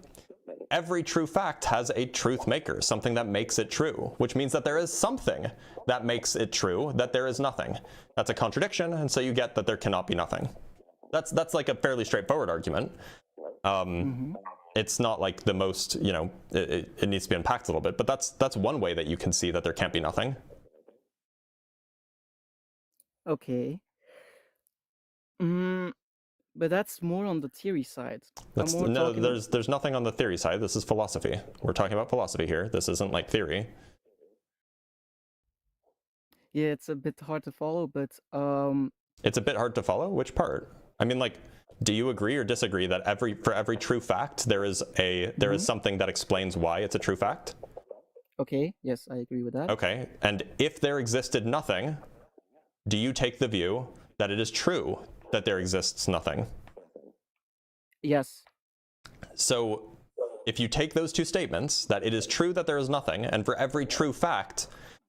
every true fact has a truth maker, something that makes it true, which means that there is something that makes it true, that there is nothing. That's a contradiction, and so you get that there cannot be nothing. That's like a fairly straightforward argument. It's not like the most, it needs to be unpacked a little bit, but that's one way that you can see that there can't be nothing. Okay. But that's more on the theory side. No, there's nothing on the theory side. This is philosophy. We're talking about philosophy here. This isn't like theory. Yeah, it's a bit hard to follow, but It's a bit hard to follow? Which part? I mean, like, do you agree or disagree that for every true fact there is something that explains why it's a true fact? Okay, yes, I agree with that. Okay, and if there existed nothing, do you take the view that it is true that there exists nothing? Yes. So if you take those two statements, that it is true that there is nothing, and for every true fact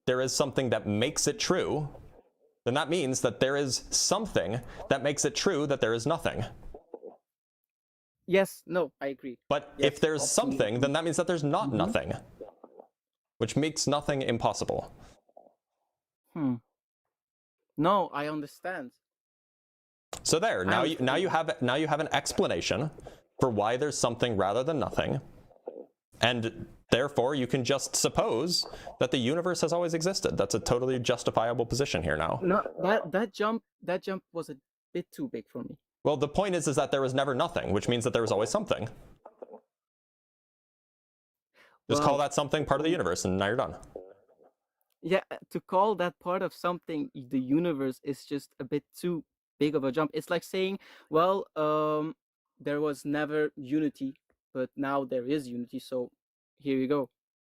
there is something that makes it true, then that means that there is something that makes it true that there is nothing. Yes, no, I agree. But Yes, if there's something, then that means that there's not nothing, which makes nothing impossible. No, I understand. So there, now you have an explanation for why there's something rather than nothing, and therefore you can just suppose that the universe has always existed. That's a totally justifiable position here now. No, that jump was a bit too big for me. Well, the point is that there was never nothing, which means that there was always something. Just call that something part of the universe, and now you're done. Yeah, to call that part of something the universe is just a bit too big of a jump. It's like saying, well, there was never unity, but now there is unity, so here you go.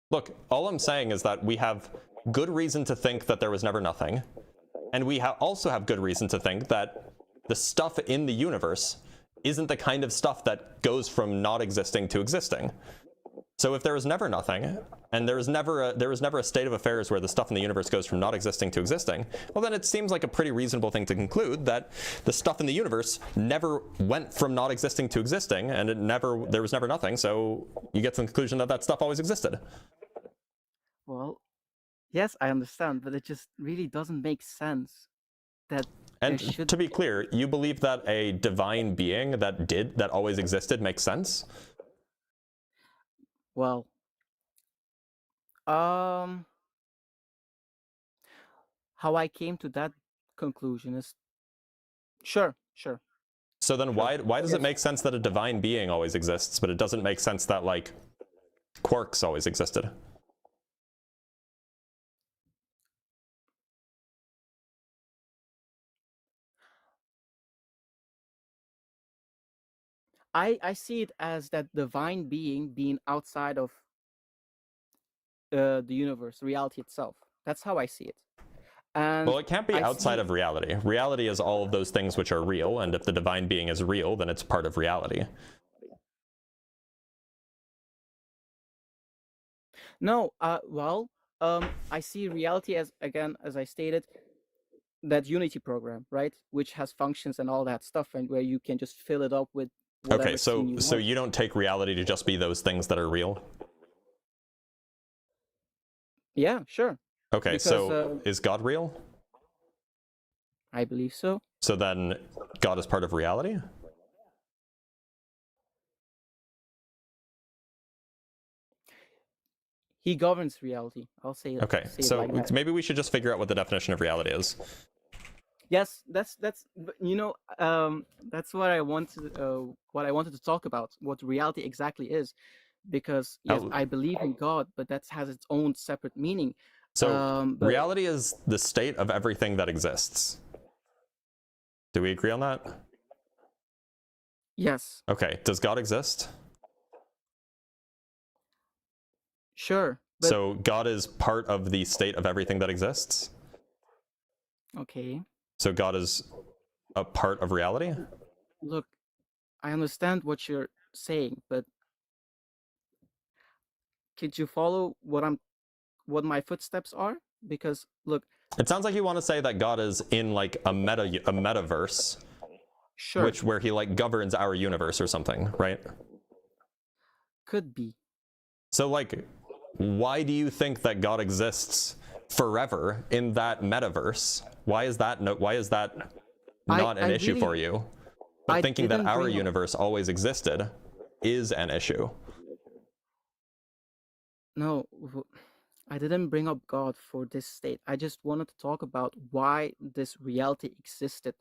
Look, all I'm saying is that we have good reason to think that there was never nothing, and we also have good reason to think that the stuff in the universe isn't the kind of stuff that goes from not existing to existing. So if there was never nothing, and there was never a state of affairs where the stuff in the universe goes from not existing to existing, well then it seems like a pretty reasonable thing to conclude that the stuff in the universe never went from not existing to existing, and there was never nothing, so you get to the conclusion that that stuff always existed. Well, yes, I understand, but it just really doesn't make sense that And to be clear, you believe that a divine being that always existed makes sense? Well, how I came to that conclusion is sure. So then why does it make sense that a divine being always exists, but it doesn't make sense that like quarks always existed? I see it as that divine being outside of the universe, reality itself. That's how I see it. And Well, it can't be I outside see. of reality. Reality is all of those things which are real, and if the divine being is real, then it's part of reality. No, well, I see reality as, again, as I stated, that Unity program, right? Which has functions and all that stuff, and where you can just fill it up with whatever Okay, scene you so want. you don't take reality to just be those things that are real? Yeah, sure. Okay, Because so is God real? I believe so. So then God is part of reality? He governs reality. I'll say it. Okay, Say it so like that. maybe we should just figure out what the definition of reality is. Yes, that's you know, that's what I wanted to talk about, what reality exactly is, because yes, I believe in God, but that has its own separate meaning. So But reality is the state of everything that exists. Do we agree on that? yes, Okay, does God exist? sure. But So God is part of the state of everything that exists? okay, So God is a part of reality? look, I understand what you're saying, but could you follow what my footsteps are? Because look, It sounds like you want to say that God is in like a metaverse, sure, where he like governs our universe or something, right? could be. So like, why do you think that God exists forever in that metaverse? Why is that not an issue for you? But thinking that our universe always existed is an issue. No, I didn't bring up God for this state. I just wanted to talk about why this reality existed.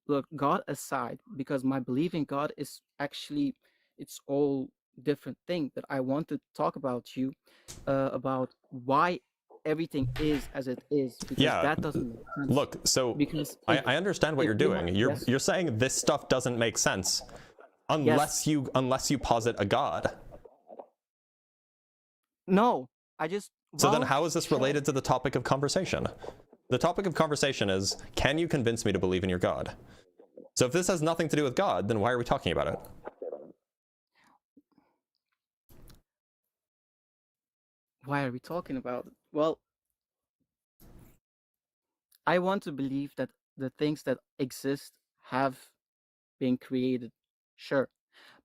Look, God aside, because my belief in God is actually, it's all different thing. But I want to talk about about why everything is as it is, because Yeah, that doesn't make sense. look, so Because I understand what you're doing. yes, You're saying this stuff doesn't make sense unless you posit a God. no, I just So then well, how is this related to the topic of conversation? The topic of conversation is, can you convince me to believe in your God? So if this has nothing to do with God, then why are we talking about it? why are we talking about it? Well, I want to believe that the things that exist have been created, sure.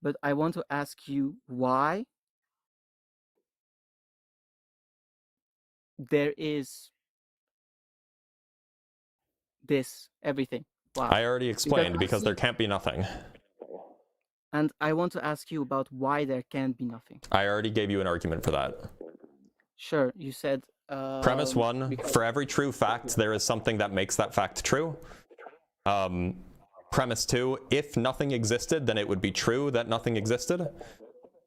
But I want to ask you why there is this everything. Why? I already explained, because there can't be nothing. And I want to ask you about why there can be nothing. I already gave you an argument for that. Sure, you said Premise one, for every true fact, there is something that makes that fact true. Premise two, if nothing existed, then it would be true that nothing existed.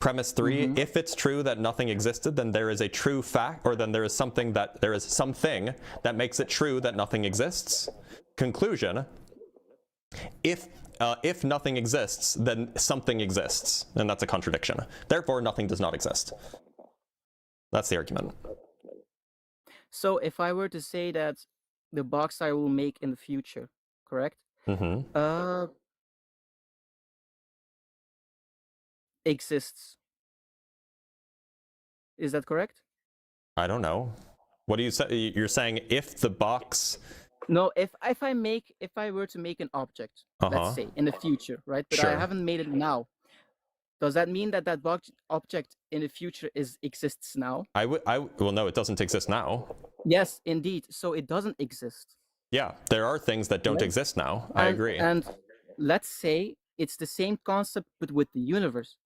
Premise three, if it's true that nothing existed, then there is a true fact, or then there is something that makes it true that nothing exists. Conclusion, if nothing exists, then something exists, and that's a contradiction. Therefore, nothing does not exist. That's the argument. So if I were to say that the box I will make in the future, correct? Exists. Is that correct? I don't know. What do you say? You're saying if the box... No, if I were to make an object, let's say in the future, right? But I haven't made it now. Does that mean that that object in the future exists now? Well, no, it doesn't exist now. Yes, indeed. So it doesn't exist. Yeah, there are things that don't exist now. I agree. And let's say it's the same concept, but with the universe,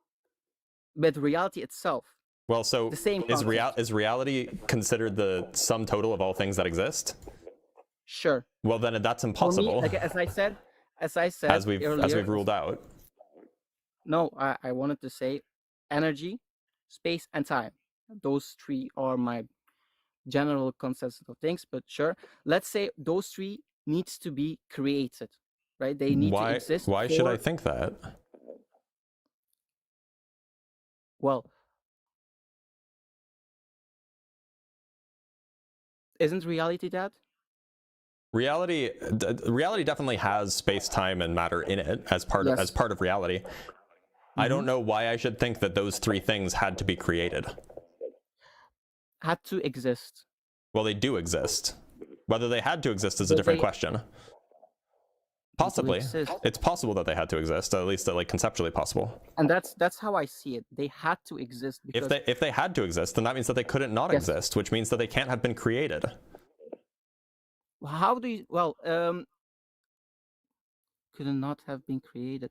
with reality itself. Well, so the same is reality considered the sum total of all things that exist? Sure. Well, then that's impossible. For me, like, as I said as we've earlier, ruled out. No, I wanted to say energy, space, and time. Those three are my general consensus of things, but sure. Let's say those three needs to be created, right? They need to exist. Why should I think that? Well, isn't reality that? Reality definitely has space, time, and matter in it as part of reality. I don't know why I should think that those three things had to be created. Had to exist. Well, they do exist. Whether they had to exist is a different question. Possibly. It's possible that they had to exist, at least like conceptually possible. And that's how I see it. They had to exist because If they had to exist, then that means that they couldn't not exist, which means that they can't have been created. how do you could not have been created?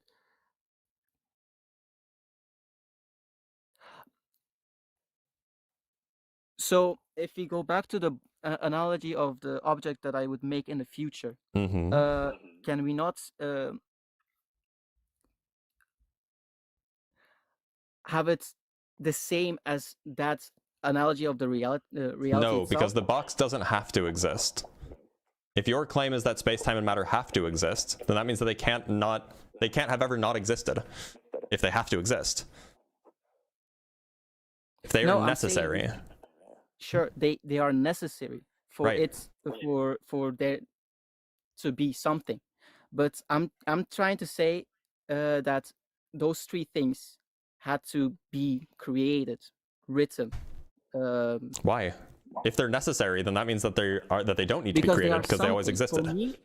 So if we go back to the analogy of the object that I would make in the future, can we not have it the same as that analogy of the reality No, itself? because the box doesn't have to exist. If your claim is that space, time, and matter have to exist, then that means that they can't have ever not existed if they have to exist. If they are necessary. Sure, they are necessary for Right. for there to be something, but I'm trying to say that those three things had to be created, written. Why? If they're necessary, then that means that they don't need to be Because they created are because they always something. existed.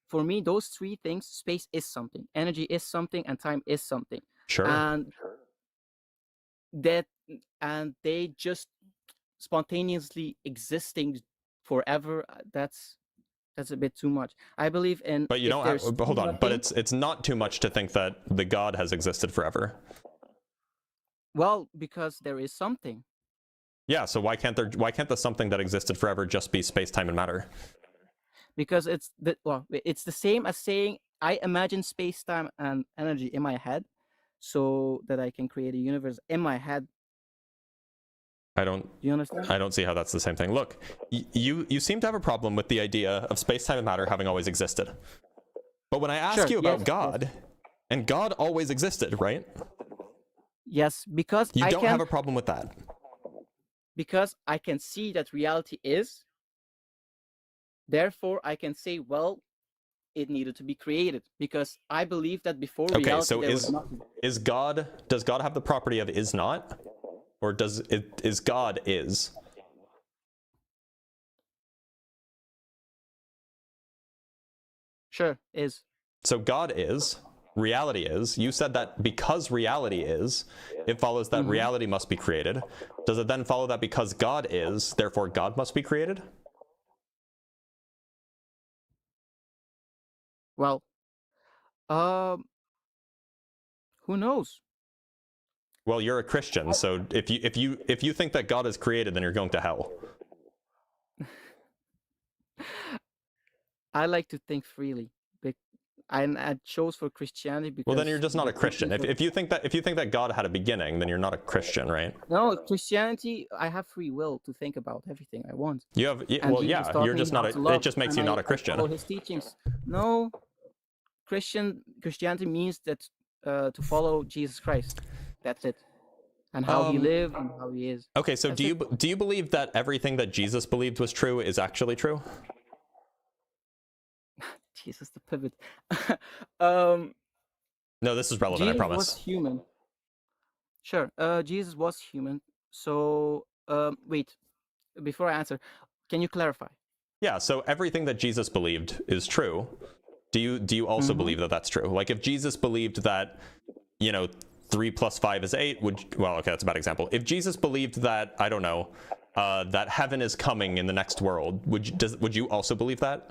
For me, those three things: space is something, energy is something, and time is something. Sure. And they just spontaneously existing forever. That's a bit too much. I believe in. But you don't there's have, hold on, but nothing- it's not too much to think that the God has existed forever. Well, because there is something. Yeah, so why can't the something that existed forever just be space, time, and matter? Because it's the same as saying I imagine space, time, and energy in my head, so that I can create a universe in my head. You understand? I don't see how that's the same thing. Look, you seem to have a problem with the idea of space, time, and matter having always existed. But when I ask you about God, and God always existed, right? Yes, because you don't have a problem with that. Because I can see that reality is. Therefore, I can say, well, it needed to be created because I believe that before reality. Okay, so there was nothing. does God have the property of is not, or is God is? Sure, is. So God is, reality is. You said that because reality is, it follows that reality must be created. Does it then follow that because God is, therefore God must be created? Well, who knows? Well, you're a Christian, so if you think that God is created, then you're going to hell. I like to think freely. I chose for Christianity because. Well, then you're just not a Christian. If you think that God had a beginning, then you're not a Christian, right? No, Christianity. I have free will to think about everything I want. You have, well, yeah. You're just not a. It just makes you not a Christian. Follow his teachings. No, Christianity means that to follow Jesus Christ. That's it, and how he lived and how he is. Okay, so do you believe that everything that Jesus believed was true is actually true? Jesus, the pivot. No, this is relevant. Jesus I promise. was human. Sure. Jesus was human. So wait, before I answer, can you clarify? Yeah. So everything that Jesus believed is true. Do you also believe that that's true? Like if Jesus believed that, 3 + 5 is 8, well, okay, that's a bad example. If Jesus believed that, I don't know, that heaven is coming in the next world, would you also believe that?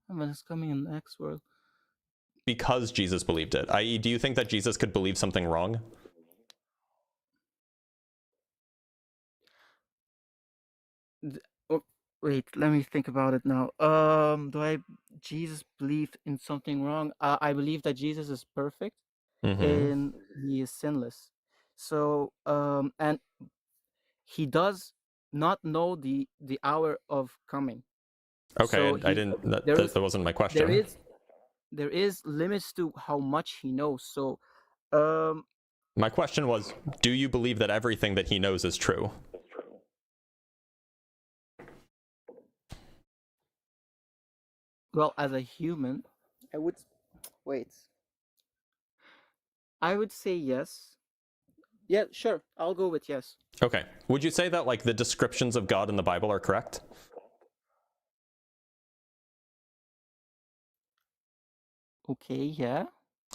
Heaven is coming in the next world. Because Jesus believed it. I.e., do you think that Jesus could believe something wrong? Wait, let me think about it now. Jesus believed in something wrong? I believe that Jesus is perfect and he is sinless. So, and he does not know the hour of coming. Okay, So I didn't. That wasn't my question. There is limits to how much he knows. So, my question was, do you believe that everything that he knows is true? Well, as a human, I would wait. I would say yes. Yeah, sure. I'll go with yes. Okay. Would you say that like the descriptions of God in the Bible are correct? Okay, yeah.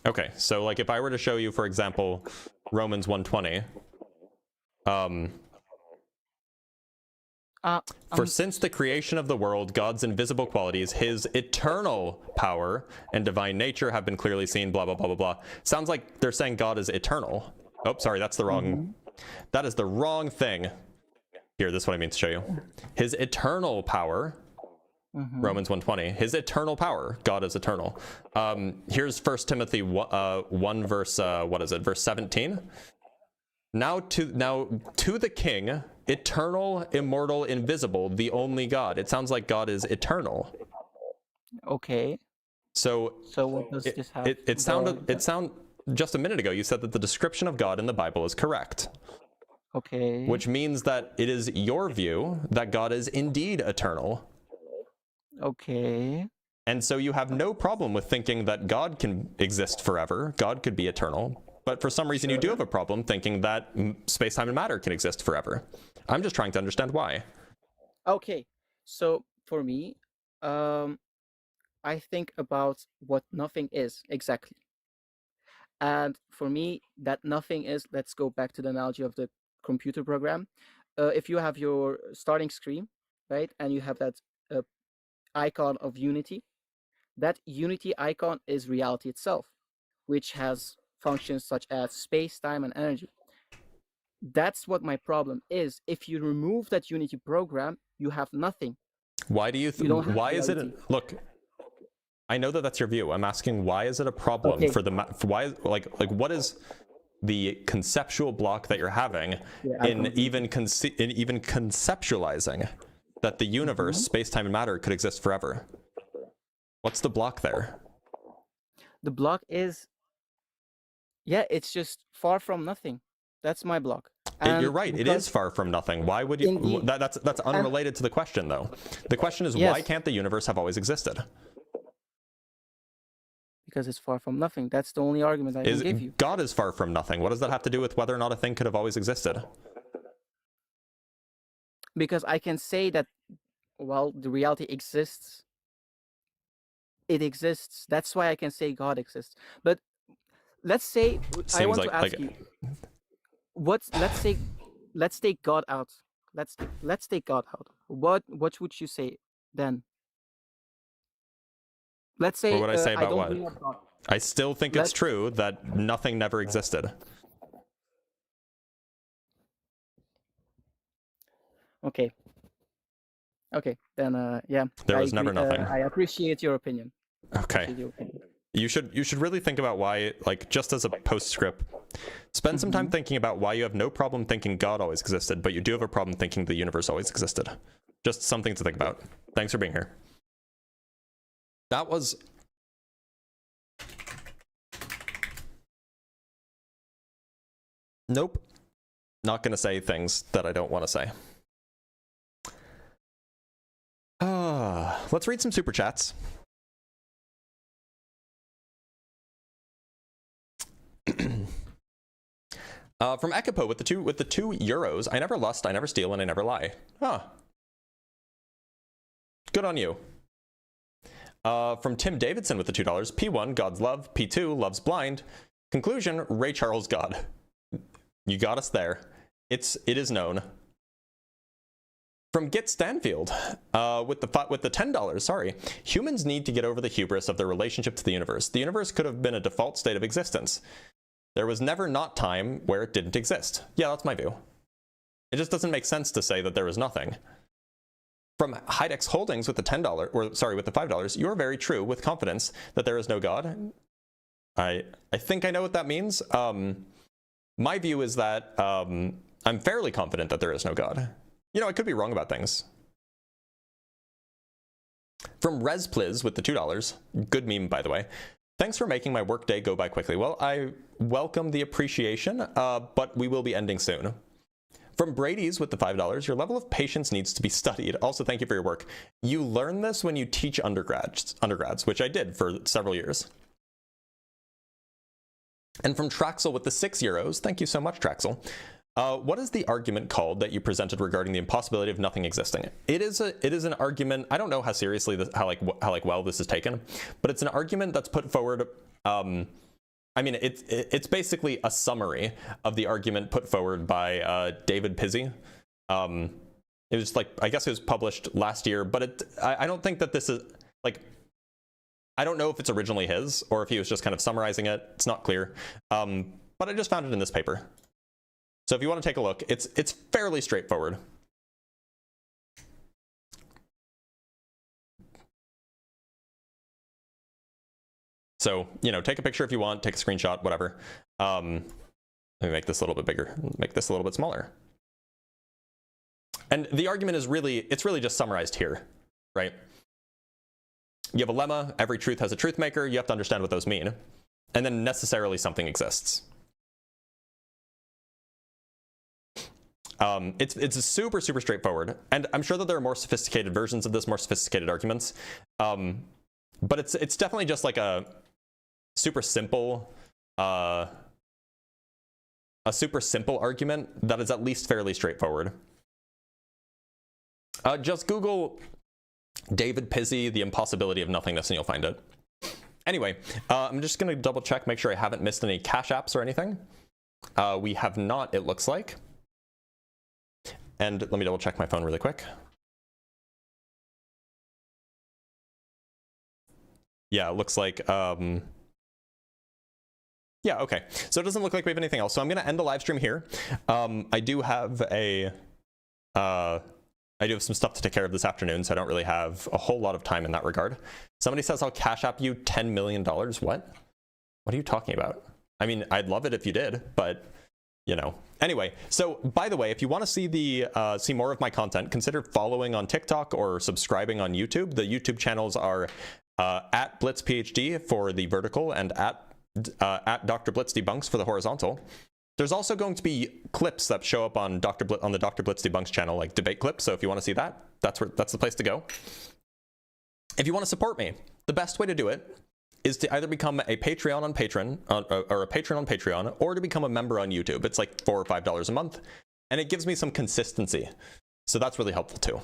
Okay. So like if I were to show you, for example, Romans 1:20, for since the creation of the world, God's invisible qualities, his eternal power and divine nature have been clearly seen, blah, blah, blah, blah, blah. Sounds like they're saying God is eternal. Oh, sorry, that's the wrong, that is the wrong thing. Here, this is what I mean to show you. His eternal power, Romans 1:20, his eternal power, God is eternal. Here's 1 Timothy 1 verse, verse 17. Now to the King, eternal, immortal, invisible, the only God. It sounds like God is eternal. Okay. So what does this have? It sounded just a minute ago you said that the description of God in the Bible is correct. Okay. Which means that it is your view that God is indeed eternal. Okay. And so you have no problem with thinking that God can exist forever. God could be eternal. But for some reason you do have a problem thinking that space-time and matter can exist forever. I'm just trying to understand why. Okay. So for me, I think about what nothing is exactly. And for me, that nothing is, let's go back to the analogy of the computer program. If you have your starting screen, right, and you have that icon of unity, that unity icon is reality itself, which has functions such as space, time, and energy. That's what my problem is. If you remove that unity program, you have nothing. Why do you why is it look, I know that that's your view. I'm asking, why is it a problem for why what is the conceptual block that you're having in even conceptualizing that the universe, space-time and matter could exist forever? What's the block there? The block is, it's just far from nothing. That's my block. You're right. It is far from nothing. Why would you? That's unrelated to the question, though. The question is, why can't the universe have always existed? Because it's far from nothing. That's the only argument I can give you. God is far from nothing. What does that have to do with whether or not a thing could have always existed? Because I can say that, well, the reality exists. It exists. That's why I can say God exists. But let's say I want to ask you, let's take God out. Let's take God out. What would you say then? Let's say what would I say about what? God. I still think it's true that nothing never existed. Okay. Then There was never nothing. I appreciate your opinion. Okay. You should really think about why, like, just as a postscript, spend some time thinking about why you have no problem thinking God always existed, but you do have a problem thinking the universe always existed. Just something to think about. Thanks for being here. That was... Nope. Not gonna say things that I don't want to say. Let's read some super chats. From Ekipo with the two euros. I never lust, I never steal, and I never lie. Huh. Good on you. From Tim Davidson with the $2. P1, God's love. P2, love's blind. Conclusion, Ray Charles God. You got us there. It is known. From Git Stanfield, with the $10, sorry. Humans need to get over the hubris of their relationship to the universe. The universe could have been a default state of existence. There was never not time where it didn't exist. Yeah, that's my view. It just doesn't make sense to say that there was nothing. From Hydex Holdings with the with the $5, you are very true with confidence that there is no God. I think I know what that means. My view is that I'm fairly confident that there is no God. You know, I could be wrong about things. From ResPliz with the $2. Good meme, by the way. Thanks for making my workday go by quickly. Well, I welcome the appreciation, but we will be ending soon. From Brady's with the $5, your level of patience needs to be studied. Also, thank you for your work. You learn this when you teach undergrads, which I did for several years. And from Traxel with the €6, thank you so much, Traxel. What is the argument called that you presented regarding the impossibility of nothing existing? It is an argument. I don't know how seriously how well this is taken, but it's an argument that's put forward. I mean, it's basically a summary of the argument put forward by David Pizzi. It was like, I guess it was published last year, but I don't think that this is like, I don't know if it's originally his or if he was just kind of summarizing it. It's not clear. But I just found it in this paper. So if you want to take a look, it's fairly straightforward. So, you know, take a picture if you want, take a screenshot, whatever. Let me make this a little bit bigger, make this a little bit smaller. And the argument is it's really just summarized here, right? You have a lemma, every truth has a truth maker, you have to understand what those mean. And then necessarily something exists. It's super straightforward. And I'm sure that there are more sophisticated versions of this, more sophisticated arguments. But it's definitely just like a super simple argument that is at least fairly straightforward. Just Google David Pizzi, the impossibility of nothingness, and you'll find it. Anyway, I'm just going to double check, make sure I haven't missed any cache apps or anything. We have not, it looks like. And let me double check my phone really quick. Yeah, it looks like, yeah, okay. So it doesn't look like we have anything else. So I'm going to end the live stream here. I do have some stuff to take care of this afternoon, so I don't really have a whole lot of time in that regard. Somebody says I'll cash app you $10 million. What? What are you talking about? I mean, I'd love it if you did, but you know. Anyway, so by the way, if you want to see see more of my content, consider following on TikTok or subscribing on YouTube. The YouTube channels are at Blitz PhD for the vertical and at Dr. Blitz Debunks for the horizontal. There's also going to be clips that show up on the Dr. Blitz Debunks channel, like debate clips. So if you want to see that, that's the place to go. If you want to support me, the best way to do it is to either become a Patreon on Patreon or a patron on Patreon, or to become a member on YouTube. It's like $4 or $5 a month, and it gives me some consistency. So that's really helpful too.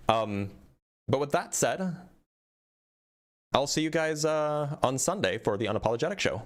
But with that said, I'll see you guys on Sunday for the Unapologetic Show.